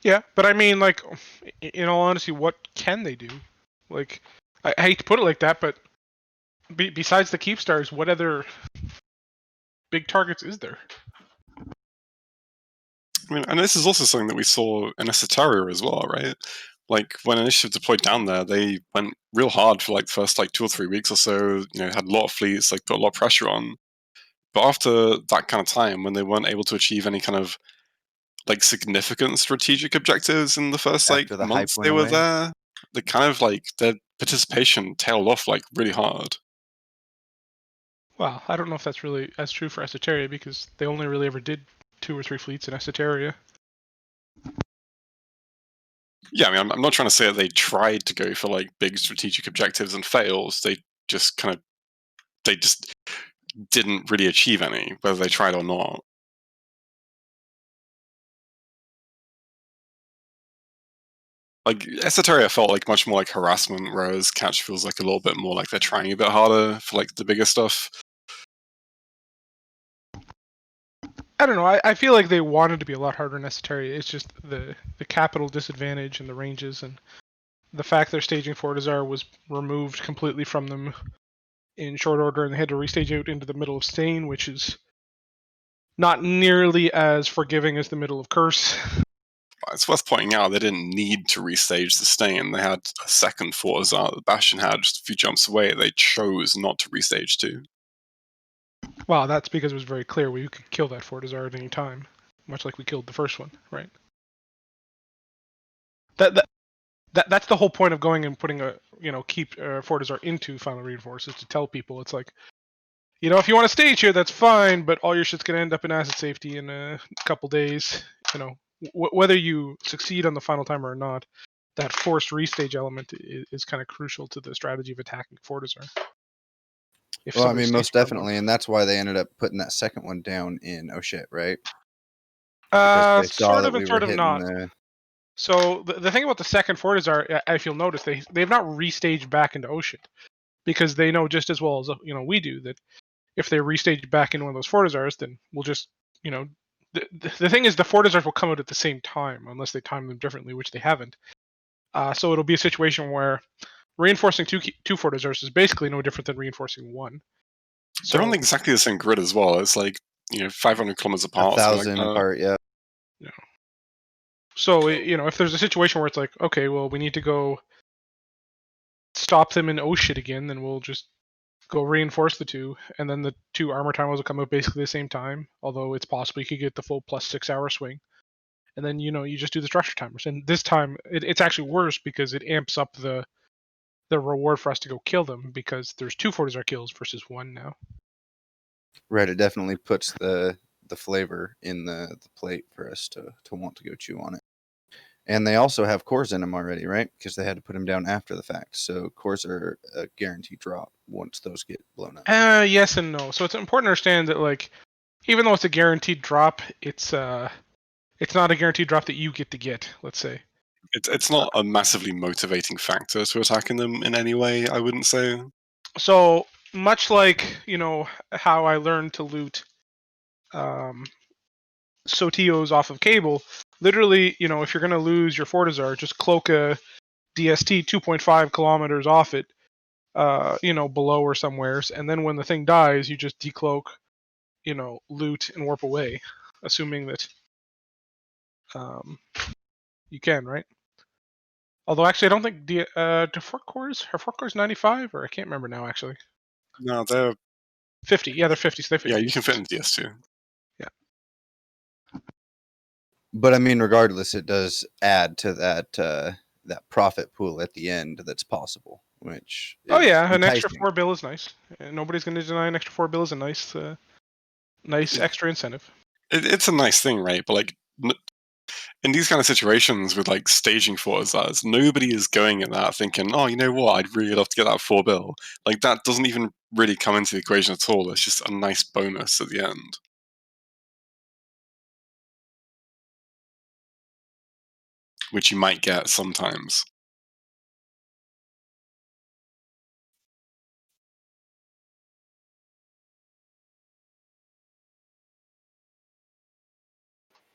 Yeah, but I mean, like, in all honesty, what can they do? Like, I hate to put it like that, but besides the KEEPSTARs, what other big targets is there? I mean, and this is also something that we saw in Esoteria as well, right? Like when Initiative deployed down there, they went real hard for like the first like 2 or 3 weeks or so. You know, had a lot of fleets, like put a lot of pressure on. But after that kind of time, when they weren't able to achieve any kind of like significant strategic objectives in the first like After the hype months went they were away? there, they kind of like their participation tailed off like really hard. Well, I don't know if that's really as true for Esoteria because they only really ever did 2 or 3 fleets in Esoteria. Yeah, I mean, I'm not trying to say that they tried to go for like big strategic objectives and fails. They just didn't really achieve any, whether they tried or not. Like Esoteria felt like much more like harassment, whereas Catch feels like a little bit more like they're trying a bit harder for like the bigger stuff. I don't know. I feel like they wanted to be a lot harder in Esoteria. It's just the capital disadvantage and the ranges and the fact their staging Fortizar was removed completely from them in short order, and they had to restage out into the middle of Stain, which is not nearly as forgiving as the middle of Curse. It's worth pointing out they didn't need to restage the Stain. They had a second Fortizar that Bastion had just a few jumps away. They chose not to restage to. Well, that's because it was very clear we could kill that Fortizar at any time, much like we killed the first one, right? That's the whole point of going and putting a keep Fortizar into Final Reinforce is to tell people it's like, if you want to stage here, that's fine, but all your shit's gonna end up in asset safety in a couple days. Whether you succeed on the final timer or not, that forced restage element is kind of crucial to the strategy of attacking Fortizar. Well, I mean, most definitely, and that's why they ended up putting that second one down in Shit, right? Because they saw Sort that of we and were sort of hitting not. the. So the thing about the second Fortizar, if you'll notice, they've not restaged back into Oshit because they know just as well as we do that if they restage back into one of those Fortizars, then we'll just the thing is the Fortizars will come out at the same time unless they time them differently, which they haven't. So it'll be a situation where reinforcing two Fortizars is basically no different than reinforcing one. They're on exactly the same grid as well. It's like 500 kilometers apart. 1,000 apart, yeah. Yeah. So if there's a situation where it's like, okay, well, we need to go stop them in Oshit again, then we'll just go reinforce the two, and then the two armor timers will come out basically the same time. Although it's possible you could get the full plus 6 hour swing, and then you just do the structure timers. And this time it's actually worse because it amps up the reward for us to go kill them because there's 2 Fortizar kills versus 1 now. Right, it definitely puts the flavor in the plate for us to want to go chew on it. And they also have cores in them already, right? Because they had to put them down after the fact. So cores are a guaranteed drop once those get blown up. Yes and no. So it's important to understand that, like, even though it's a guaranteed drop, it's not a guaranteed drop that you get to get, let's say. It's not a massively motivating factor to attacking them in any way, I wouldn't say. So much like, how I learned to loot Sotios off of cable, literally, if you're going to lose your Fortizar, just cloak a DST 2.5 kilometers off it, below or somewheres, and then when the thing dies, you just decloak, loot, and warp away. assuming that you can, right? Although actually, I don't think do fork cores are fork cores 95 or I can't remember now actually. No, they're 50. Yeah, they're 50. So they're 50. yeah. You can fit in DS2. But I mean, regardless, it does add to that that profit pool at the end that's possible, which Oh is yeah, an extra enticing. 4 bill is nice. And nobody's going to deny an extra 4 bill is a nice, nice extra incentive. It's a nice thing, right? But like in these kind of situations with like staging Forzas, nobody is going at that thinking, oh, you know what, I'd really love to get that 4 bill. Like that doesn't even really come into the equation at all. It's just a nice bonus at the end. Which you might get sometimes.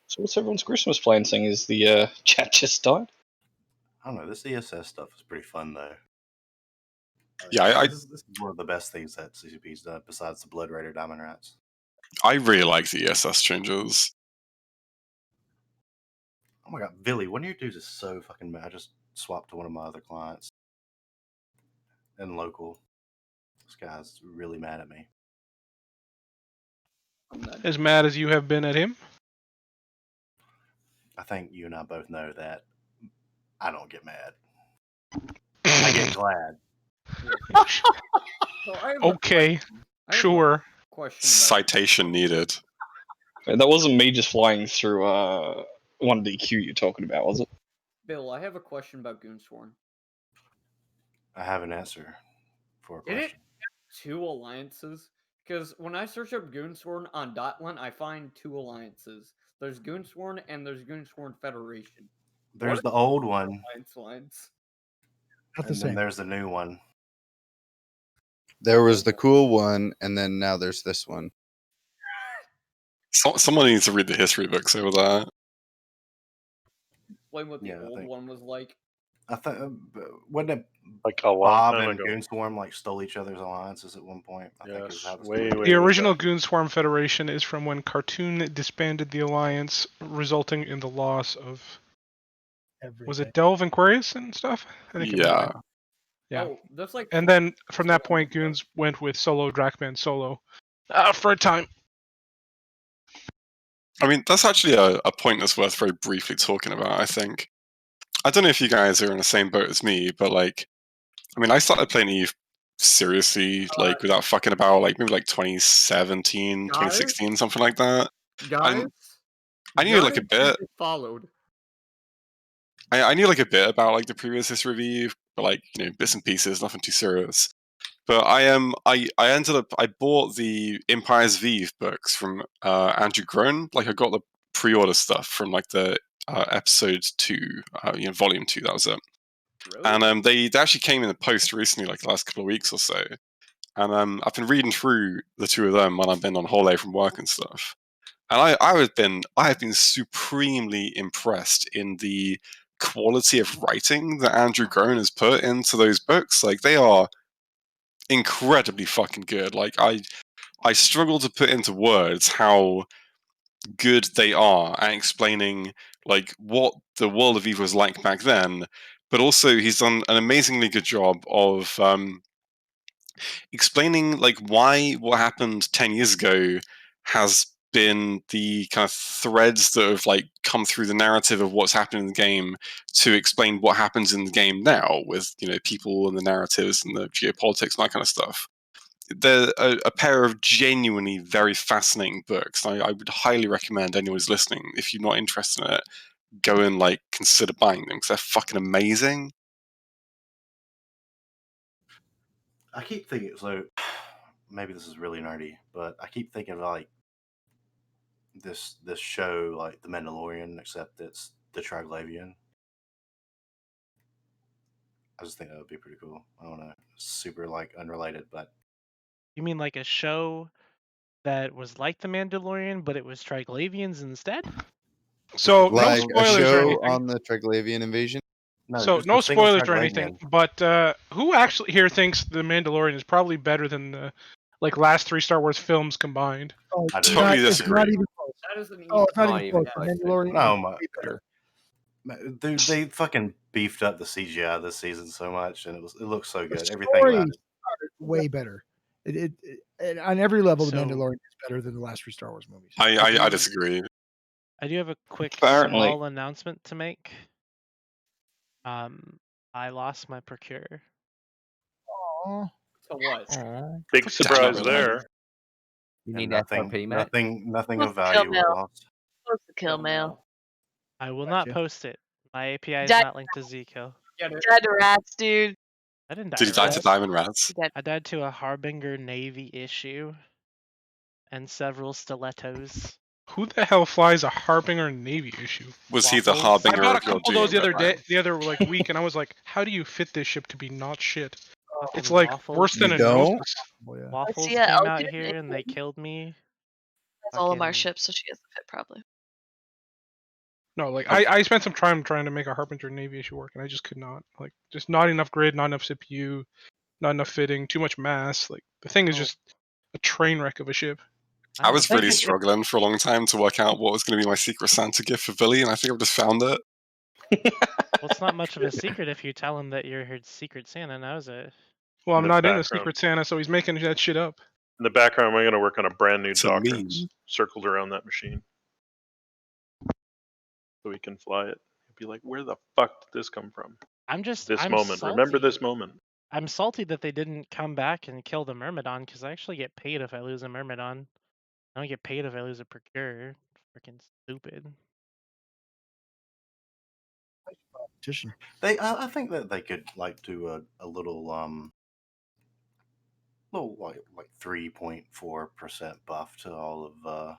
So what's everyone's Christmas plan thing? Is the chat just died? I don't know. This ESS stuff is pretty fun though. Yeah, This is one of the best things that CCP's done besides the Blood Raider Diamond Rats. I really like the ESS changes. Oh my god, Billy, one of your dudes is so fucking mad. I just swapped to one of my other clients and local. This guy's really mad at me. As mad as you have been at him. I think you and I both know that I don't get mad. I get glad. So I have Okay, sure. question about Citation needed. That wasn't me just flying through 1DQ you're talking about, was it? Bill. I have a question about Goonsworn. I have an answer for a Did it question. have 2 alliances? Because when I search up Goonsworn on Dotland, I find 2 alliances. There's Goonsworn and there's Goonsworn Federation. There's What the are old one, alliance lines? Not the and then same. there's the new one. There was the cool one, and then now there's this one. Someone needs to read the history books over that. Explain what the Yeah, I old think- one was like. I think wasn't it Like a long Bob time and ago. Goonswarm like stole each other's alliances at one point? I think is Yes, how the way, story way, The way original back. Goonswarm Federation is from when Cartoon disbanded the Alliance, resulting in the loss of... Was it Delve and Quarius and stuff? I think it might have Yeah. been. Yeah. Oh, that's like. And then from that point, Goons went with Solo, Drakman, Solo. For a time. I mean, that's actually a point that's worth very briefly talking about, I think. I don't know if you guys are in the same boat as me, but like, I mean, I started playing Eve seriously, like without fucking about, like maybe like 2017, 2016, something like that. Guys, I knew like a bit. Followed. I knew like a bit about like the previous history of Eve, but like, you know, bits and pieces, nothing too serious. But I ended up, I bought the Empire's Vive books from Andrew Groen. Like I got the pre-order stuff from like the episode 2, you know, volume 2. That was it. Really? And they actually came in the post recently, like the last couple of weeks or so. And I've been reading through the 2 of them when I've been on holiday from work and stuff. And I have been supremely impressed in the quality of writing that Andrew Groen has put into those books. Like they are incredibly fucking good. Like I struggle to put into words how good they are at explaining like what the world of Eve was like back then, but also he's done an amazingly good job of explaining like why what happened 10 years ago has been the kind of threads that have like come through the narrative of what's happening in the game to explain what happens in the game now with, you know, people and the narratives and the geopolitics and that kind of stuff. They're a pair of genuinely very fascinating books. I would highly recommend anyone who's listening, if you're not interested in it, go and like consider buying them because they're fucking amazing. I keep thinking, so maybe this is really nerdy, but I keep thinking of like this show like The Mandalorian, except it's the Triglavian. I just think that would be pretty cool. I don't know, super like unrelated, but You mean like a show that was like The Mandalorian, but it was Triglavians instead? So no Like a spoilers or show anything. on the Triglavian invasion. no, So just no a single spoilers or anything. Triglavian. But who actually here thinks The Mandalorian is probably better than the like last 3 Star Wars films combined? Oh, I do. Totally it's disagree. not even close. That is an Oh, it's not Not even even close. close to Mandalorian No, is my, way better. dude, they fucking beefed up the CGI this season so much, and it looks so The good. Everything about stories it. are way better. And on every level, The So- Mandalorian is better than the last 3 Star Wars movies. I disagree. I do have a quick Apparently. small announcement to make. I lost my procure. Aw. So what? Big Damn surprise it. there. You And need FRP, Matt? nothing Close of to kill value was mail. lost. Close to kill mail. I will not Gotcha. post it. My API is Died- not linked to Zkill. Get it? Died to rats, dude. I didn't die Did you to die to rats. diamond rats? Dead. I died to a Harbinger Navy issue and several stilettos. Who the hell flies a Harbinger Navy issue? Was he the Waffles. I harbinger bought a of your couple of those doom? the other like week, and I was like, how do you fit this ship to be not shit? Fucking It's like Waffles. worse than You a don't? Gnosis. Well, yeah. Waffles see, yeah, came out Elgin here and they killed me. That's all of our Fucking- ships, so she doesn't fit probably. No, like I spent some time trying to make a Harbinger Navy issue work, and I just could not. Like, just not enough grid, not enough CPU, not enough fitting, too much mass. Like, the thing is Oh. just a train wreck of a ship. I was really understand. struggling for a long time to work out what was going to be my Secret Santa gift for Billy, and I think I've just found it. Well, it's not much of a secret if you tell him that you're her Secret Santa. Knows it. Well, I'm In the not in the background. Secret Santa, so he's making that shit up. In the background, we're going to work on a brand new It's a doctrine meme. circled around that machine. So we can fly it. Be like, where the fuck did this come from? I'm This I'm moment. Salty. Remember this moment. I'm salty that they didn't come back and kill the Myrmidon because I actually get paid if I lose a Myrmidon. I don't get paid if I lose a Procure. Freaking stupid. Competition. I think that they could like do a little like 3.4% buff to all of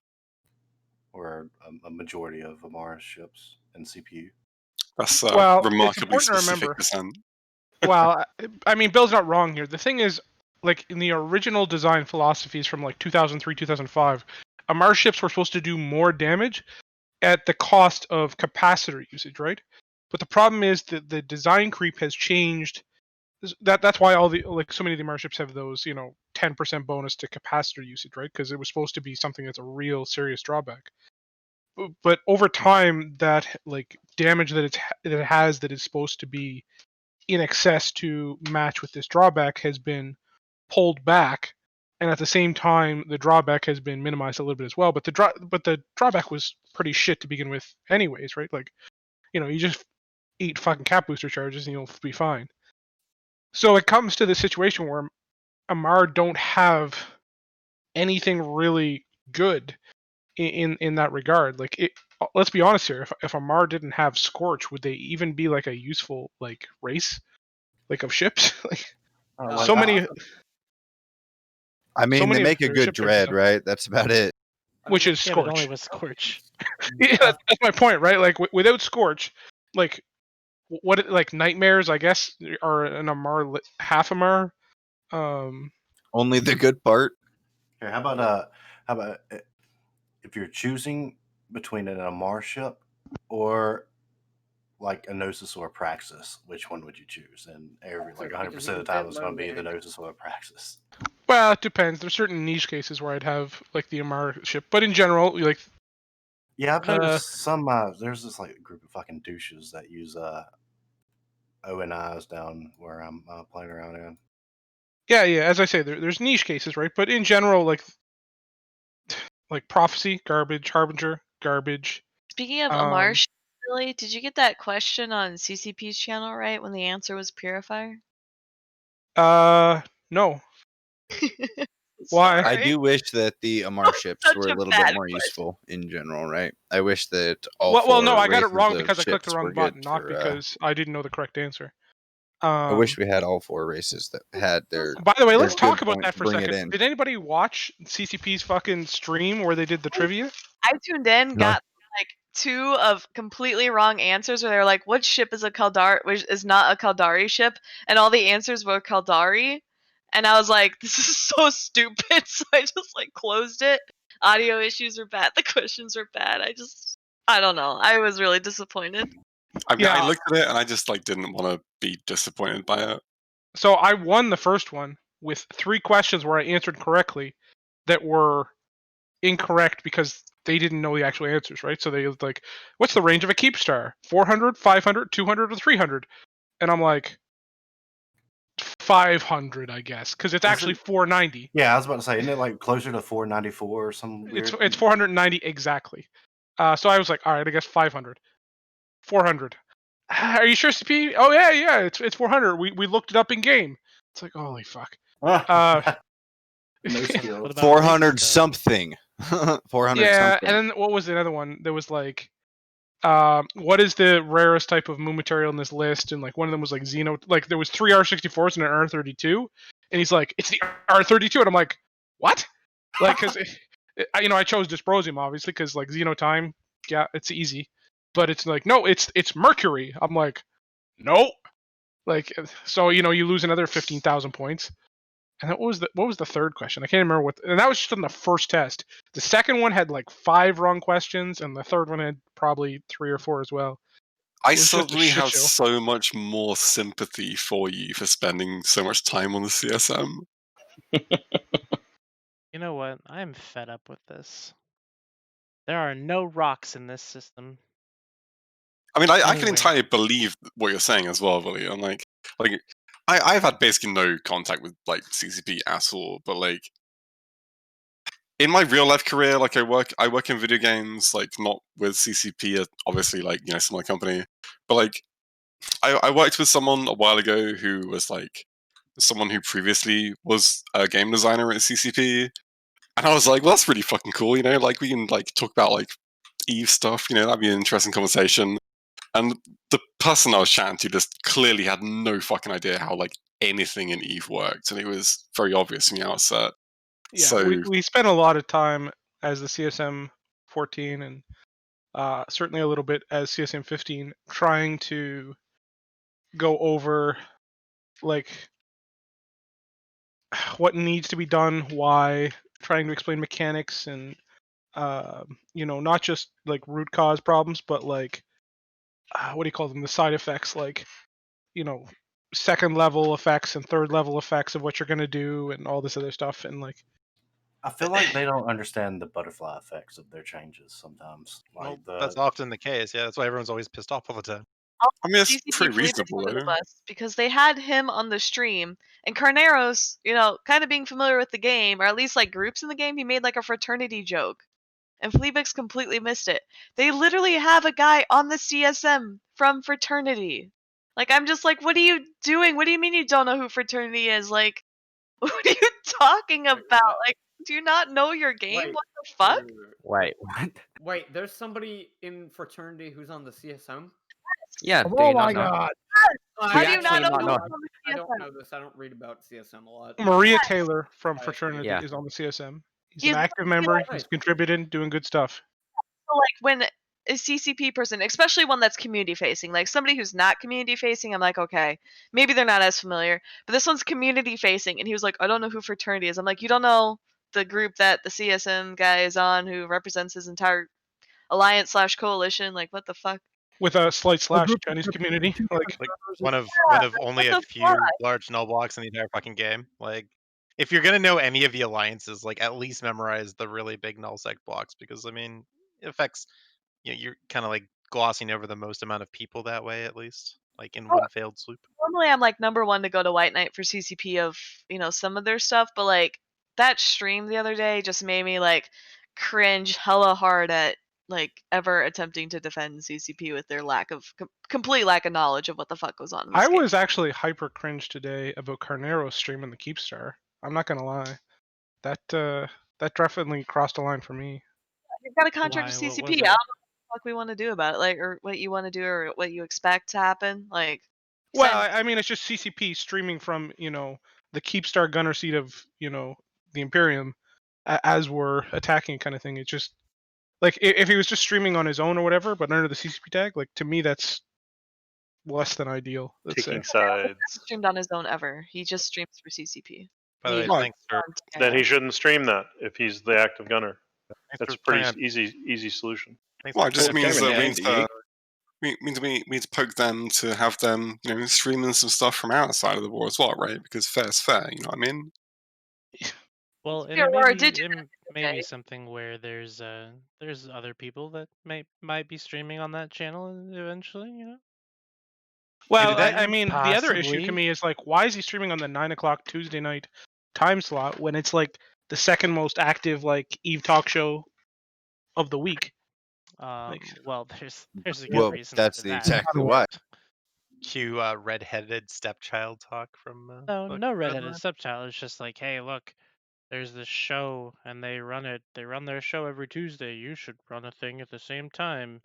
or a majority of Amara's ships and CPU. That's Well, it's remarkably important to specific remember. percent. Well, I mean, Bill's not wrong here. The thing is, like in the original design philosophies from like 2003, 2005, Amar ships were supposed to do more damage at the cost of capacitor usage, right? But the problem is that the design creep has changed. That's why all the like so many of the Amar ships have those 10% bonus to capacitor usage, right? Because it was supposed to be something that's a real serious drawback. But over time, that like damage that it has that is supposed to be in excess to match with this drawback has been pulled back, and at the same time the drawback has been minimized a little bit as well. But the drawback was pretty shit to begin with, anyways, right? Like, you just eat fucking cap booster charges and you'll be fine. So it comes to the situation where Amar don't have anything really good in that regard. Like, let's be honest here. If Amar didn't have Scorch, would they even be like a useful like race, like of ships? Like, Like, so many. I mean, So they many of make a their good ships are dread, designed- right? That's about it. which is Yeah, but only Scorch. with Scorch. Yeah, that's my point, right? Like without Scorch, like what like nightmares, I guess, are an Amar half Amar. Only the good part. Here, how about if you're choosing between an Amar ship or like a Gnosis or a Praxis, which one would you choose? And like 100% of the time, it's going to be the Gnosis or a Praxis. Well, it depends. There's certain niche cases where I'd have like the Amar ship, but in general, like Yeah, I've noticed some. There's this like group of fucking douches that use ONIs down where I'm playing around in. yeah. As I say, there's niche cases, right? But in general, like Prophecy, garbage. Harbinger, garbage. Speaking of Amar, Billy, did you get that question on CCP's channel right when the answer was Purifier? No. Why? I do wish that the Amar ships Such were a a little bit bad more question. useful in general, right? I wish that all Well, no, four I got it races wrong of because I clicked the ships wrong were button, good not for, because I didn't know the correct answer. I wish we had all four races that had their. By the way, their let's talk good about points that to for a bring it second. in. Did anybody watch CCP's fucking stream where they did the trivia? I tuned in, No. got like 2 of completely wrong answers where they were like, "What ship is a Kaldari? Which is not a Kaldari ship?" And all the answers were Kaldari, and I was like, "This is so stupid." So I just like closed it. Audio issues were bad. The questions were bad. I don't know. I was really disappointed. I mean, Yeah. I looked at it and I just like didn't want to be disappointed by it. So I won the first one with 3 questions where I answered correctly that were incorrect because they didn't know the actual answers, right? So they was like, what's the range of a KEEPSTAR? 400, 500, 200, or 300? And I'm like, 500, I guess, because it's actually 490. Yeah, I was about to say, isn't it like closer to 494 or some weird? It's 490 exactly. So I was like, all right, I guess 500, 400. Are you sure, CP? Oh yeah, it's 400. We looked it up in game. It's like, holy fuck. No skill. What about 400 rates, though? something. 400 Yeah, something. and then what was the other one? There was like, what is the rarest type of moon material in this list? And like one of them was like Xeno. Like there was 3 R64s and an R32, and he's like, it's the R32, and I'm like, what? Like, because I chose dysprosium obviously because like Xenotime, yeah, it's easy, but it's like no, it's Mercury. I'm like, no, like so you lose another 15,000 points. And what was the third question? I can't remember what. And that was just on the first test. The second one had like 5 wrong questions, and the third one had probably 3 or 4 as well. I It was just a suddenly shit have show. so much more sympathy for you for spending so much time on the CSM. You know what? I'm fed up with this. There are no rocks in this system. I mean, I can Anywhere. entirely believe what you're saying as well, Willie. I'm like I've had basically no contact with like CCP at all, but like in my real life career, like I work in video games, like not with CCP, obviously, like similar company, but like I worked with someone a while ago who was like someone who previously was a game designer at CCP, and I was like, well, that's really fucking cool, like we can like talk about like Eve stuff, that'd be an interesting conversation. And the person I was chatting to just clearly had no fucking idea how like anything in Eve worked, and it was very obvious from the outset. Yeah, So we spent a lot of time as the CSM 14 and certainly a little bit as CSM 15 trying to go over like what needs to be done, why, trying to explain mechanics and not just like root cause problems, but like what do you call them? The side effects, like second level effects and third level effects of what you're gonna do and all this other stuff. And like, I feel like they don't understand the butterfly effects of their changes sometimes. Well, Like that's often the case. Yeah, that's why everyone's always pissed off all the time. I mean, it's CCP pretty really did reasonable, put on the though. bus because they had him on the stream, and Carneros, kind of being familiar with the game, or at least like groups in the game, he made like a fraternity joke, and Fleabix completely missed it. They literally have a guy on the CSM from fraternity. Like, I'm just like, what are you doing? What do you mean you don't know who fraternity is? Like, what are you talking about? what? Like, do you not know your game? Wait, What the fuck? Wait, what? Wait, there's somebody in fraternity who's on the CSM? Yeah, do Oh you not my know? god. How you do you not actually know not who know? was on the I don't CSM? know this. I don't read about CSM a lot. Maria Taylor from I see. fraternity Yeah. is on the CSM. He's He's an active member. like- He's contributing, doing good stuff. So, like, when a CCP person, especially one that's community facing, like somebody who's not community facing, I'm like, okay, maybe they're not as familiar. But this one's community facing, and he was like, I don't know who fraternity is. I'm like, you don't know the group that the CSM guy is on, who represents his entire alliance/coalition? Like, what the fuck? With a slight slash group Chinese of community. Like, Like one of only What a the few fuck? large null blocks in the entire fucking game. Like, if you're gonna know any of the alliances, like at least memorize the really big null sec blocks, because I mean, it affects. You're kind of like glossing over the most amount of people that way, at least, like in one failed swoop. Normally, I'm like number one to go to White Knight for CCP of some of their stuff, but like that stream the other day just made me like cringe hella hard at like ever attempting to defend CCP with their lack of complete lack of knowledge of what the fuck goes on in this I game. was actually hyper cringe today about Carnero's stream in the KEEPSTAR. I'm not gonna lie. That definitely crossed a line for me. You've got a contract Why? with What CCP. was I don't know it? what the fuck we want to do about it, like, or what you want to do, or what you expect to happen. Like, Well, send I mean, it's just CCP streaming from the KEEPSTAR gunner seat of the Imperium as we're attacking, kind of thing. It's just like if he was just streaming on his own or whatever, but under the CCP tag, like to me that's less than ideal. Let's say. Taking sides. streamed on his own ever. He just streams for CCP. By the way, Right. thanks for Then he shouldn't stream that if he's the active gunner. That's a pointing pretty easy solution. Well, it just Well, means Kevin, that we Andy, need we need to poke them to have them, streaming some stuff from outside of the war as well, right? Because fair's fair, you know what I mean? Well, and Yeah, it may Aurora be did do it that may be okay. something where there's other people that might be streaming on that channel eventually, you know? Well, that I mean, the other issue to Possibly. me is like, why is he streaming on the 9 o'clock Tuesday night time slot when it's like the second most active like Eve talk show of the week? Like, Well, there's a good Well, reason that's for the that. exactly why. Cue redheaded stepchild talk from No, fucking no redheaded Redline. stepchild. It's just like, hey, look, there's this show, and they run it. They run their show every Tuesday. You should run a thing at the same time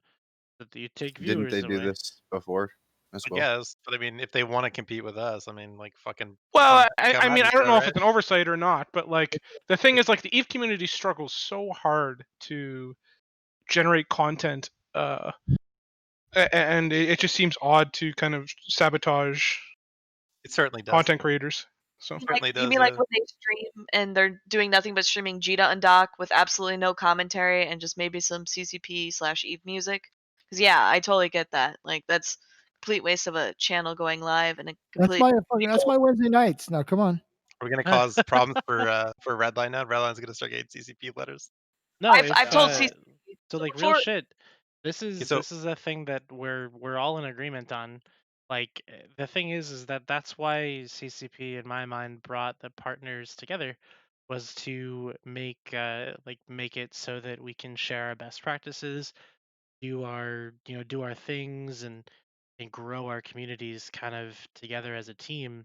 that you take Didn't they viewers do away. this before as I well? guess, but I mean, if they want to compete with us, I mean, like fucking well, come I at mean, I each don't know other, if right? it's an oversight or not, but like the thing is, like the Eve community struggles so hard to generate content, and it just seems odd to kind of sabotage It certainly does. content creators. So Certainly You does. mean like when they stream and they're doing nothing but streaming Jita and Doc with absolutely no commentary and just maybe some CCP/Eve music? Because yeah, I totally get that. Like that's complete waste of a channel going live and a That's complete. that's my Wednesday nights. Now, come on. Are we gonna cause problems for Redline now? Redline's gonna start getting CCP letters. No, I've told CCP so like real before. shit. This Okay, is so this is a thing that we're all in agreement on. Like the thing is that that's why CCP in my mind brought the partners together was to make it so that we can share our best practices, do our things and grow our communities kind of together as a team.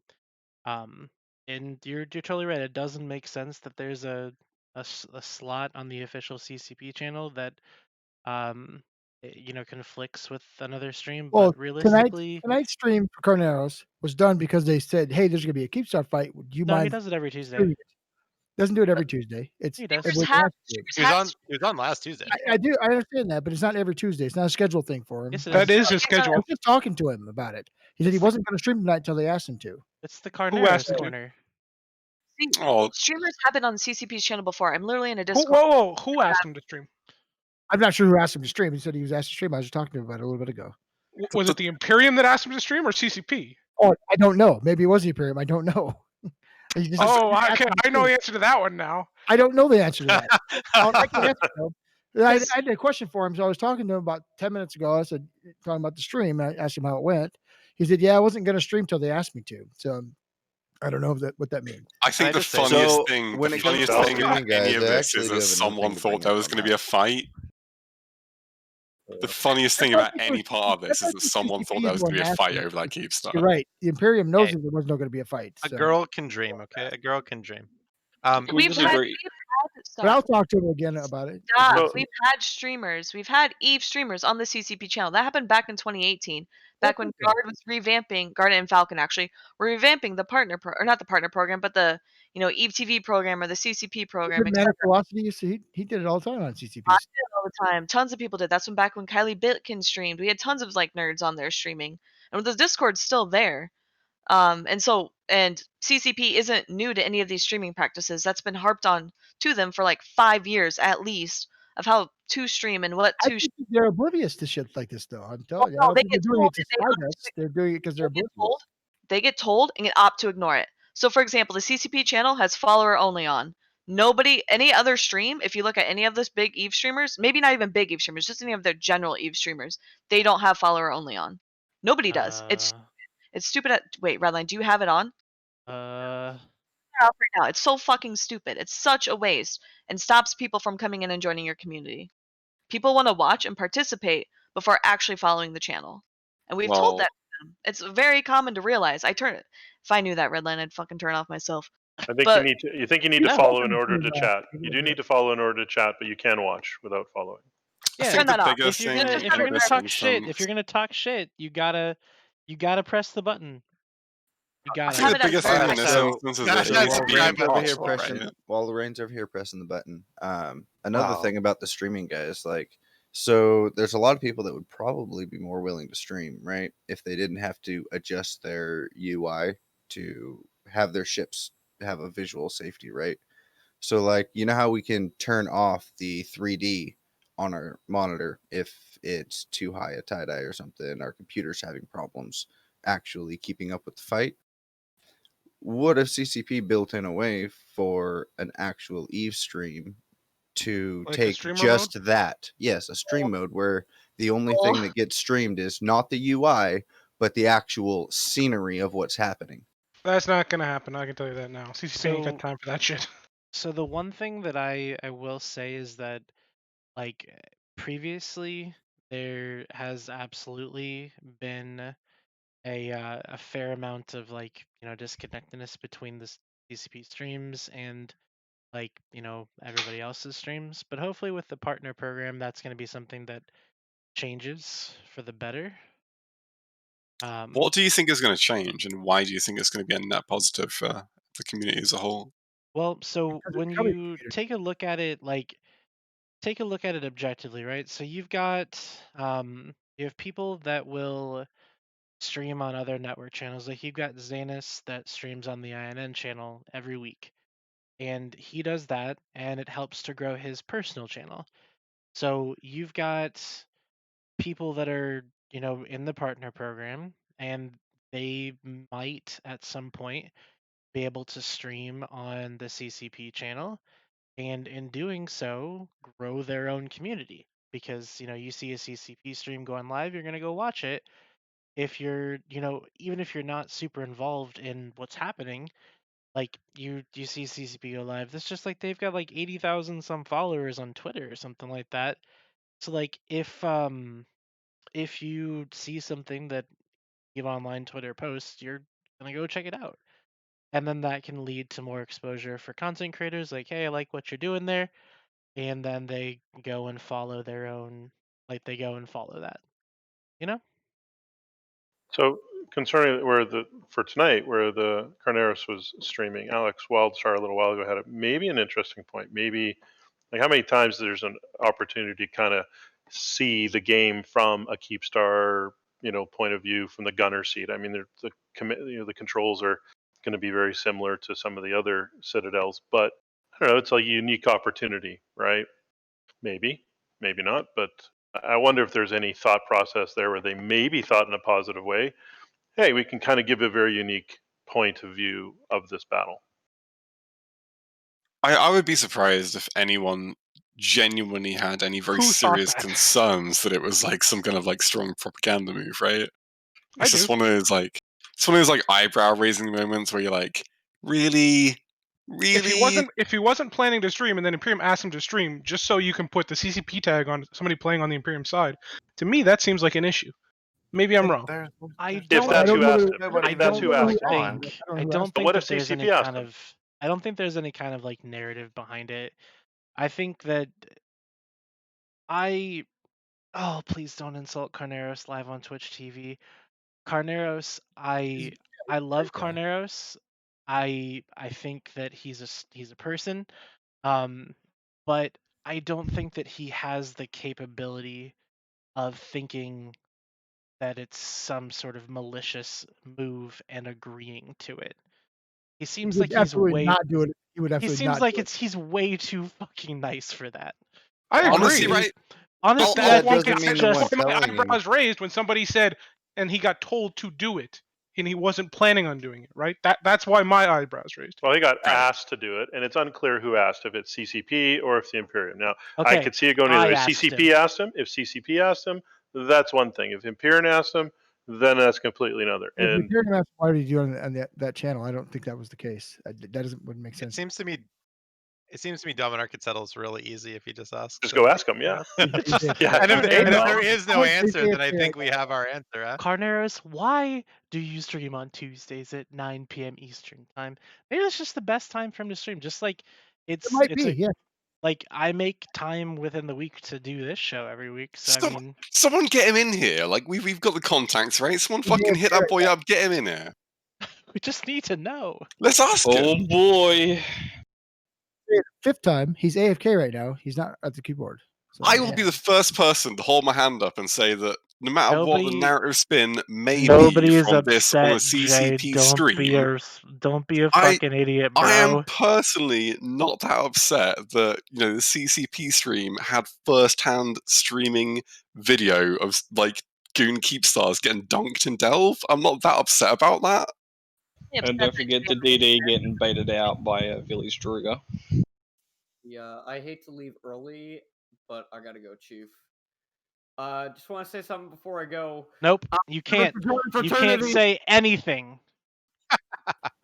Um, and you're totally right. It doesn't make sense that there's a slot on the official CCP channel that conflicts with another stream. Well, But realistically, tonight's stream for Carneros was done because they said, "Hey, there's gonna be a KEEPSTAR fight. Would you no, he mind does it every Tuesday. streaming it?" Doesn't do it every Tuesday. It's He does. Streamers when he have has to. streamers he was have on he was on last Tuesday. I do. I understand that, but it's not every Tuesday. It's not a scheduled thing for him. Yes, it that is. is his I schedule. was just talking to him about it. He said he It's the wasn't going to stream tonight until they asked him to. it's the Who asked Carneros him to? corner. See, Oh, streamers have been on CCP's channel before. I'm literally in a Who, Discord. whoa, who asked him to stream? I'm not sure who asked him to stream. He said he was asked to stream. I was just talking to him about it a little bit ago. Was it the Imperium that asked him to stream or CCP? Oh, I don't know. Maybe it was the Imperium. I don't know. He just- Oh, he asked okay, him to I know stream. the answer to that one now. I don't know the answer to that. I can answer though. I Yes. had a question for him, so I was talking to him about 10 minutes ago. I said, talking about the stream. I asked him how it went. He said, "Yeah, I wasn't going to stream till they asked me to." So I don't know what that means. I think the just say- funniest So, thing, when the it comes to funniest thing about streaming, any guys, of I this actually is do that have another someone thing to bring thought there up was on going to be that. a fight. The funniest thing about any part of this is that someone thought there was going to be a fight over that You're KEEPSTAR. right. The Imperium knows Hey, that there was not going to be a fight. a So. girl can dream, okay? A girl can dream. Can we disagree? But I'll talk to him again about it. Stop. We've had streamers. We've had Eve streamers on the CCP channel. That happened back in 2018. Back when Guard was revamping, Guard and Falcon actually were revamping the or not the partner program, but the Eve TV program or the CCP program, etc. Velocity, you see, he did it all the time on CCP. I did it all the time. Tons of people did. That's when back when Kylie Bitkin streamed. We had tons of like nerds on there streaming, and the Discord's still there. And CCP isn't new to any of these streaming practices. That's been harped on to them for like 5 years at least of how to stream and what I to. think they're oblivious to shit like this, though. I'm telling you, I No, don't they think get they're doing told it to and they spite us. They're doing it because they're get oblivious. told. They get told and opt to ignore it. So, for example, the CCP channel has follower only on. Nobody, any other stream, if you look at any of those big Eve streamers, maybe not even big Eve streamers, just any of their general Eve streamers, they don't have follower only on. Nobody does. It's stupid. Wait, Redline, do you have it on? Uh, Out right now. It's so fucking stupid. It's such a waste and stops people from coming in and joining your community. People want to watch and participate before actually following the channel. And we've told that to them. It's very common to realize. If I knew that Redline, I'd fucking turn off myself. I think But you think you need to No. follow in order to chat. You do need to follow in order to chat, but you can watch without following. I yeah, think turn the that off. biggest if you're thing gonna Just if you're in gonna this talk shit, if instance, you're gonna talk shit, you gotta press the button. You I gotta. think the Have it as biggest well. thing in Alright, this so- instance is Yeah, that So that's it's while the being Rain's over here impossible, pressing, right? while Rain's over here pressing the button, another Wow. thing about the streaming guys, like, so there's a lot of people that would probably be more willing to stream, right, if they didn't have to adjust their UI to have their ships have a visual safety, right? So, like, you know how we can turn off the 3D on our monitor if it's too high a tie-dye or something, our computer's having problems actually keeping up with the fight. what if CCP built in a way for an actual Eve stream to Like a take streamer just mode? that? Yes, a stream mode where the only Oh. thing that gets streamed is not the UI, but the actual scenery of what's happening. That's not gonna happen. I can tell you that now. CCP ain't got So- time for that shit. So the one thing that I will say is that, like, previously there has absolutely been a fair amount of, like, disconnectedness between the CCP streams and, like, everybody else's streams. But hopefully with the partner program, that's going to be something that changes for the better. What do you think is going to change, and why do you think it's going to be a net positive for the community as a whole? Well, so Because when it's coming you later. take a look at it, like, take a look at it objectively, right? So you've got you have people that will stream on other network channels. Like, you've got Zanus that streams on the INN channel every week, and he does that, and it helps to grow his personal channel. So you've got people that are, in the partner program, and they might at some point be able to stream on the CCP channel, and in doing so grow their own community, because you see a CCP stream going live, you're going to go watch it. If you're, even if you're not super involved in what's happening, like, you see CCP go live, that's just like they've got like 80,000 some followers on Twitter or something like that. So, like, if you see something that Eve Online Twitter posts, you're gonna go check it out. And then that can lead to more exposure for content creators, like, hey, I like what you're doing there. And then they go and follow their own, like, they go and follow that, you know? So concerning for tonight, where the Carneros was streaming, Alex Wildstar a little while ago had maybe an interesting point. Maybe, like, how many times there's an opportunity to kind of see the game from a Keepstar, point of view, from the gunner seat. I mean, the controls are going to be very similar to some of the other Citadels, but I don't know. It's a unique opportunity, right? Maybe, maybe not, but I wonder if there's any thought process there where they maybe thought in a positive way, hey, we can kind of give a very unique point of view of this battle. I would be surprised if anyone genuinely had any very Who thought serious that? concerns that it was like some kind of like strong propaganda move, right? I It's do. just one of those like eyebrow raising moments where you're like, really, If he wasn't planning to stream, and then Imperium asked him to stream just so you can put the CCP tag on somebody playing on the Imperium side, to me that seems like an issue. Maybe I'm wrong. I If don't that's who asked him, Nobody- I if that's don't who asked him. think I don't know I who don't asked But think what that if there's any CCP asked kind him? of I don't think there's any kind of, like, narrative behind it. I think that I oh, please don't insult Carneros live on Twitch TV. Carneros, I love great guy. Carneros. I think that he's a person. But I don't think that he has the capability of thinking that it's some sort of malicious move and agreeing to it. He He seems would like he's absolutely way not do it. He would he absolutely seems not like do it. he's way too fucking nice for that. I honestly, agree. right? Honestly, That's I That why think doesn't it's mean no that's one's why just my telling him. eyebrows raised when somebody said, and he got told to do it, and he wasn't planning on doing it. Right? That's why my eyebrows raised. Well, he got Right. asked to do it, and it's unclear who asked, if it's CCP or if the Imperium. Now, I okay. could see it going either I way. asked CCP him. asked him. If CCP asked him, that's one thing. If Imperium asked him, then that's completely another. If And you're gonna ask why did you do it on that channel, I don't think that was the case. That wouldn't make It sense. seems to me Dominic could settle this really easy if he just asks. just go ask him. Yeah. He did. Yeah. And if, Hey, and if Dom. there is no He's answer, then I AFK think right we have our answer. Huh? Carneros, why do you stream on Tuesdays at 9 p.m. Eastern time? Maybe that's just the best time for him to stream. Just like It might it's be, a yeah. like, I make time within the week to do this show every week. So I mean, Someone get him in here. Like we've got the contacts, right? Someone He's fucking AFK hit that right boy now. up. Get him in here. we just need to know. Let's ask Oh him. boy. Fifth time, he's AFK right now. He's not at the keyboard. So, I will be the first person to hold my hand up and say that no matter what the Nobody narrative spin may be Nobody is from this on a upset, Jay. CCP Don't be a I fucking idiot, I am bro. personally not that upset that the CCP stream had first-hand streaming video of like Goon Keepstars getting dunked in Delve. I'm not that upset about that. And don't forget the DD getting baited out by Village Druga. Yeah, I hate to leave early, but I gotta go, Chief. Just want to say something before I go. Nope, you can't. You can't say anything.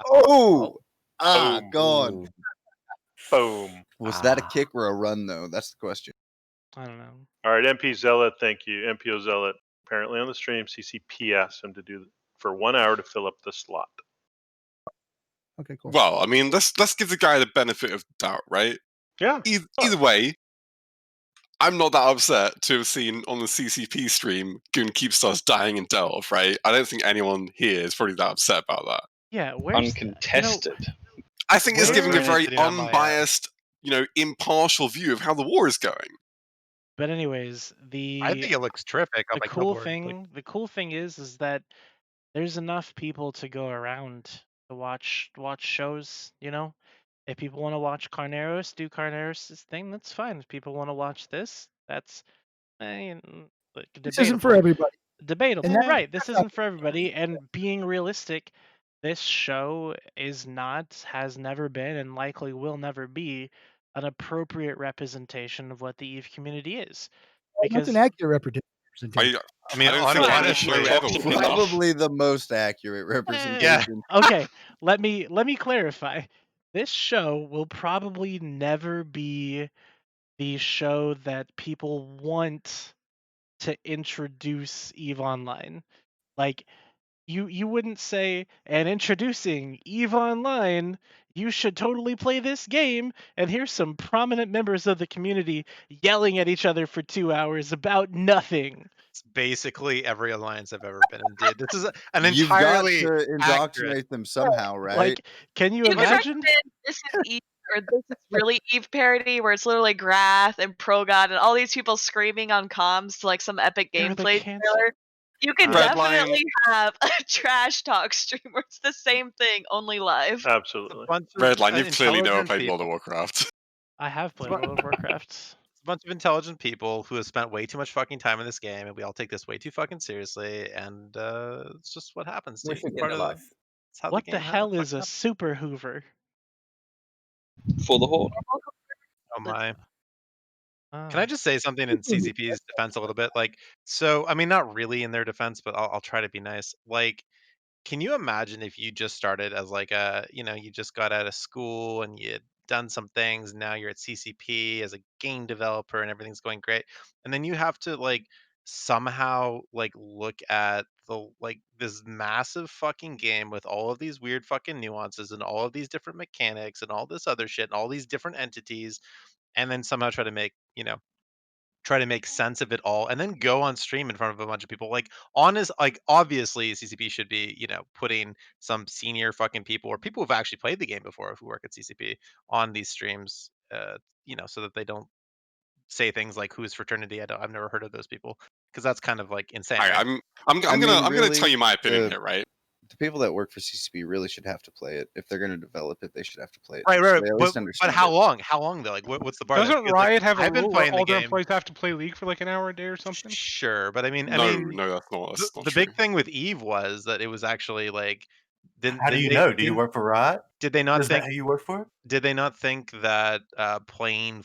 Oh, Boom. God. Ooh. Boom. Was that a kick or a run, though? That's the question. I don't know. All right, MP Zealot, thank you. MPO Zealot, apparently on the stream, CCP asked him to do for 1 hour to fill up the slot. Okay, cool. Well, I mean, let's give the guy the benefit of the doubt, right? Yeah. Either way, I'm not that upset to have seen on the CCP stream KEEPSTAR's dying in Delve, right? I don't think anyone here is probably that upset about that. Yeah, where's Uncontested. I think it's giving a Where- very Sitting on my, unbiased, impartial view of how the war is going. But anyways, I think it looks terrific on the my cool keyboard. thing, the cool thing is that there's enough people to go around to watch shows. You know, if people want to watch Carneros do Carneros' thing, that's fine. If people want to watch this, that's debatable. This isn't for everybody. Debatable, And that- right? This isn't for everybody. And being realistic, this show is not, has never been, and likely will never be an appropriate representation of what the EVE community is. That's Because an accurate representation. I mean, I don't think any honestly, show ever will. Probably the most accurate representation. okay, let me clarify. This show will probably never be the show that people want to introduce EVE Online. Like, you wouldn't say, and introducing EVE Online, you should totally play this game, and here's some prominent members of the community yelling at each other for 2 hours about nothing. it's basically every alliance I've ever been in did. This is an You've got entirely to indoctrinate accurate. them somehow, right? Like, can you You could imagine? recommend this is Eve or this is really Eve parody where it's literally Grath and ProGod and all these people screaming on comms to like some epic They're the gameplay cancer. trailer. You can Redline. definitely have a trash talk stream where it's the same thing, only live. Absolutely. Redline, you've clearly never intelligent played World people. of Warcraft. I have played What- World of Warcraft. It's a bunch of intelligent people who have spent way too much fucking time in this game, and we all take this way too fucking seriously, and it's just what happens. We dude. should Part get of a the- life. it's how What the the game hell is fucking a happens. super hoover? For the Horde. Oh my. Oh. Can I just say something in CCP's defense a little bit? Like, so, I mean, not really in their defense, but I'll try to be nice. Like, can you imagine if you just started as like you just got out of school and you had done some things, and now you're at CCP as a game developer and everything's going great, and then you have to like somehow like look at this massive fucking game with all of these weird fucking nuances and all of these different mechanics and all this other shit and all these different entities, and then somehow try to make sense of it all and then go on stream in front of a bunch of people. Like, obviously CCP should be putting some senior fucking people or people who've actually played the game before who work at CCP on these streams, so that they don't say things like who's fraternity. I've never heard of those people, because that's kind of like insane, right? I'm gonna really, tell you my opinion the- here, right? The people that work for CCP really should have to play it. If they're going to develop it, they should have to play it. Right, So right. they at But least understand how it. long? How long though? Like, what's the bar? there? Doesn't Because, like, Riot have a I've been rule where playing the all their game. employees have to play League for like an hour a day or something? Sure, but I mean, No, that's not. That's not the true. big thing with Eve was that it was actually like. How do you know? Do you work for Riot? Did they not Is think? that who you work for? Did they not think that playing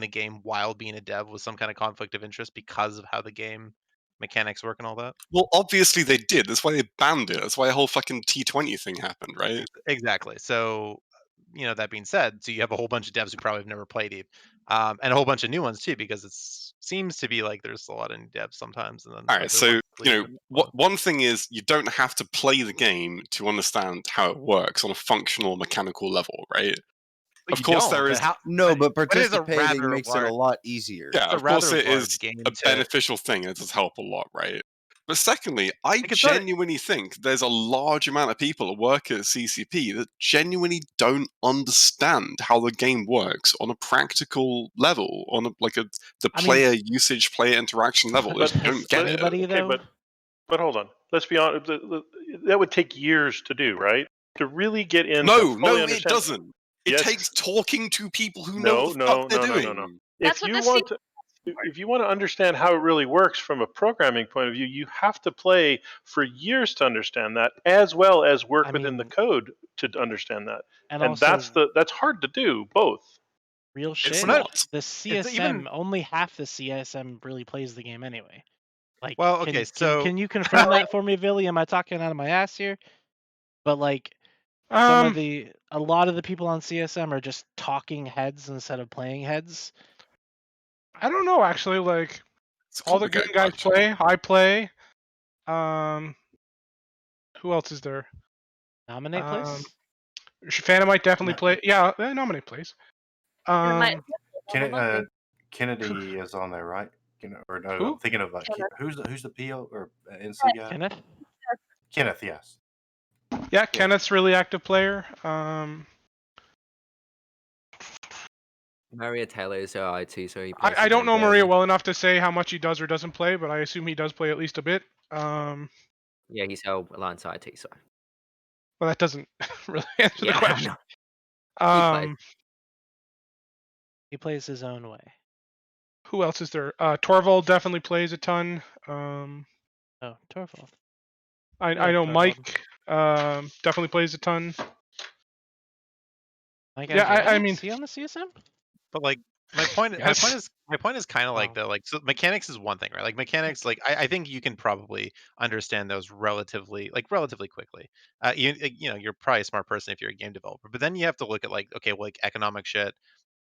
the game while being a dev was some kind of conflict of interest because of how the game mechanics work and all that? Well, obviously they did. That's why they banned it. That's why a whole fucking T20 thing happened, right? Exactly. So, that being said, so you have a whole bunch of devs who probably have never played Eve, and a whole bunch of new ones too, because it seems to be like there's a lot of new devs sometimes. And then All right, so one thing is you don't have to play the game to understand how it works on a functional mechanical level, right? But Of course, there is but but it is a participating rather makes it large- a lot easier. Yeah, it's a of course rather it is large game a to- beneficial thing. It does help a lot, right? But secondly, I it's not- genuinely think there's a large amount of people that work at CCP that genuinely don't understand how the game works on a practical level, on the player usage, player interaction level. They just don't get it. Okay, but hold on. Let's be honest. That would take years to do, right? To really get into No, fully it understand. doesn't. It Yes. takes talking to people who know what the fuck they're doing. If you want to, if you want to understand how it really works from a programming point of view, you have to play for years to understand that, as well as work I within the mean, code to understand that. and And also that's hard to do both. real It's shit. not. The It's CSM, even only half the CSM really plays the game anyway. Like, well, okay. So can you confirm that for me, Billy? Am I talking out of my ass here? But like, Um, a lot of the people on CSM are just talking heads instead of playing heads. I don't know actually. Like It's a all the game complicated guys question. play, I play. Who else is there? Nominate, please. Phantomite definitely No, play. Yeah, nominate plays. Kennedy is on there, right? Or no, Who? I'm thinking of who's the PO or NC guy? Kenneth. Kenneth, yes. Yeah, Kenneth's really active player. Maria Taylor is our IT, so he plays I the don't game know Maria daily. well enough to say how much he does or doesn't play, but I assume he does play at least a bit. Yeah, he's our Alliance IT, so Well, that doesn't really answer the yeah, I question. know. He plays. He plays his own way. Who else is there? Torvald definitely plays a ton. Oh, Torvald. I like know Torvald. Mike definitely plays a ton. Mike Yeah, I mean, is he on the CSM? but like my point Yes. is kind of like Oh. though, like, so mechanics is one thing, right? Like mechanics, like I think you can probably understand those relatively quickly. You know, you're probably a smart person if you're a game developer, but then you have to look at like, okay, well, like economic shit,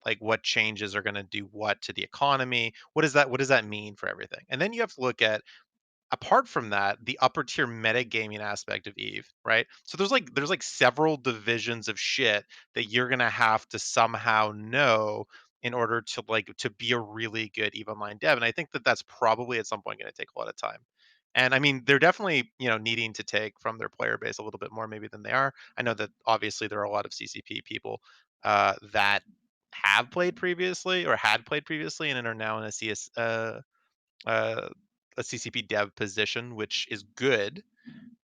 like what changes are going to do what to the economy, what does that mean for everything, and then you have to look at, apart from that, the upper tier metagaming aspect of Eve, right? So there's like several divisions of shit that you're gonna have to somehow know in order to like to be a really good Eve Online dev. And I think that that's probably at some point going to take a lot of time. And I mean, they're definitely, you know, needing to take from their player base a little bit more maybe than they are. I know that obviously there are a lot of CCP people that have played previously or had played previously and are now in uh, a CCP dev position, which is good.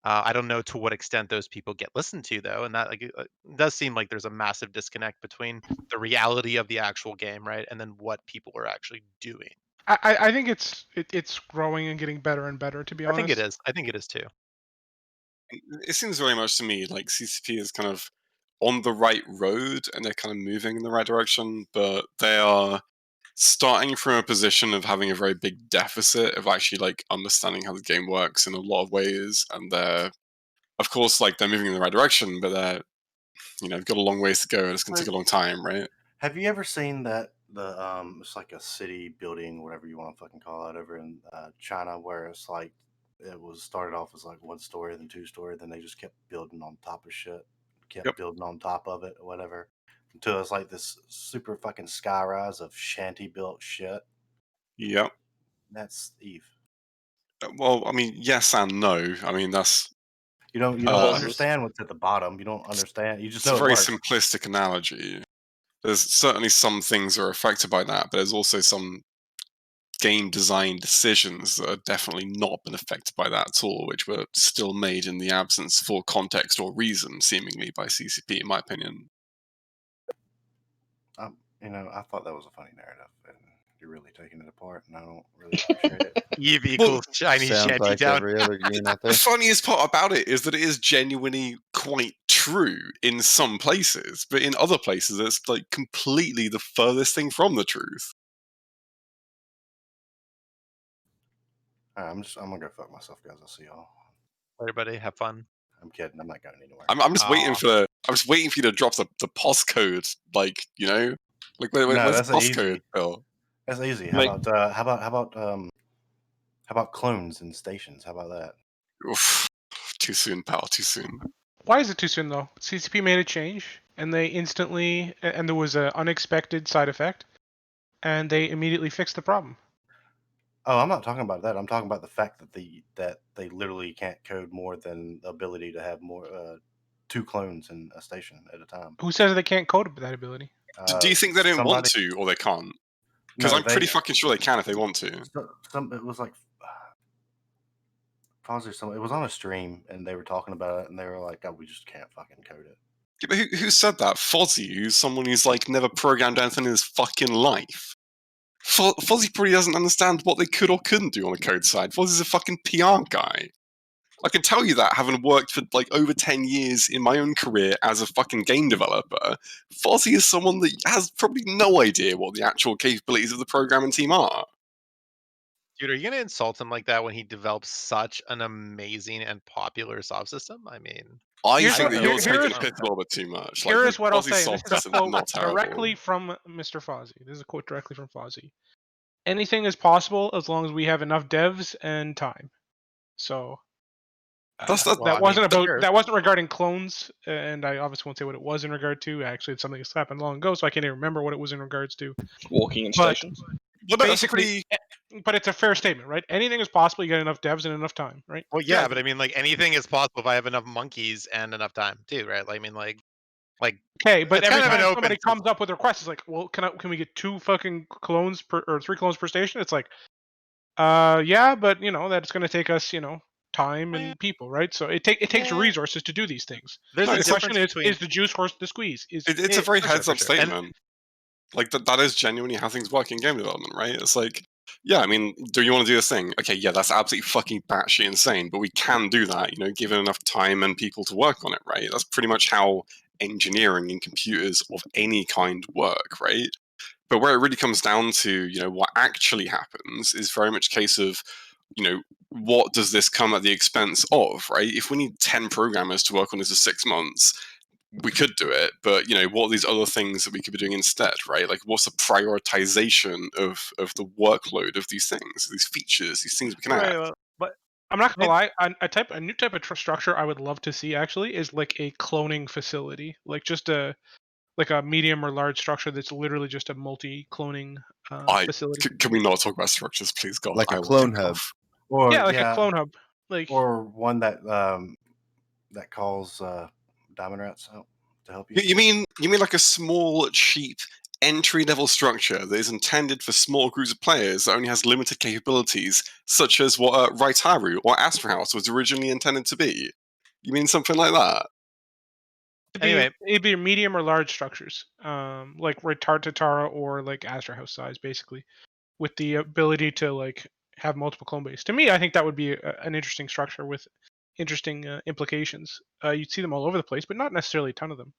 I don't know to what extent those people get listened to though, and that like it does seem like there's a massive disconnect between the reality of the actual game, right, and then what people are actually doing. I think it's growing and getting better and better. To be I think it honest. is. I think it is too. It seems very much to me like CCP is kind of on the right road and they're kind of moving in the right direction, but they are starting from a position of having a very big deficit of actually like understanding how the game works in a lot of ways, and they're, of course, like they're moving in the right direction, but they're, you know, got a long ways to go and it's going to take a long time, right? Have you ever seen that it's like a city building, whatever you want to fucking call it, over in China, where it's like it was started off as like one story, then two story, then they just kept building on top of shit, kept Yep. building on top of it, or whatever, until it's like this super fucking skyrise of shanty built shit. Yep. That's Eve. Well, I mean, yes and no. I mean, that's You don't Pauses. understand what's at the bottom. You don't understand. You just it's a know it very works. simplistic analogy. There's certainly some things are affected by that, but there's also some game design decisions that have definitely not been affected by that at all, which were still made in the absence of all context or reason, seemingly, by CCP, in my opinion. You know, I thought that was a funny narrative, and you're really taking it apart, and I don't really appreciate it. Eve Well, equals Chinese Sounds shanty like town. every other game out the there. funniest part about it is that it is genuinely quite true in some places, but in other places, it's like completely the furthest thing from the truth. I'm gonna go fuck myself, guys. I'll see y'all. Everybody have fun. I'm kidding. I'm not going anywhere. I'm just waiting Aw. for you to drop the postcode, like, you know, like No, where's that's the postcode, easy. Bill? That's easy. Mate. How about clones and stations? How about that? Oof, too soon, pal. Too soon. Why is it too soon though? CCP made a change, and they instantly, and there was an unexpected side effect, and they immediately fixed the problem. Oh, I'm not talking about that. I'm talking about the fact that they literally can't code more than the ability to have more two clones in a station at a time. Who says they can't code with that ability? Do you think they don't want Somebody. to, or they can't? Because No, I'm pretty fucking sure they can if they want to. It was like it was on a stream, and they were talking about it, and they were like, "Oh, we just can't fucking code it." Yeah, but who said that? Fozzie, who's someone who's like never programmed anything in his fucking life. Fozzie probably doesn't understand what they could or couldn't do on the code side. Fozzie's a fucking PR guy. I can tell you that, having worked for like over 10 years in my own career as a fucking game developer, Fozzie is someone that has probably no idea what the actual capabilities of the programming team are. Dude, are you gonna insult him like that when he develops such an amazing and popular soft system? I mean, I Here's think what- that here- you're taking here's- a piss a little bit too much. Here Like is what I'll Fozzie's say. And this soft is a system's quote not terrible. directly from Mr. Fozzie. This is a quote directly from Fozzie. Anything is possible as long as we have enough devs and time. So that wasn't regarding clones, and I obviously won't say what it was in regard to. Actually, it's something that's happened long ago, so I can't even remember what it was in regards to. Walking in But stations. Well, that's basically, but it's a fair statement, right? Anything is possible. You get enough devs and enough time, right? Well, yeah, but I mean, like anything is possible if I have enough monkeys and enough time too, right? Like, I mean, like, Okay, but it's every kind of an time open somebody system. comes up with a request, it's like, well, can we get 2 fucking clones per or 3 clones per station? It's like, yeah, but that's going to take us, time and people, right? So it takes resources to do these things. There's The a question difference between is the juice worth the squeeze? It's a very for sure, heads up for sure. And- statement. Like that is genuinely how things work in game development, right? It's like, yeah, I mean, do you want to do this thing? Okay, yeah, that's absolutely fucking batshit insane, but we can do that, given enough time and people to work on it, right? That's pretty much how engineering and computers of any kind work, right? But where it really comes down to, what actually happens is very much a case of, what does this come at the expense of, right? If we need 10 programmers to work on this for 6 months, we could do it, but what are these other things that we could be doing instead, right? Like, what's the prioritization of the workload of these things, these features, these things we can add? Right, but I'm not gonna lie. A new type of structure I would love to see actually is like a cloning facility, like just a medium or large structure that's literally just a multi-cloning facility. Can we not talk about structures, please, God? Like a I will clone kick hub. off. Or Yeah, like a clone hub, like or one that calls diamond rats out to help you. You mean like a small, cheap, entry-level structure that is intended for small groups of players that only has limited capabilities, such as what Raitaru or Astra House was originally intended to be? You mean something like that? it'd be medium or large structures, like Tatara or like Astra House size, basically, with the ability to like have multiple clone base. To me, I think that would be an interesting structure with interesting implications. You'd see them all over the place, but not necessarily a ton of them.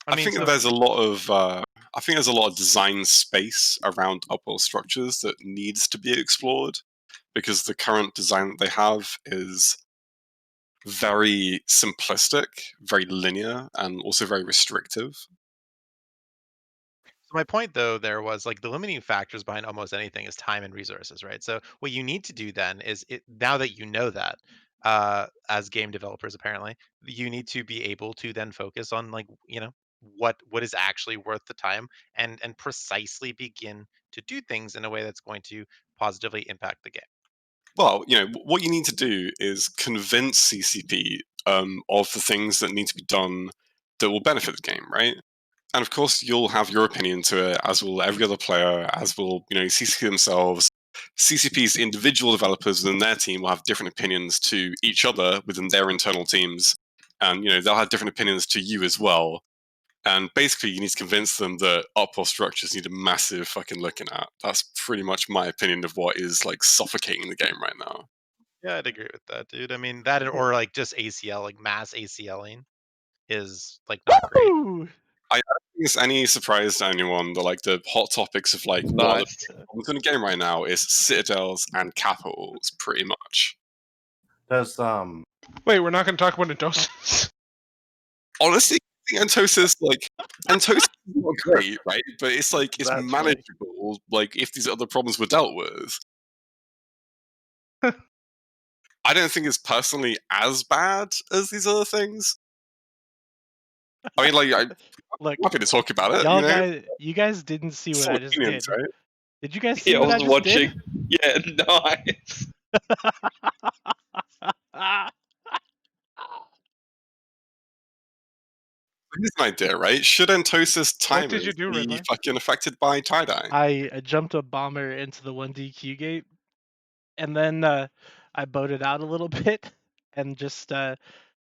I think there's a lot of design space around upwell structures that needs to be explored, because the current design that they have is very simplistic, very linear, and also very restrictive. So my point though there was like the limiting factors behind almost anything is time and resources, right? So what you need to do then is now that you know that as game developers apparently, you need to be able to then focus on like, what is actually worth the time and precisely begin to do things in a way that's going to positively impact the game. Well, what you need to do is convince CCP of the things that need to be done that will benefit the game, right? And of course, you'll have your opinion to it, as will every other player, as will CCP themselves. CCP's individual developers within their team will have different opinions to each other within their internal teams, and they'll have different opinions to you as well. And basically, you need to convince them that upwell structures need a massive fucking looking at. That's pretty much my opinion of what is like suffocating the game right now. Yeah, I'd agree with that, dude. I mean, that or like just ACL, like mass ACLing is like not great. I don't think it's any surprise to anyone that like the hot topics of like what are the problems in the game right now is citadels and capitals, pretty much. Does Wait, we're not going to talk about Entosis? Honestly, I think Entosis is not great, right? But it's like it's That's manageable. Like if these other problems were dealt with. I don't think it's personally as bad as these other things. I mean, like, I'm happy to talk about it. You guys didn't see what Some I just opinions, did. right? Did you guys see Yeah, I what I was just watching. did? Yeah, nice. Here's an idea, right? Should Entosis What did timers you do, be Redline? fucking affected by tie-dye? I jumped a bomber into the 1DQ gate, and then I boated out a little bit, and just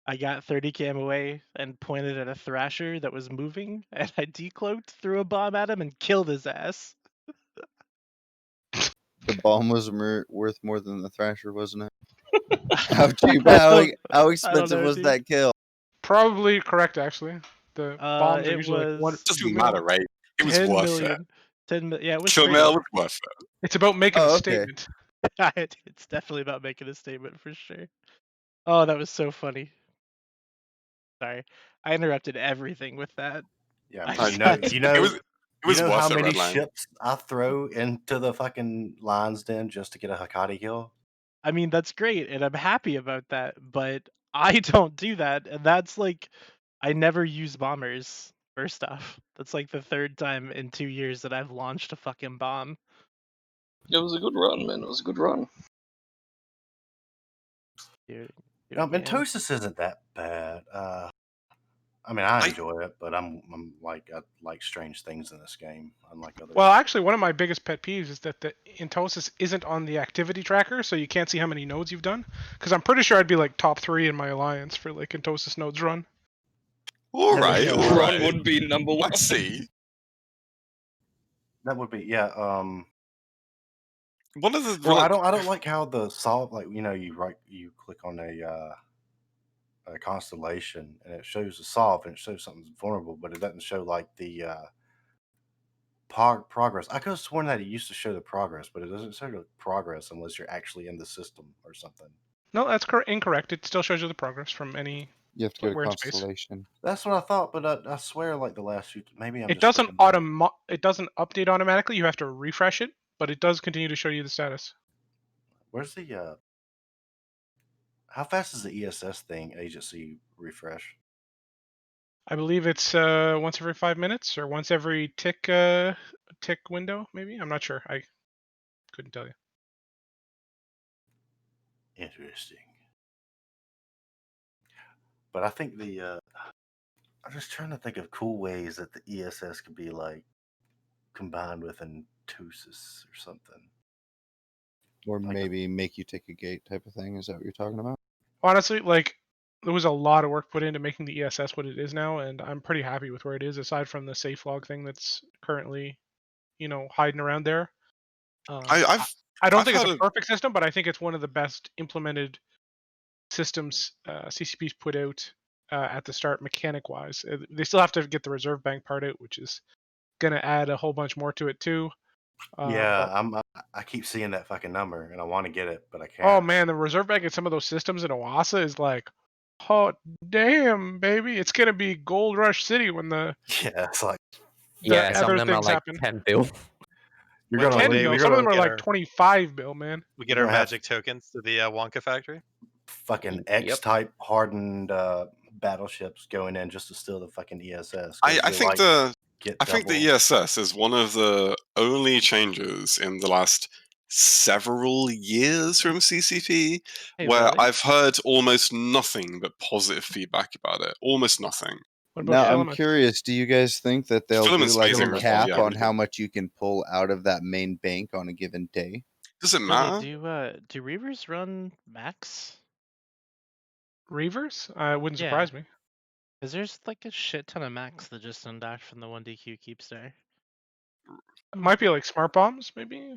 I got 30 cam away and pointed at a thrasher that was moving, and I decloaked, threw a bomb at him, and killed his ass. bomb was worth more than the Thrasher, wasn't it? How cheap? I How don't expensive know, was dude. that kill? Probably correct, actually. The bombs are It usually like was one, Doesn't 2 million. matter, right? It was 10 worth million. 10 yeah, it it. was Kill crazy. mail was worth it. It's about making a Oh, okay. statement. It's definitely about making a statement for sure. Oh, that was so funny. Sorry, I interrupted everything with that. Yeah, I man. just You know, had to- you It know, was how worth it, many Redline. ships I throw into the fucking lion's den just to get a Hakati kill? I mean, that's great, and I'm happy about that. But I don't do that, and that's like, I never use bombers. First off, that's like the third time in 2 years that I've launched a fucking bomb. It was a good run, man. It was a good run. Do it again. Mentosis isn't that bad. I mean, I I- enjoy it, but I like strange things in this game, unlike others. Well, actually, one of my biggest pet peeves is that the Intosis isn't on the activity tracker, so you can't see how many nodes you've done. Because I'm pretty sure I'd be like top 3 in my alliance for like Intosis nodes run. All Yeah, right, yeah, all well, Ron right. would be number one. Let's see. that would be One of the Well, I don't like how the solve, like, you click on a constellation and it shows the solve and it shows something's vulnerable, but it doesn't show like the progress. I could have sworn that it used to show the progress, but it doesn't show the progress unless you're actually in the system or something. No, that's incorrect. It still shows you the progress from any You have to go to where in space. Constellation. That's what I thought, but I swear, like the last few, maybe I'm It just doesn't looking. it doesn't update automatically. You have to refresh it, but it does continue to show you the status. Where's the how fast is the ESS thing agency refresh? I believe it's once every 5 minutes or once every tick window, maybe. I'm not sure. I couldn't tell you. Interesting. But I think I'm just trying to think of cool ways that the ESS could be like combined with Entosis or something. Or Like maybe make you take a gate type of thing. Is that what you're talking about? Honestly, like there was a lot of work put into making the ESS what it is now, and I'm pretty happy with where it is. Aside from the safe log thing that's currently, hiding around there. I've I don't I've think it's heard a of perfect system, but I think it's one of the best implemented systems CCP's put out at the start, mechanic wise. They still have to get the reserve bank part out, which is going to add a whole bunch more to it too. yeah, But I keep seeing that fucking number and I want to get it, but I oh can't. man, the reserve bank in some of those systems in Oasa is like, oh damn, baby, it's going to be Gold Rush City when the Yeah, it's like Yeah, some other of them are things like happen. 10 bill. you're One gonna day 10 lose. bill. You're Some of gonna them are get like our 25 bill, man. We you're get our gonna have magic tokens to the Wonka factory. fucking Yep. X type hardened battleships going in just to steal the fucking ESS. I You'll think like the get I think the double. ESS is one of the only changes in the last several years from CCP Hey, where really? I've heard almost nothing but positive feedback about it. Almost nothing. What about Now I'm filaments? curious. Do you guys think that they'll do Filament's like a amazing as well. cap Yeah, I on really how do. much you can pull out of that main bank on a given day? Does it Really, matter? do Reavers run max? Reavers? Wouldn't Yeah, surprise me. because there's like a shit ton of max that just undocked from the 1DQ Keepstar. It might be like smart bombs, maybe.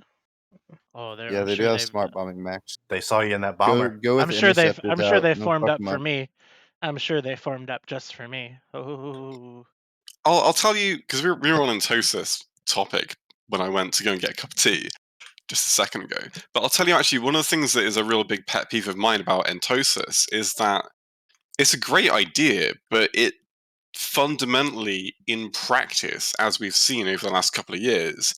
Oh, Yeah, I'm they do sure have they've. smart bombing max. They saw you in that Go bomber. with interceptors I'm sure out. they No formed fuck up 'em for up. me. I'm sure they formed up just for me. Oh, I'll tell you because we were on Entosis topic when I went to go and get a cup of tea just a second ago. But I'll tell you actually one of the things that is a real big pet peeve of mine about Entosis is that it's a great idea, but it fundamentally in practice, as we've seen over the last couple of years,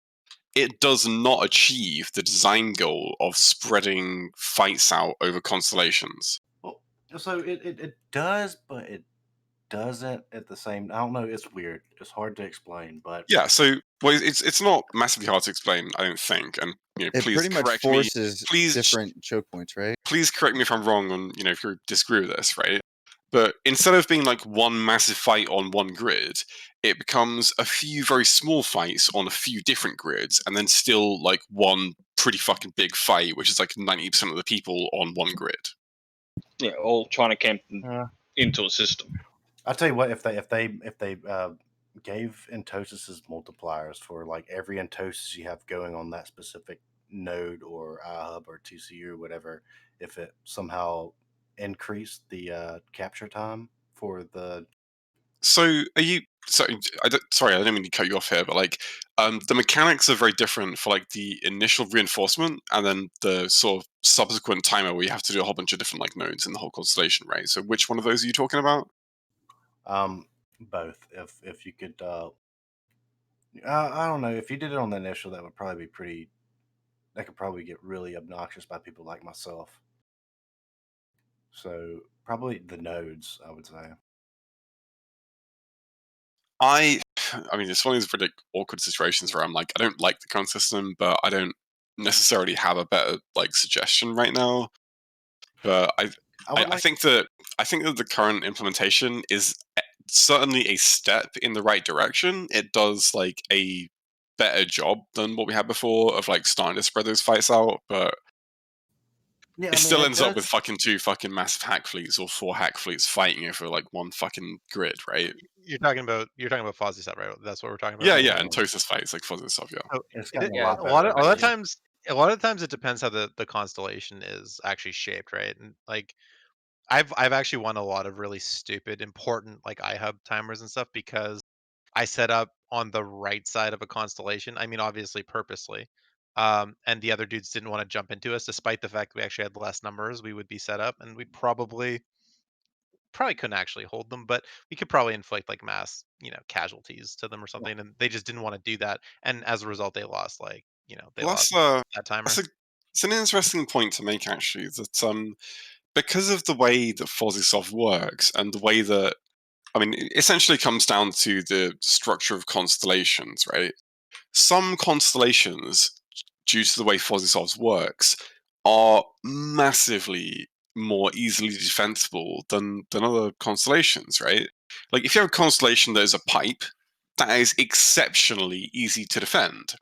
it does not achieve the design goal of spreading fights out over constellations. Well, so it does, but it doesn't at the same. I don't know. It's weird. It's hard to explain, but Yeah, so it's not massively hard to explain, I don't think. And It please pretty much correct me. forces Please different choke points, right? please correct me if I'm wrong on if you disagree with this, right? But instead of being like one massive fight on one grid, it becomes a few very small fights on a few different grids, and then still like one pretty fucking big fight, which is like 90% of the people on one grid. Yeah, all trying to camp uh, into a system. I'll tell you what. If they gave Entosis's multipliers for like every Entosis you have going on that specific node or iHub or TCU or whatever, if it somehow increased the capture time for the. So are you? Sorry, sorry, I don't mean to cut you off here, but like, the mechanics are very different for like the initial reinforcement and then the sort of subsequent timer where you have to do a whole bunch of different like nodes in the whole constellation, right? So which one of those are you talking about? Both. If you could, I don't know. If you did it on the initial, that would probably be pretty. That could probably get really obnoxious by people like myself. So probably the nodes, I would say. I mean, it's one of these really awkward situations where I'm like, I don't like the current system, but I don't necessarily have a better like suggestion right now. But I think that the current implementation is certainly a step in the right direction. It does like a better job than what we had before of like starting to spread those fights out, but Yeah, it still ends up with fucking 2 fucking massive hack fleets or 4 hack fleets fighting over like one fucking grid, right? You're talking about Fozzie stuff, right? That's what we're talking about. Yeah, Right? yeah, and Tosis fights like fuzzy stuff, yeah. So It's it, gotten a Yeah, lot a lot better. of a lot of times a lot of times it depends how the constellation is actually shaped, right? And like I've actually won a lot of really stupid important like iHub timers and stuff because I set up on the right side of a constellation. I mean, obviously purposely. And the other dudes didn't want to jump into us, despite the fact we actually had less numbers. We would be set up, and we probably couldn't actually hold them, but we could probably inflict like mass, casualties to them or something. And they just didn't want to do that, and as a result, they lost they Well, lost that timer. it's an interesting point to make actually that because of the way that FuzzySoft works and the way that I mean, it essentially comes down to the structure of constellations, right? Some constellations, due to the way FuzzySoft works, are massively more easily defensible than other constellations, right? Like if you have a constellation that is a pipe, that is exceptionally easy to defend.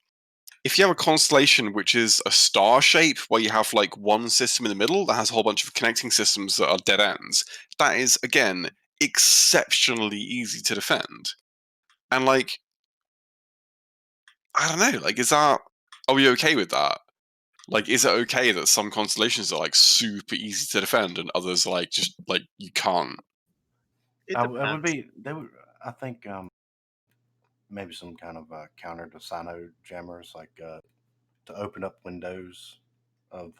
If you have a constellation which is a star shape where you have like one system in the middle that has a whole bunch of connecting systems that are dead ends, that is again exceptionally easy to defend. And like, I don't know, like, are we okay with that? Like, is it okay that some constellations are like super easy to defend and others are like just like you can't? It It would depends. be. They would. I think maybe some kind of counter to Sino jammers, like to open up windows of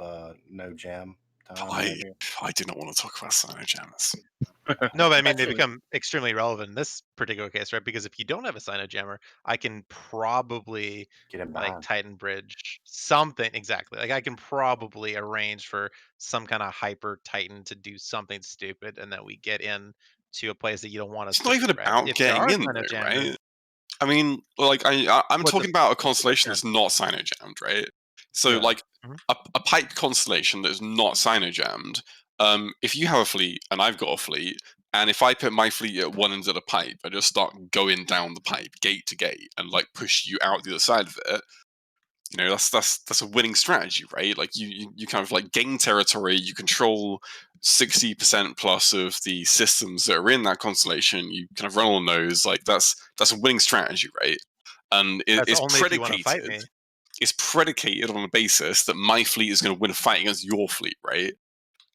no jam time. Maybe. I do not want to talk about Cyanojammers. No, but I mean they actually, become extremely relevant in this particular case, right? Because if you don't have a Sinojammer, I can probably Get in like behind. Titan Bridge something exactly. Like I can probably arrange for some kind of hyper Titan to do something stupid, and then we get in to a place that you don't want us It's to not be, even right? about If there getting are in though, Sinojammers, right? I mean, like I'm what's a talking about a what's a constellation that's not Sinojammed, right? So Yeah. like Mhm. a pipe constellation that is not Sinojammed. If you have a fleet and I've got a fleet, and if I put my fleet at one end of the pipe, I just start going down the pipe, gate to gate, and like push you out the other side of it. You know, that's a winning strategy, right? Like you kind of like gain territory, you control 60% plus of the systems that are in that constellation, you kind of run on those, like that's a winning strategy, right? And That's only if you want to fight me. it's predicated on the basis that my fleet is going to win a fight against your fleet, right?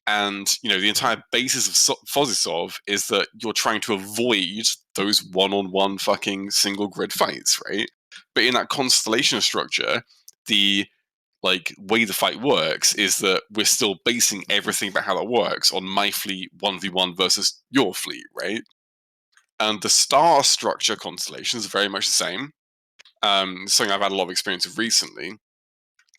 And you know the entire basis of FOSSISOV is that you're trying to avoid those one-on-one fucking single grid fights, right? But in that constellation structure, the like way the fight works is that we're still basing everything about how that works on my fleet 1v1 versus your fleet, right? And the star structure constellations are very much the same. Something I've had a lot of experience with recently,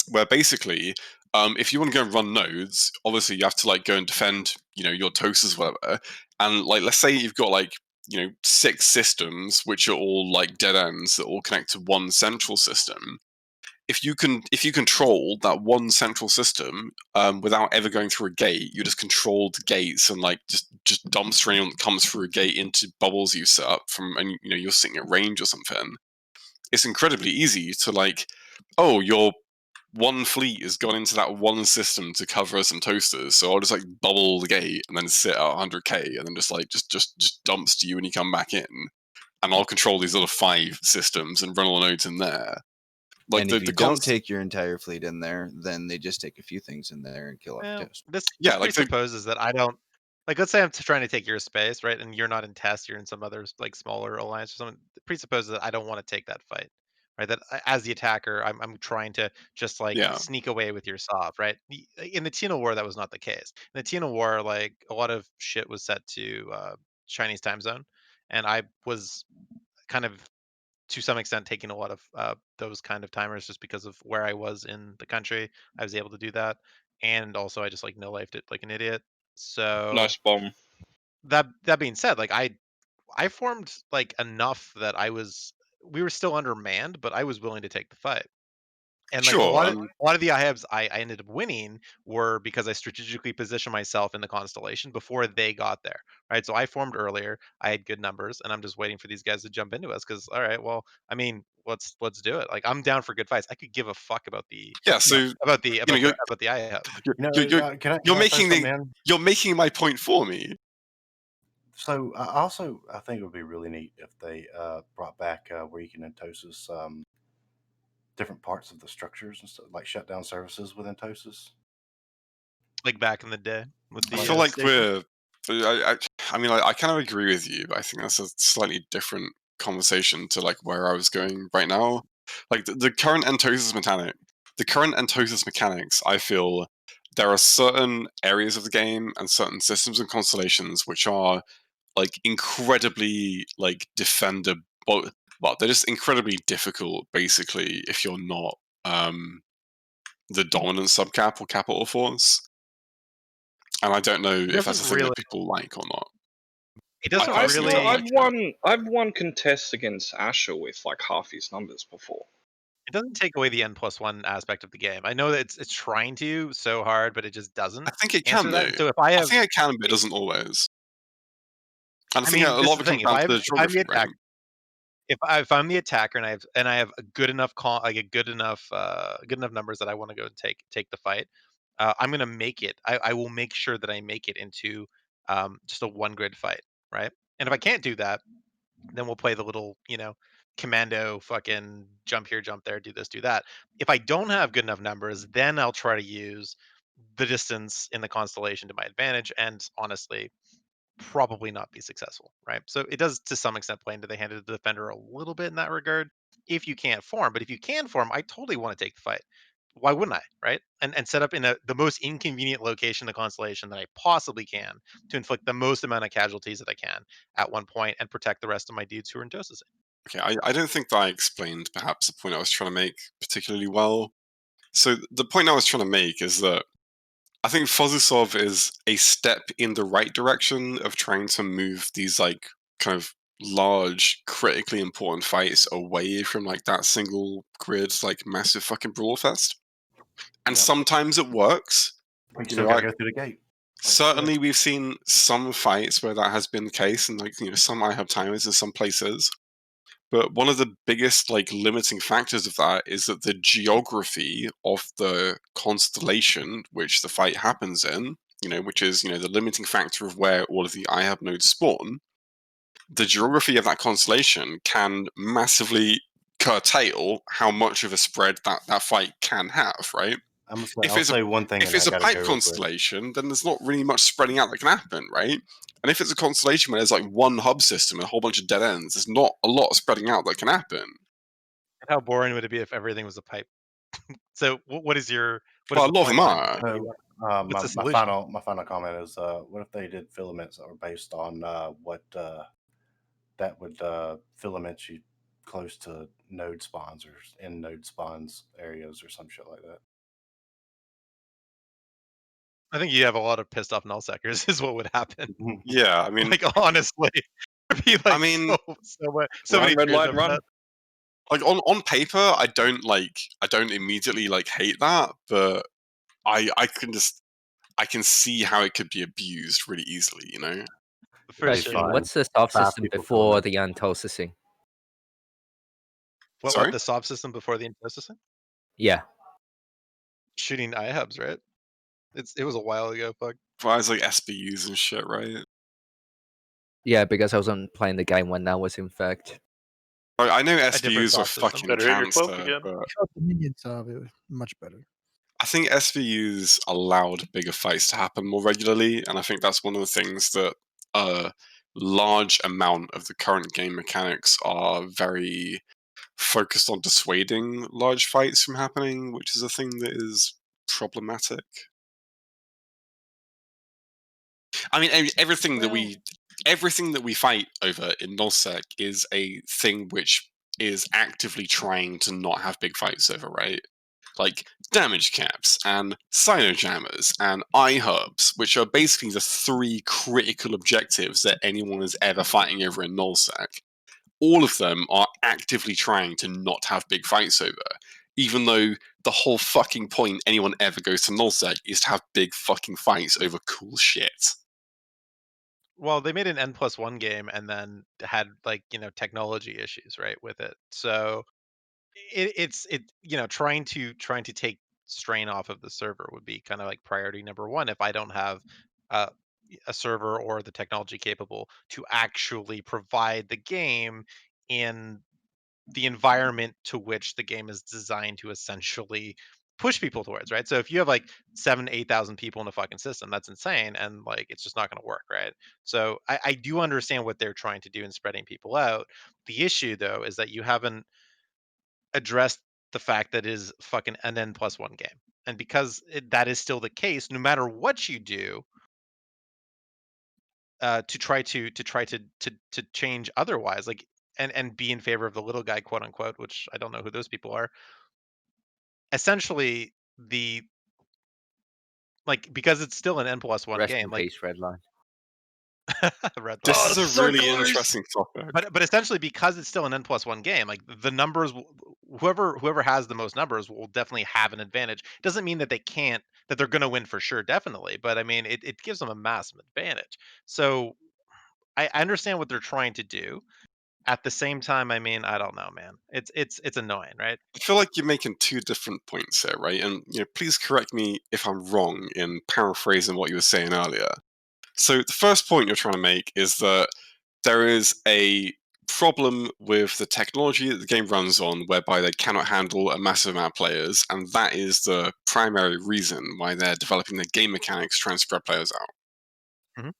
where basically, if you want to go and run nodes, obviously you have to like go and defend, you know, your toasters, whatever. And like, let's say you've got like, you know, 6 systems which are all like dead ends that all connect to one central system. If you control that one central system without ever going through a gate, you just control the gates and like just dumpster anyone that comes through a gate into bubbles you set up from, and you know you're sitting at range or something. It's incredibly easy to like, oh, your one fleet has gone into that one system to cover some toasters, so I'll just like bubble the gate and then sit at 100k and then just dumps to you when you come back in, and I'll control these other 5 systems and run all the nodes in there. Like and the if you the don't const- take your entire fleet in there, then they just take a few things in there and kill off Well, toast. this Yeah, like the presupposes that I don't like. Let's say I'm trying to take your space, right? And you're not in test. You're in some other like smaller alliance or something. It presupposes that I don't want to take that fight, right? That as the attacker, I'm trying to just like yeah. sneak away with your sov, right? In the Tina War, that was not the case. In the Tina War, like a lot of shit was set to Chinese time zone, and I was kind of to some extent taking a lot of those kind of timers just because of where I was in the country. I was able to do that, and also I just like no lifed it like an idiot. So Nice bomb. that being said, like I formed like enough that we were still undermanned, but I was willing to take the fight. And like Sure. a lot of the IHEBs I ended up winning were because I strategically positioned myself in the constellation before they got there. Right. So I formed earlier. I had good numbers, and I'm just waiting for these guys to jump into us. Because all right, well, I mean, let's do it. Like I'm down for good fights. I could give a fuck about the Yeah. So about the you know about the IHEBs. Can you're I throw making something in? you're making my point for me. So I think it would be really neat if they brought back where you can entosis different parts of the structures and stuff, like shut down services within Tosis. Like back in the day with I the feel like station. I mean, I kind of agree with you, but I think that's a slightly different conversation to like where I was going right now. Like the current entosis mechanics, I feel there are certain areas of the game and certain systems and constellations which are like incredibly like defender. Well, they're just incredibly difficult, basically, if you're not the dominant subcap or capital force. And I don't know It if that's doesn't a thing really. that people like or not. It I doesn't personally don't really. like it. I've won contests against Asher with like half his numbers before. It doesn't take away the N+1 aspect of the game. I know that it's trying to so hard, but it just doesn't I think it answer can that. though. And so if I I have, think it can, but it doesn't always. And I I think a mean, this lot is of the it thing. comes down to the If I'm the geography, right? attacker, if I'm the attacker and I have a good enough like a good enough numbers that I want to go and take the fight, I'm gonna make it. I will make sure that I make it into just a one grid fight, right? And if I can't do that, then we'll play the little, commando fucking jump here, jump there, do this, do that. If I don't have good enough numbers, then I'll try to use the distance in the constellation to my advantage. And honestly, probably not be successful, right? So it does to some extent play into the hand of the defender a little bit in that regard. If you can't form, but if you can form, I totally want to take the fight. Why wouldn't I, right? And set up in the most inconvenient location in the constellation that I possibly can to inflict the most amount of casualties that I can at one point and protect the rest of my dudes who are in Tosis. Okay, I don't think that I explained perhaps the point I was trying to make particularly well. So the point I was trying to make is that I think Fozusov is a step in the right direction of trying to move these like kind of large, critically important fights away from like that single grid, like massive fucking brawl fest. And sometimes it works. We You still know, got to go through the gate. certainly we've seen some fights where that has been the case, and like some IHUB timers in some places. But one of the biggest like limiting factors of that is that the geography of the constellation which the fight happens in, which is the limiting factor of where all of the IHUB nodes spawn, the geography of that constellation can massively curtail how much of a spread that fight can have, right? I'll say one thing, If and it's I a got to pipe go real quick. constellation, then there's not really much spreading out that can happen, right? And if it's a constellation where there's like one hub system and a whole bunch of dead ends, there's not a lot of spreading out that can happen. How boring would it be if everything was a pipe? So what is Well, the a lot of point them line? are. What's the My solution? final comment is, what if they did filaments that were based on what that would filament you close to node spawns or in node spawns areas or some shit like that. I think you have a lot of pissed off nullsecers is what would happen. Yeah, I mean, Like honestly, it'd be like so Run, many red fears light, over run. that. like on paper, I don't immediately like hate that, but I can see how it could be abused really easily, For Question: sure. what's the soft 5 system people before filament. the untosing? What Sorry? the sob system before the processing? Yeah, Shooting IHUBs, right? It was a while ago. Fuck. Well, it's like SBUs and shit, right? yeah, because I wasn't playing the game when that was in fact. I know a different SVUs were thought system. fucking Better hit your cloak cancer, again. but Shut the minions off. It was much better. I think SVUs allowed bigger fights to happen more regularly, and I think that's one of the things that a large amount of the current game mechanics are very focused on dissuading large fights from happening, which is a thing that is problematic. I mean, everything that we fight over in nullsec is a thing which is actively trying to not have big fights over, right? Like damage caps and cynojammers and iHubs, which are basically the 3 critical objectives that anyone is ever fighting over in nullsec. All of them are actively trying to not have big fights over, even though the whole fucking point anyone ever goes to nullsec is to have big fucking fights over cool shit. Well, they made an N+1 game and then had like, technology issues, right, with it. So it's trying to take strain off of the server would be kind of like priority number 1 if I don't have uh, a server or the technology capable to actually provide the game in the environment to which the game is designed to essentially push people towards, right? So if you have like 7,000-8,000 people in a fucking system, that's insane, and like it's just not going to work, right? So I do understand what they're trying to do in spreading people out. The issue though is that you haven't addressed the fact that it is fucking an N+1 game, and because that is still the case, no matter what you do, to try to change otherwise, like and be in favor of the little guy, quote unquote, which I don't know who those people are. Essentially, the like because it's still an N+1 Rest in game, like peace, Redline. Red This Line. is a really interesting topic. But essentially, because it's still an N+1 game, like the numbers, whoever has the most numbers will definitely have an advantage. Doesn't mean that they're going to win for sure, definitely. But I mean, it gives them a massive advantage. So I understand what they're trying to do. At the same time, I mean, I don't know, man. It's annoying, right? I feel like you're making 2 different points here, right? And please correct me if I'm wrong in paraphrasing what you were saying earlier. So the first point you're trying to make is that there is a problem with the technology that the game runs on whereby they cannot handle a massive amount of players, and that is the primary reason why they're developing the game mechanics to try and spread players out. Mhm.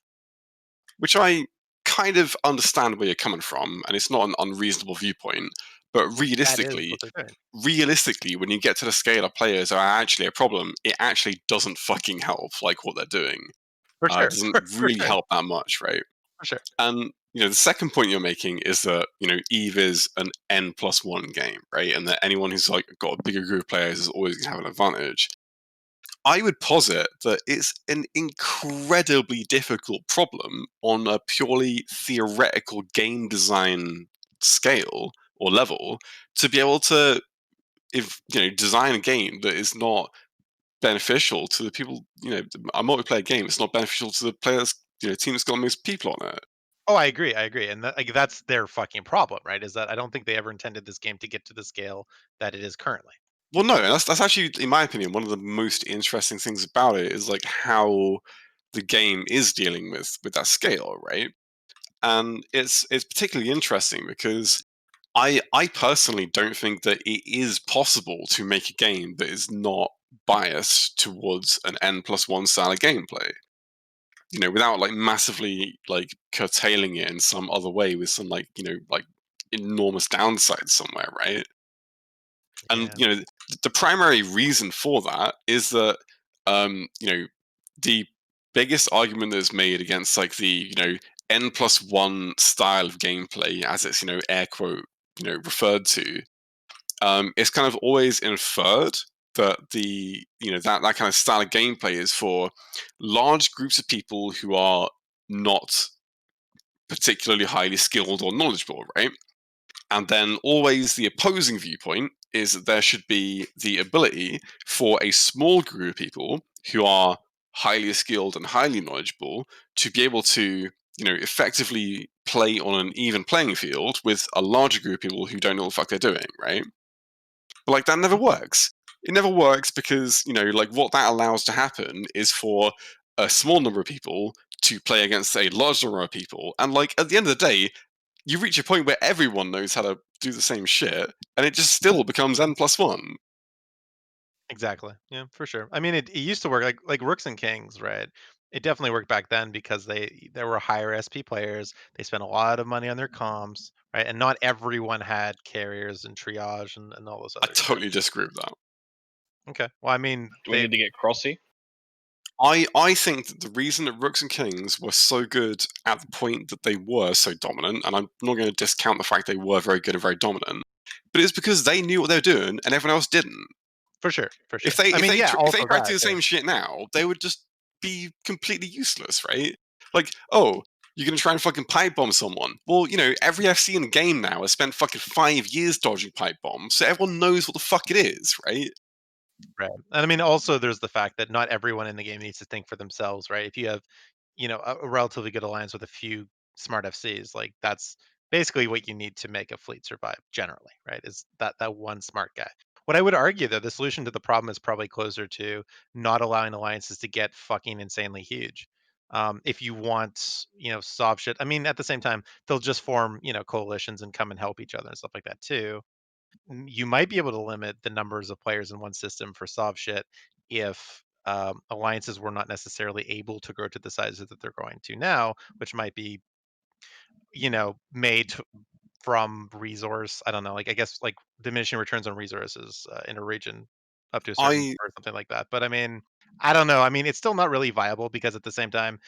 Which I kind of understand where you're coming from, and it's not an unreasonable viewpoint, but That is what they're doing. realistically, when you get to the scale of players that are actually a problem, it actually doesn't fucking help, like what they're doing. For It sure, doesn't for really sure, help that much, right? for sure. And the second point you're making is that Eve is an N+1 game, right? And that anyone who's like got a bigger group of players is always going to have an advantage. I would posit that it's an incredibly difficult problem on a purely theoretical game design scale or level to be able to design a game that is not beneficial to the people. A multiplayer game, it's not beneficial to the players. Team that's got the most people on it. Oh, I agree. And that's their fucking problem, right? Is that I don't think they ever intended this game to get to the scale that it is currently. Well, no, that's actually, in my opinion, one of the most interesting things about it is like how the game is dealing with that scale, right? And it's particularly interesting because I personally don't think that it is possible to make a game that is not biased towards an N+1 style of gameplay. Without like massively like curtailing it in some other way with some like enormous downsides somewhere, right? And Yeah. the primary reason for that is that the biggest argument that's made against like the N+1 style of gameplay, as it's air quote referred to, it's kind of always inferred that the that kind of style of gameplay is for large groups of people who are not particularly highly skilled or knowledgeable, right? And then always the opposing viewpoint is that there should be the ability for a small group of people who are highly skilled and highly knowledgeable to be able to, effectively play on an even playing field with a larger group of people who don't know what the fuck they're doing, right? But like that never works. It never works because, like what that allows to happen is for a small number of people to play against a large number of people. And like at the end of the day, you reach a point where everyone knows how to do the same shit, and it just still becomes n+1. Exactly. Yeah, for sure. I mean, it used to work like Rooks and Kings, right? It definitely worked back then because there were higher SP players. They spent a lot of money on their comms, right? And not everyone had carriers and triage and all those I other totally things. disagree with that. Okay. Well, I mean, Do we need to get Crossy? I think that the reason that Rooks and Kings were so good at the point that they were so dominant, and I'm not going to discount the fact they were very good and very dominant, but it's because they knew what they were doing and everyone else didn't. For sure, for sure. If they I mean, yeah, if they also tried to do that. the same shit now, they would just be completely useless, right? Like, oh, you're gonna try and fucking pipe bomb someone. Well, every FC in the game now has spent fucking 5 years dodging pipe bombs, so everyone knows what the fuck it is, right? Right. And I mean, also there's the fact that not everyone in the game needs to think for themselves, right? If you have, a relatively good alliance with a few smart FCs, like that's basically what you need to make a fleet survive generally, right? Is that one smart guy. What I would argue though, the solution to the problem is probably closer to not allowing alliances to get fucking insanely huge. If you want, soft shit, I mean, at the same time, they'll just form, coalitions and come and help each other and stuff like that too. You might be able to limit the numbers of players in one system for soft shit if alliances were not necessarily able to grow to the sizes that they're going to now, which might be, made from resource. I don't know, like I guess like diminishing returns on resources in a region up to a certain I number or something like that. But I mean, I don't know. I mean, it's still not really viable because at the same time,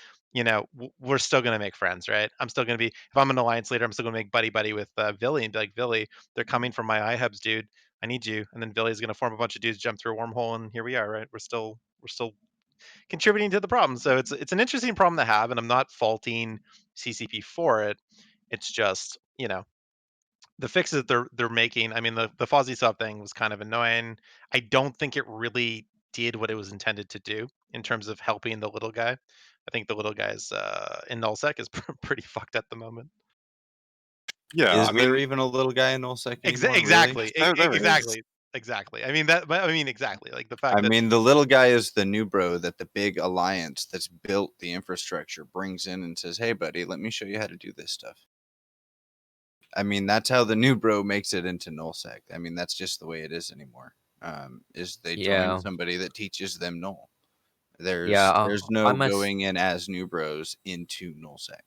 we're still gonna make friends, right? I'm still gonna be if I'm an alliance leader, I'm still gonna make buddy buddy with Villy and be like, Villy, they're coming from my iHubs, dude. I need you. And then Villy's gonna form a bunch of dudes, jump through a wormhole, and here we are, right? We're still contributing to the problem. So it's an interesting problem to have, and I'm not faulting CCP for it. It's just, the fixes that they're making. I mean, the fuzzy sub thing was kind of annoying. I don't think it really did what it was intended to do in terms of helping the little guy. I think the little guy's in nullsec is pretty fucked at the moment. yeah, I Is there mean, even a little guy in nullsec anymore? Really? Exactly, there is. exactly. I mean but I mean exactly like the fact I that mean, the little guy is the new bro that the big alliance that's built the infrastructure brings in and says, "Hey, buddy, let me show you how to do this stuff." I mean, that's how the new bro makes it into nullsec. I mean, that's just the way it is anymore. Is they join Yeah, somebody that teaches them null. yeah. There's I no must. going in as new bros into nullsec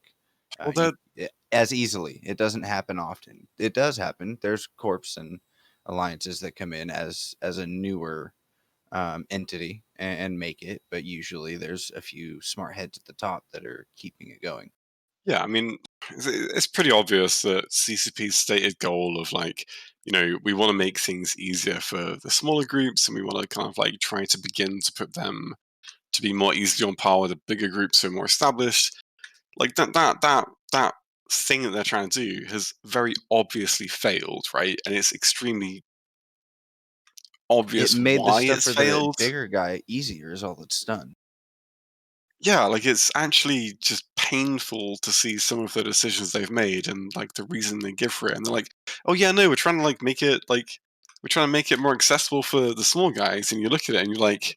Well, that as easily. It doesn't happen often. It does happen. There's corps and alliances that come in as a newer entity and make it, but usually there's a few smart heads at the top that are keeping it going. yeah, I mean, it's pretty obvious that CCP's stated goal of like, we want to make things easier for the smaller groups, and we want to kind of like try to begin to put them to be more easily on par with the bigger groups who are more established. Like that thing that they're trying to do has very obviously failed, right? And it's extremely It obvious made the why stuff it's for the failed. bigger guy easier, is all it's done. Yeah, like it's actually just painful to see some of the decisions they've made and like the reason they give for it. And they're like, "Oh yeah, no, we're trying to like make it like we're trying to make it more accessible for the small guys." And you look at it and you're like,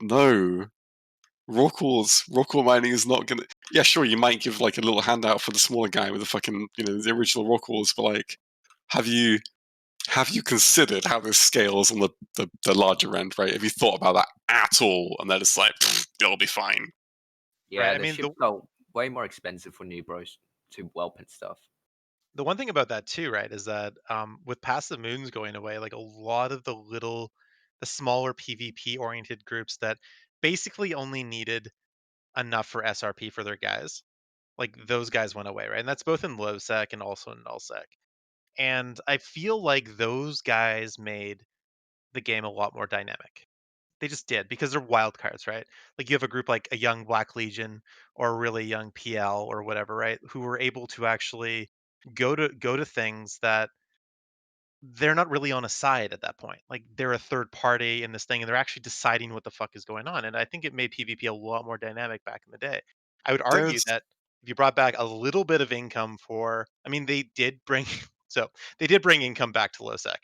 "No, Rockwall mining is not gonna. Yeah, sure, you might give like a little handout for the smaller guy with the fucking the original Rockwalls, but like, have you have you considered how this scales on the larger end, right? Have you thought about that at all? And then it's like, it'll be fine." right. Yeah, I the mean ships are way more expensive for new bros to whelp and stuff. the one thing about that too, right, is that with passive moons going away, like a lot of the smaller PvP oriented groups that basically only needed enough for SRP for their guys, like those guys went away, right? And that's both in low sec and also in null sec. And I feel like those guys made the game a lot more dynamic. They just did because they're wild cards, right? Like you have a group like a young Black Legion or a really young PL or whatever, right? Who were able to actually go to things that they're not really on a side at that point. Like they're a third party in this thing and they're actually deciding what the fuck is going on. And I think it made PvP a lot more dynamic back in the day. I would argue There's that if you brought back a little bit of income for, I mean, they did bring, so they did bring income back to low sec.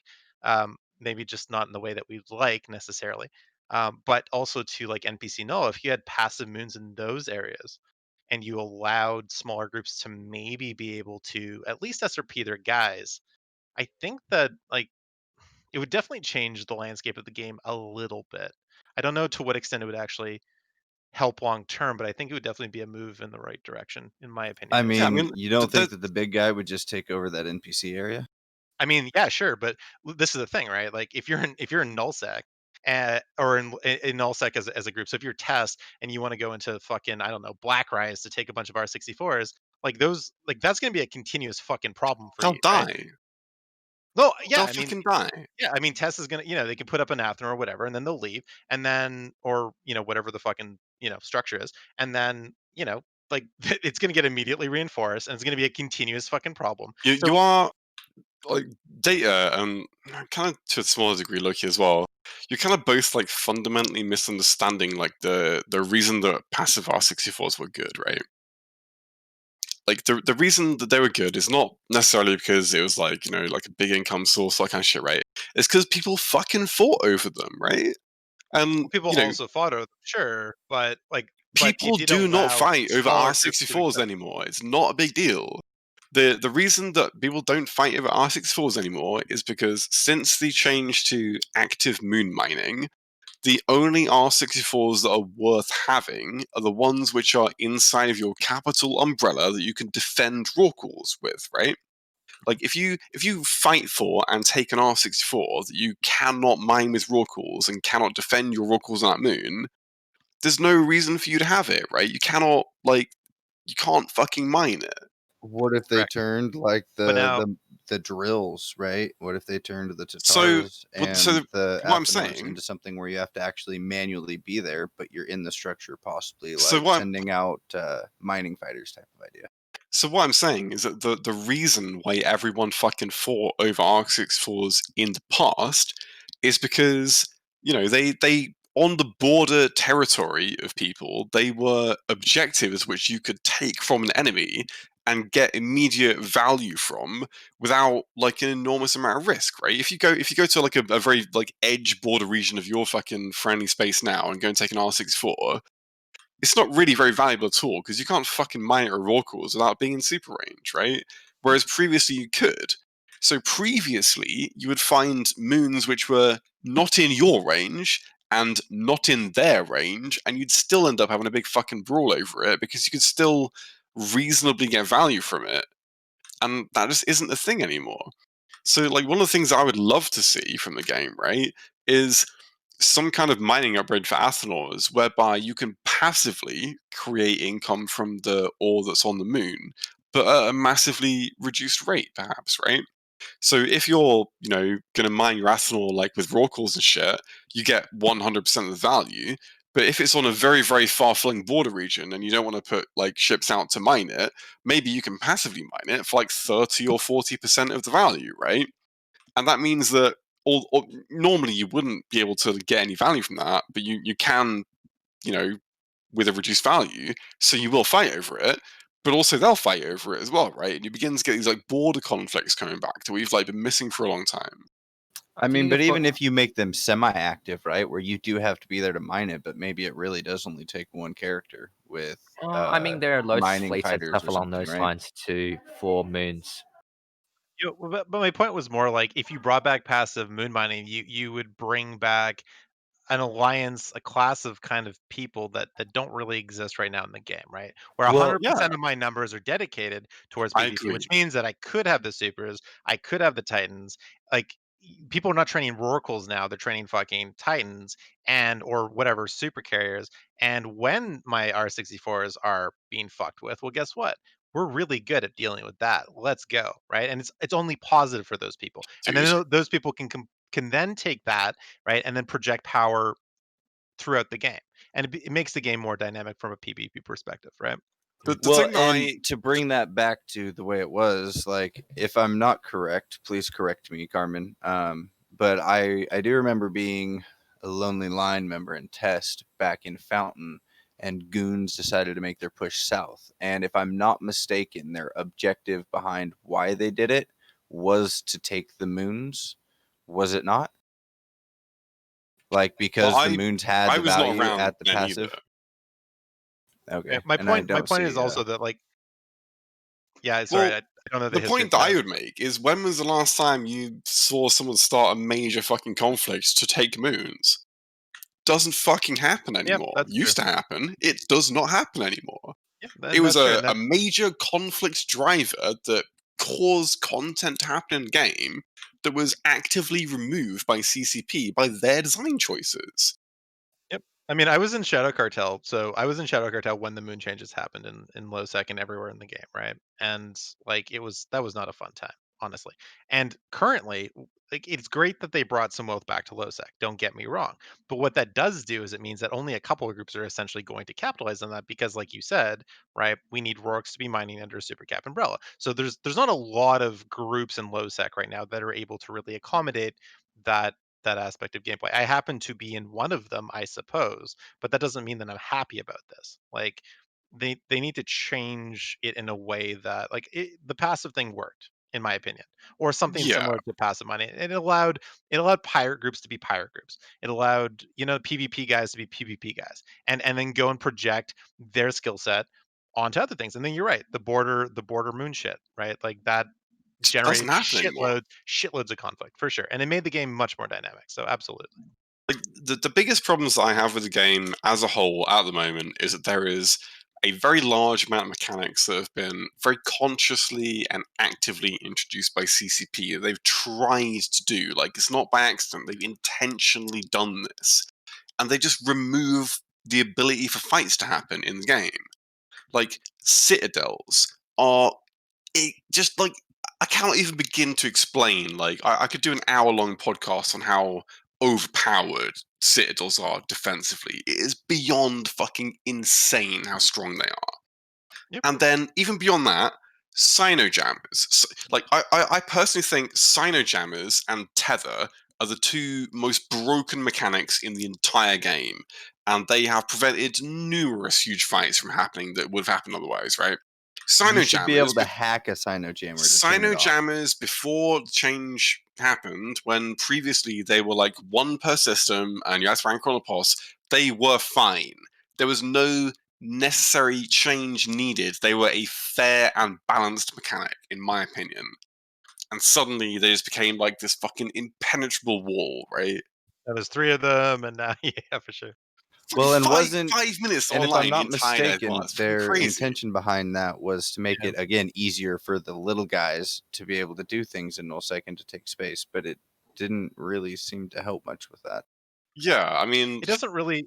Maybe just not in the way that we'd like necessarily. But also to like NPC null, if you had passive moons in those areas and you allowed smaller groups to maybe be able to at least SRP their guys I think that like it would definitely change the landscape of the game a little bit. I don't know to what extent it would actually help long term, but I think it would definitely be a move in the right direction, in my opinion. I At least. Yeah, I mean, mean, you don't think that that the big guy would just take over that NPC area? I mean, yeah, sure, but this is the thing, right? Like if you're in nullsec, or in nullsec as a group. So if you're test and you want to go into fucking I don't know Black Rise to take a bunch of R64s, like those, like that's gonna be a continuous fucking problem for they'll you, right? die. No, yeah, They'll I mean, fucking die. yeah, I mean, test is gonna, they can put up anathema or whatever, and then they'll leave, and then or whatever the fucking structure is, and then like it's gonna get immediately reinforced, and it's gonna be a continuous fucking problem. You So are like Data and kind of to a smaller degree Loki as well. You're kind of both like fundamentally misunderstanding like the reason that passive R64s were good, right? Like the reason that they were good is not necessarily because it was like like a big income source, that kind of shit, right? It's because people fucking fought over them, right? And people also fought over them, sure, but you people did do not allow fight over smaller groups to R64s exist. anymore. It's not a big deal. The reason that people don't fight over R64s anymore is because since the change to active moon mining, the only R64s that are worth having are the ones which are inside of your capital umbrella that you can defend raw calls with, right? Like if you fight for and take an R64 that you cannot mine with raw calls and cannot defend your raw calls on that moon, there's no reason for you to have it, right? You cannot you can't fucking mine it. What if they Correct. turned like But now, the drills, right? What if they turned the So, Tatars so and the what I'm Athanors saying, into something where you have to actually manually be there, but you're in the structure, possibly so like what I'm, sending out mining fighters type of idea? so what I'm saying is that the reason why everyone fucking fought over R64s in the past is because they on the border territory of people, they were objectives which you could take from an enemy and get immediate value from without like an enormous amount of risk, right? If you go to like a very like edge border region of your fucking friendly space now and go and take an R64, it's not really very valuable at all because you can't fucking mine it with raw cores without being in super range, right? Whereas previously you could. So previously you would find moons which were not in your range and not in their range, and you'd still end up having a big fucking brawl over it because you could still reasonably get value from it. And that just isn't a thing anymore. So, like, one of the things I would love to see from the game, right, is some kind of mining upgrade for Athanors whereby you can passively create income from the ore that's on the moon, but at a massively reduced rate, perhaps, right? So if you're, going to mine your Athanor like with raw cores and shit, you get 100% of the value. But if it's on a very, very far-flung border region and you don't want to put like ships out to mine it, maybe you can passively mine it for like 30 or 40% of the value, right? And that means that normally you wouldn't be able to get any value from that, but you can, you know, with a reduced value, so you will fight over it, but also they'll fight over it as well, right? And you begin to get these like border conflicts coming back that we've like been missing for a long time. I mean, think but if even if you make them semi-active, right, where you do have to be there to mine it, but maybe it really does only take one character with I mean, there are loads of mining fleets and fighters stuff or along something, those right? lines too for moons. but my point was more like if you brought back passive moon mining, you would bring back an alliance, a class of kind of people that don't really exist right now in the game, right? Where Well, 100% of my numbers are dedicated towards I PvP, which agree. means that I could have the supers, I could have the titans. Like people are not training roracles now; they're training fucking titans and or whatever super carriers. And when my R64s are being fucked with, well, guess what? We're really good at dealing with that. Let's go, right? And it's only positive for those people, and Dude, then those people can then take that, right, and then project power throughout the game, and it makes the game more dynamic from a PvP perspective, right? the Well, thing that and to bring that back to the way it was, like, if I'm not correct, please correct me, Carmen. But I do remember being a Lonely Line member in Test back in Fountain, and goons decided to make their push south. And if I'm not mistaken, their objective behind why they did it was to take the moons. Was it not? Like well, because the moons had I the was not value around at the then either. passive. Okay, My and I point don't is see. also that like, yeah, sorry, Well, I don't know The history point that of I would make is, when was the last time you saw someone start a major fucking conflict to take moons? Doesn't fucking happen Yeah, anymore. that's true. Used to happen. It does not happen anymore. Yeah, It was that's true. a major conflict driver that caused content to happen in game that was actively removed by CCP by their design choices. Yep. I mean, I was in Shadow Cartel, so I was in Shadow Cartel when the moon changes happened in low sec and everywhere in the game, right? And like that was not a fun time, honestly. And currently, like it's great that they brought some wealth back to low sec. Don't get me wrong, but what that does do is it means that only a couple of groups are essentially going to capitalize on that because, like you said, right, we need Rorks to be mining under a super cap umbrella. So there's not a lot of groups in low sec right now that are able to really accommodate that aspect of gameplay. I happen to be in one of them, I suppose, but that doesn't mean that I'm happy about this. Like they need to change it in a way that the passive thing worked, in my opinion, or something Yeah. similar to passive mining. It allowed pirate groups to be pirate groups. It allowed PvP guys to be PvP guys, and then go and project their skill set onto other things. And then you're right, the border moon shit, right? Like that It doesn't generated happen anymore. shitloads of conflict for sure, and it made the game much more dynamic. So absolutely. Like the biggest problems that I have with the game as a whole at the moment is that there is a very large amount of mechanics that have been very consciously and actively introduced by CCP that they've tried to do. Like, it's not by accident, they've intentionally done this. And they just remove the ability for fights to happen in the game. Like, citadels are just like, I cannot even begin to explain. Like, I could do an hour-long podcast on how overpowered citadels are defensively. It is beyond fucking insane how strong they are. Yep. And then, even beyond that, Cynojammers. Like, I personally think Cynojammers and Tether are the two most broken mechanics in the entire game. And they have prevented numerous huge fights from happening that would have happened otherwise, right? You should be able Cynojammers to hack a Cyno-jammer to turn it off. Cynojammers, before the change happened, when previously they were like one per system and you had to rank on a boss, they were fine. There was no necessary change needed. They were a fair and balanced mechanic, in my opinion. And suddenly they just became like this fucking impenetrable wall, right? There was 3 of them, and now yeah, for sure. Well, and 5 minutes and if online, I'm not the entire mistaken, boss. their Crazy. intention behind that was to make it again easier for the little guys to be able to do things in nullsec and to take space, but it didn't really seem to help much with that. Yeah, I mean, It doesn't really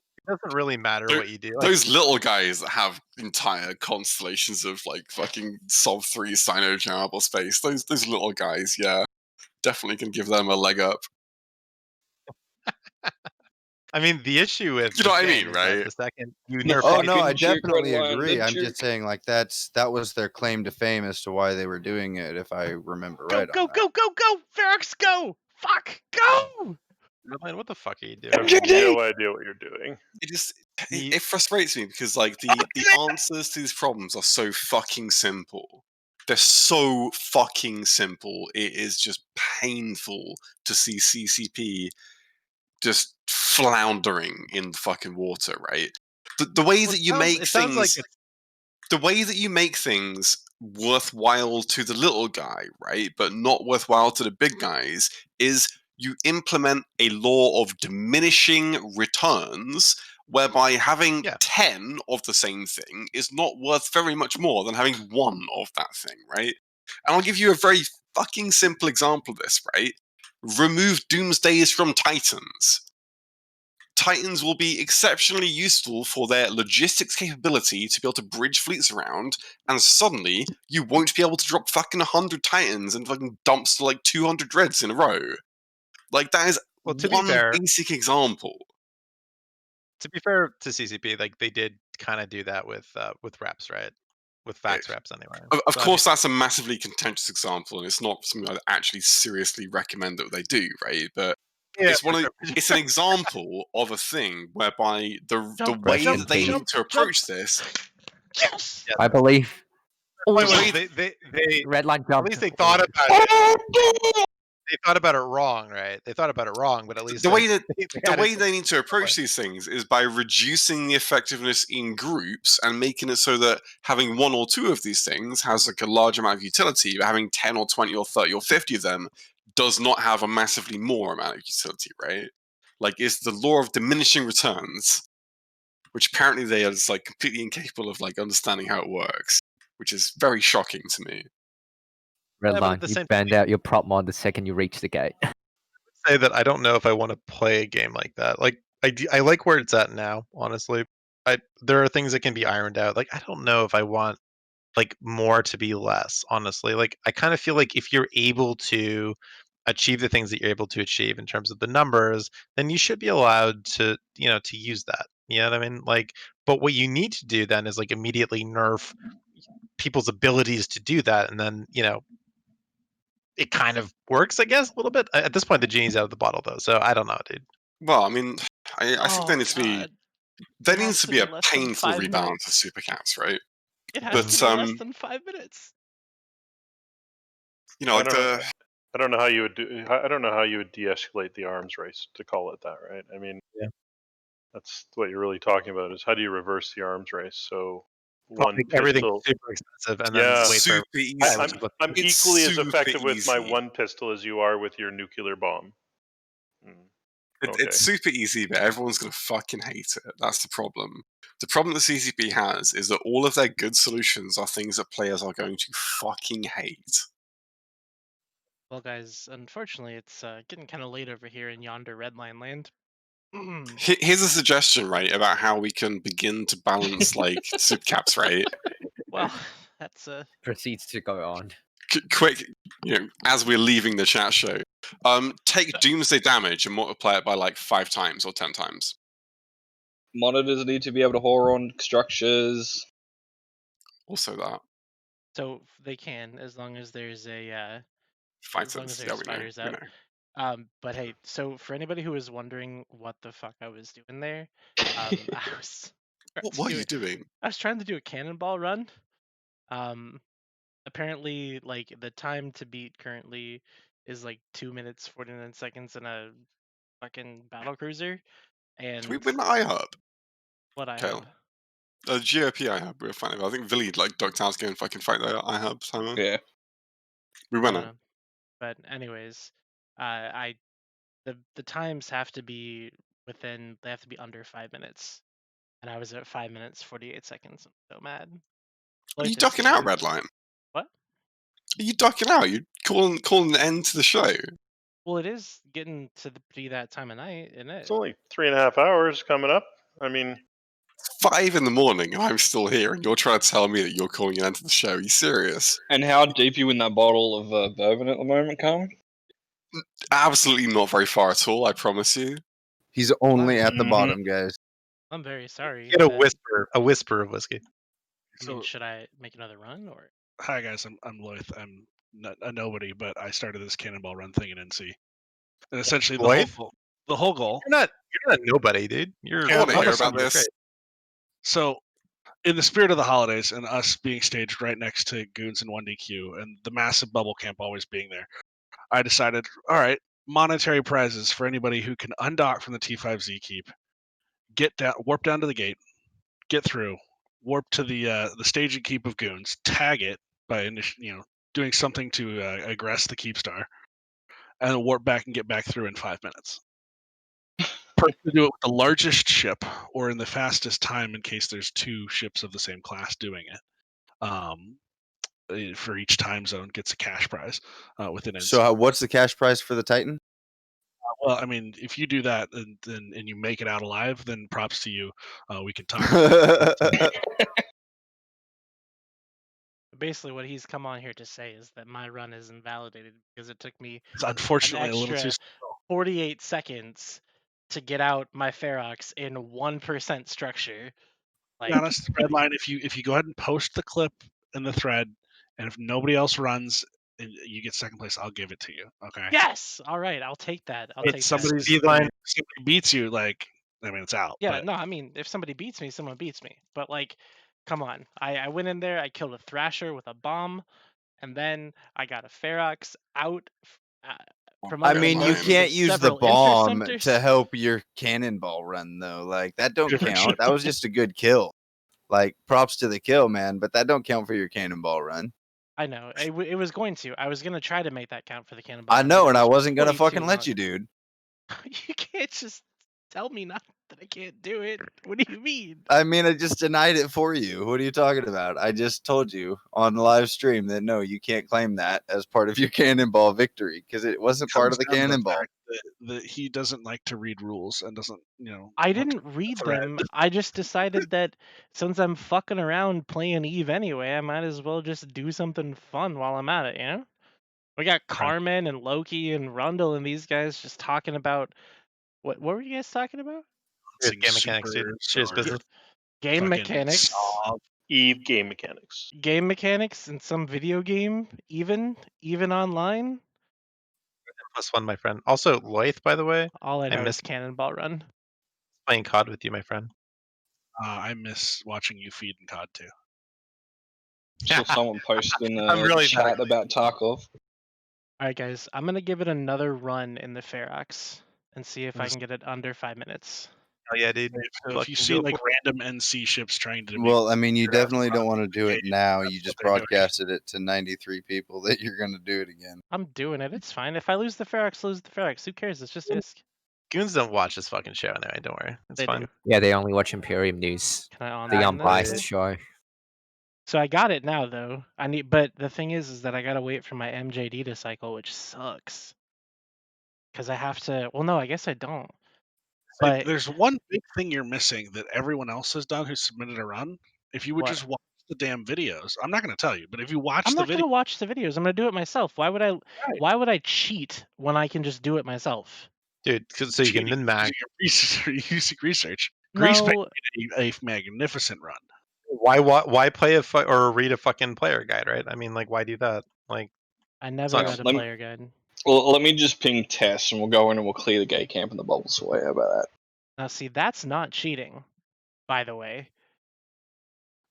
matter what you do. Like, those little guys that have entire constellations of like fucking Sov 3 Cynojammable space, those little guys, yeah, definitely can give them a leg up. I mean, the issue with You know this what I game mean, is that right? the second you The nerf Oh it, no, I fucking juke definitely online, agree. the I'm juke. just saying, like that was their claim to fame as to why they were doing it, if I remember right. go, on that. go, Ferox, go! Fuck, go! Redline, what the fuck are you doing? I have no idea what you're doing. It frustrates me because like the answers to these problems are so fucking simple. They're so fucking simple. It is just painful to see CCP just floundering in the fucking water, right? The way that you make it sounds like things, the way that you make things worthwhile to the little guy, right, but not worthwhile to the big guys, is you implement a law of diminishing returns, whereby having 10 of the same thing is not worth very much more than having 1 of that thing, right? And I'll give you a very fucking simple example of this, right? Remove Doomsdays from Titans. Titans will be exceptionally useful for their logistics capability to be able to bridge fleets around, and suddenly you won't be able to drop fucking 100 Titans and fucking dumps like 200 Dreads in a row. Like, that is to be one fair, basic example. To be fair to CCP, like they did kind of do that with reps, right? With fax reps anyway. Of course, that's a massively contentious example, and it's not something I'd actually seriously recommend that they do, right? But it's it's an example of a thing whereby the way that they need to approach this. Yes, I believe. They Red line at jump. least they thought about it. they thought about it wrong, right? They thought about it wrong, but at least The way that they the had it way they need to approach these things is by reducing the effectiveness in groups and making it so that having one or two of these things has like a large amount of utility, but having 10 or 20 or 30 or 50 of them does not have a massively more amount of utility, right? Like it's the law of diminishing returns, which apparently they are just like completely incapable of like understanding how it works, which is very shocking to me. but at Redline, the you same banned out your prop mod the second you reach the gate. say that I don't know if I want to play a game like that. Like I like where it's at now, honestly. There are things that can be ironed out. Like I don't know if I want like more to be less, honestly. Like I kind of feel like if you're able to achieve the things that you're able to achieve in terms of the numbers, then you should be allowed to, to use that. You know what I mean? Like, but what you need to do then is like immediately nerf people's abilities to do that, and then it kind of works, I guess, a little bit. At this point, the genie's out of the bottle, though, so I don't know, dude. Well, I mean, I think there Oh needs to be God, there it has needs to to be be a less than painful 5 rebound for minutes. super cats, right? It has to But be less than 5 minutes. you know, I like don't. I don't know how you would do. I don't know how you would de-escalate the arms race, to call it that, right? I mean, Yeah. that's what you're really talking about. Is how do you reverse the arms race? So Well, one make everything pistol. super expensive and then Yeah, wait for super everyone to easy. die, which is what I'm It's equally as super effective with my easy. one pistol as you are with your nuclear bomb. Okay. It's super easy, but everyone's gonna fucking hate it. That's the problem. The problem that CCP has is that all of their good solutions are things that players are going to fucking hate. Well, guys, unfortunately, it's getting kind of late over here in yonder Redline land. Here's a suggestion, right, about how we can begin to balance like super caps, right? Well, that's Proceeds to go on. Quick, as we're leaving the chat show, take doomsday damage and multiply it by like 5 times or 10 times. Monitors need to be able to horror on structures. Also that. so they can, as long as there's a as long as Fighters. there's Yeah, we know. spiders We out. know. But hey, so for anybody who was wondering what the fuck I was doing there, I was trying What to were do you doing? I was trying to do a cannonball run. Apparently, like the time to beat currently is like 2 minutes 49 seconds in a fucking battle cruiser. Can we And win the IHub? what I Kale. hub? GOP IHub, we were fine. I think Villy like ducked out to go and fucking fight the IHub timer. Yeah. We I win don't it. know. But anyways, I the times have to be they have to be under 5 minutes. And I was at 5 minutes 48 seconds. I'm so mad. Are you Life is ducking so out, easy. Redline? What? Are you ducking out? You calling an end to the show? Well, it is getting to be that time of night, isn't it? It's only 3.5 hours coming up. I mean, 5 in the morning and I'm still here, and you're trying to tell me that you're calling an end to the show. Are you serious? And how deep you in that bottle of bourbon at the moment, Carmen? Absolutely not very far at all, I promise you. He's only at the Mhm. bottom, guys. I'm very sorry. Get a whisper of whiskey. I mean, So, should I make another run or? hi guys, I'm Loith. I'm not a nobody, but I started this cannonball run thing in NC, and essentially Loith? the whole goal. You're not nobody, dude. You're I want to I'm hear a about senior. this. So, in the spirit of the holidays and us being staged right next to Goons and 1DQ and the massive bubble camp always being there, I decided, all right, monetary prizes for anybody who can undock from the T5Z keep, warp down to the gate, get through, warp to the staging keep of Goons, tag it by doing something to aggress the KEEPSTAR, and then warp back and get back through in 5 minutes. Person to do it with the largest ship or in the fastest time in case there's 2 ships of the same class doing it. For each time zone gets a cash prize within NC. So, what's the cash prize for the Titan? Well, I mean, if you do that and you make it out alive, then props to you. We can talk. Basically, what he's come on here to say is that my run is invalidated because it took me It's unfortunately an a little extra too 48 seconds to get out my Ferox in 1% structure. To be honest, Redline, if you go ahead and post the clip in the thread, and if nobody else runs and you get second place, I'll give it to you. Okay. Yes. All right. I'll take that. If somebody beats you, it's out. Yeah. But No. I mean, if somebody beats me, someone beats me. But like, come on. I went in there. I killed a Thrasher with a bomb, and then I got a Ferox out. from I under mean, you motions of can't use the several bomb interceptors. to help your cannonball run though. Like that don't Different count. shit. That was just a good kill. Like props to the kill, man, but that don't count for your cannonball run. I know it was going to. I was gonna try to make that count for the cannonball. I run, know, but and it I was wasn't gonna way fucking too let long. you, dude. You can't just tell me not that I can't do it. What do you mean? I mean, I just denied it for you. What are you talking about? I just told you on the live stream that no, you can't claim that as part of your cannonball victory because it wasn't part of the Comes down to cannonball. fact that he doesn't like to read rules and doesn't, I want to didn't read thread. them. I just decided that since I'm fucking around playing Eve anyway, I might as well just do something fun while I'm at it, you know? We got Carmen and Loki and Rundle and these guys just talking about what were you guys talking about? Here's game mechanics, dude. Here's business. Game mechanics. Eve game mechanics. Game mechanics in some video game, even online. +1, my friend. Also, Loith, by the way. All I know miss is Cannonball Run. playing COD with you, my friend. I miss watching you feed in COD too. Saw someone post in I'm the really chat about Tarkov. All right, guys, I'm gonna give it another run in the Ferox and see if I can get it under 5 minutes. Oh yeah, dude. If you see like random NC ships trying to Well, I mean, you definitely don't want to do it now. You just broadcasted it to 93 people that you're going to do it again. I'm doing it. It's fine. If I lose the Ferox, lose the Ferox. Who cares? It's just ISK. Goons don't watch this fucking show anyway. Don't worry. It's They fine. do. Yeah, they only watch Imperium News. Can I The online unbiased this? show. So I got it now though. But the thing is that I gotta wait for my MJD to cycle, which sucks. Because I have to. Well, no, I guess I don't. But there's one big thing you're missing that everyone else has done who submitted a run. If you would What? just watch the damn videos, I'm not going to tell you, but if you watch I'm the not video, gonna watch the videos. I'm gonna do it myself. Why would I? Why would I cheat when I can just do it myself? Dude, so you can min-max. Using research. No. Grease made a magnificent run. Why play or read a fucking player guide, right? I mean, like, why do that? Like, I never read a player guide. Well, let me just ping Tess, and we'll go in and we'll clear the gate camp and the bubbles away. How about that? Now, see, that's not cheating, by the way,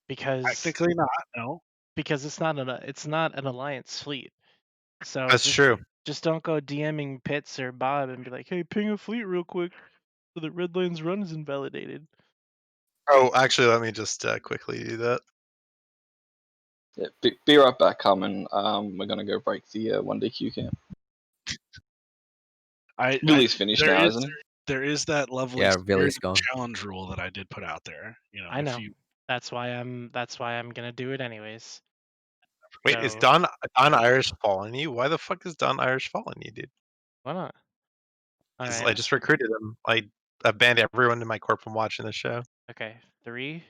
because technically not. No, because it's not an alliance fleet. So that's true. Just don't go DMing Pitts or Bob and be like, "Hey, ping a fleet real quick, so that Red Line's run is invalidated." Oh, actually, let me just quickly do that. Yeah, be right back, Carmen. We're gonna go break the 1DQ camp. Billy's finished now, isn't he? There is that lovely Billy's gone. challenge rule that I did put out there. I know. That's why I'm gonna do it anyways. Wait, is Don Irish following you? Why the fuck is Don Irish following you, dude? Why not? All right. I just recruited him. I banned everyone in my corp from watching the show. Okay, 3,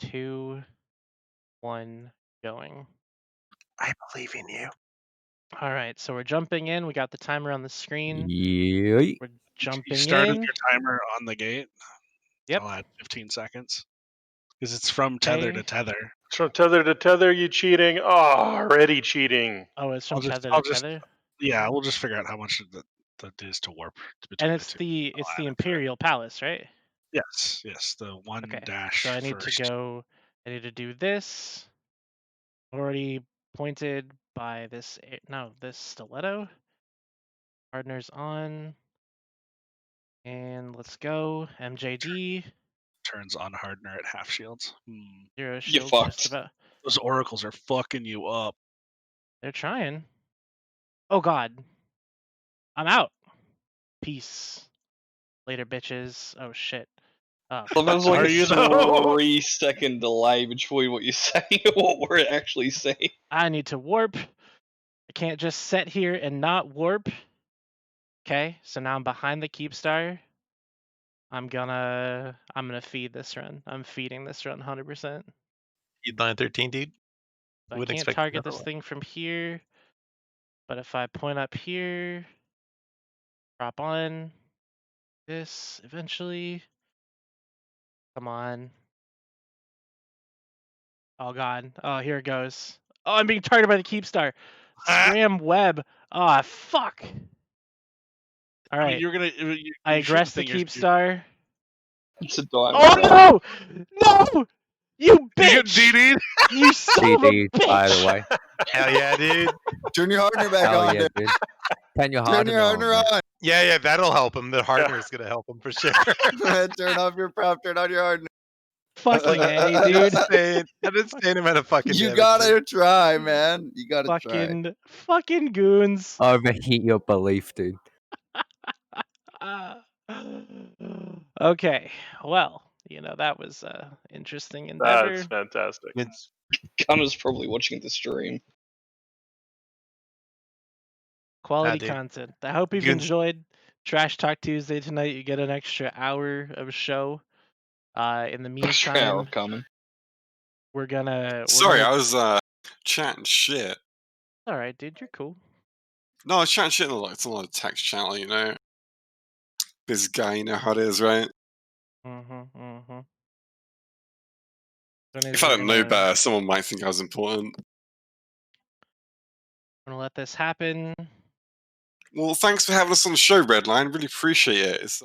2, 1, going. I believe in you. All right, so we're jumping in. We got the timer on the screen. Yay. We're jumping You started in. your timer on the gate. Yep. I'll add 15 seconds because it's from tether to tether. It's from tether to tether. You cheating? Oh, already cheating. Oh, it's from tether I'll to just, tether. Yeah, we'll just figure out how much that is to warp between And it's the Imperial Palace, right? Yes, the one dash. So I need first. to go. I need to do this. Already pointed by this. No, this stiletto. Partners on. And let's go. MJD. Turns on Hardener at half shields. 0 shields. Just about. Those oracles are fucking you up. They're trying. Oh God. I'm out. Peace. Later, bitches. Oh shit. Oh, Well, there's like a 3-second delay between what you're saying and what we're actually saying. I need to warp. I can't just sit here and not warp. Okay, so now I'm behind the KEEPSTAR. I'm gonna feed this run. I'm feeding this run 100%. Feed line 13, dude. So I can't target this thing from here. But if I point up here, drop on this eventually. Come on. Oh God. Oh, here it goes. Oh, I'm being targeted by the KEEPSTAR. Scram web. Ah, fuck. All right. I aggress the KEEPSTAR. It's a diamond. Oh no! No! You You get bitch! DD'd? You son of a DD, by the bitch! way. Hell yeah, dude. Turn your hardener back Hell on, yeah, dude. dude. Turn your Turn hardener your on, hardener man. on. Yeah, that'll help him. The hardener's gonna help him for sure. Turn off your prop. Turn on your hardener. Fucking A, dude. An insane amount of fucking You damage. gotta try, man. You gotta try. Fucking goons. Overheat your belief, dude. Okay, well, that was interesting endeavor. That's fantastic. Gunner's probably watching the stream. Quality dude. content. I hope you've Goons. enjoyed Trash Talk Tuesday tonight. You get an extra hour of show. In the Extra hour meantime, of coming. we're gonna. Sorry, I was chatting shit. All right, dude, you're cool. No, I was chatting shit in it's a lot of text channel, you know. This guy, you know how it is, right? If I don't know better, someone might think I was important. I'm gonna let this happen. Well, thanks for having us on the show, Redline. Really appreciate it.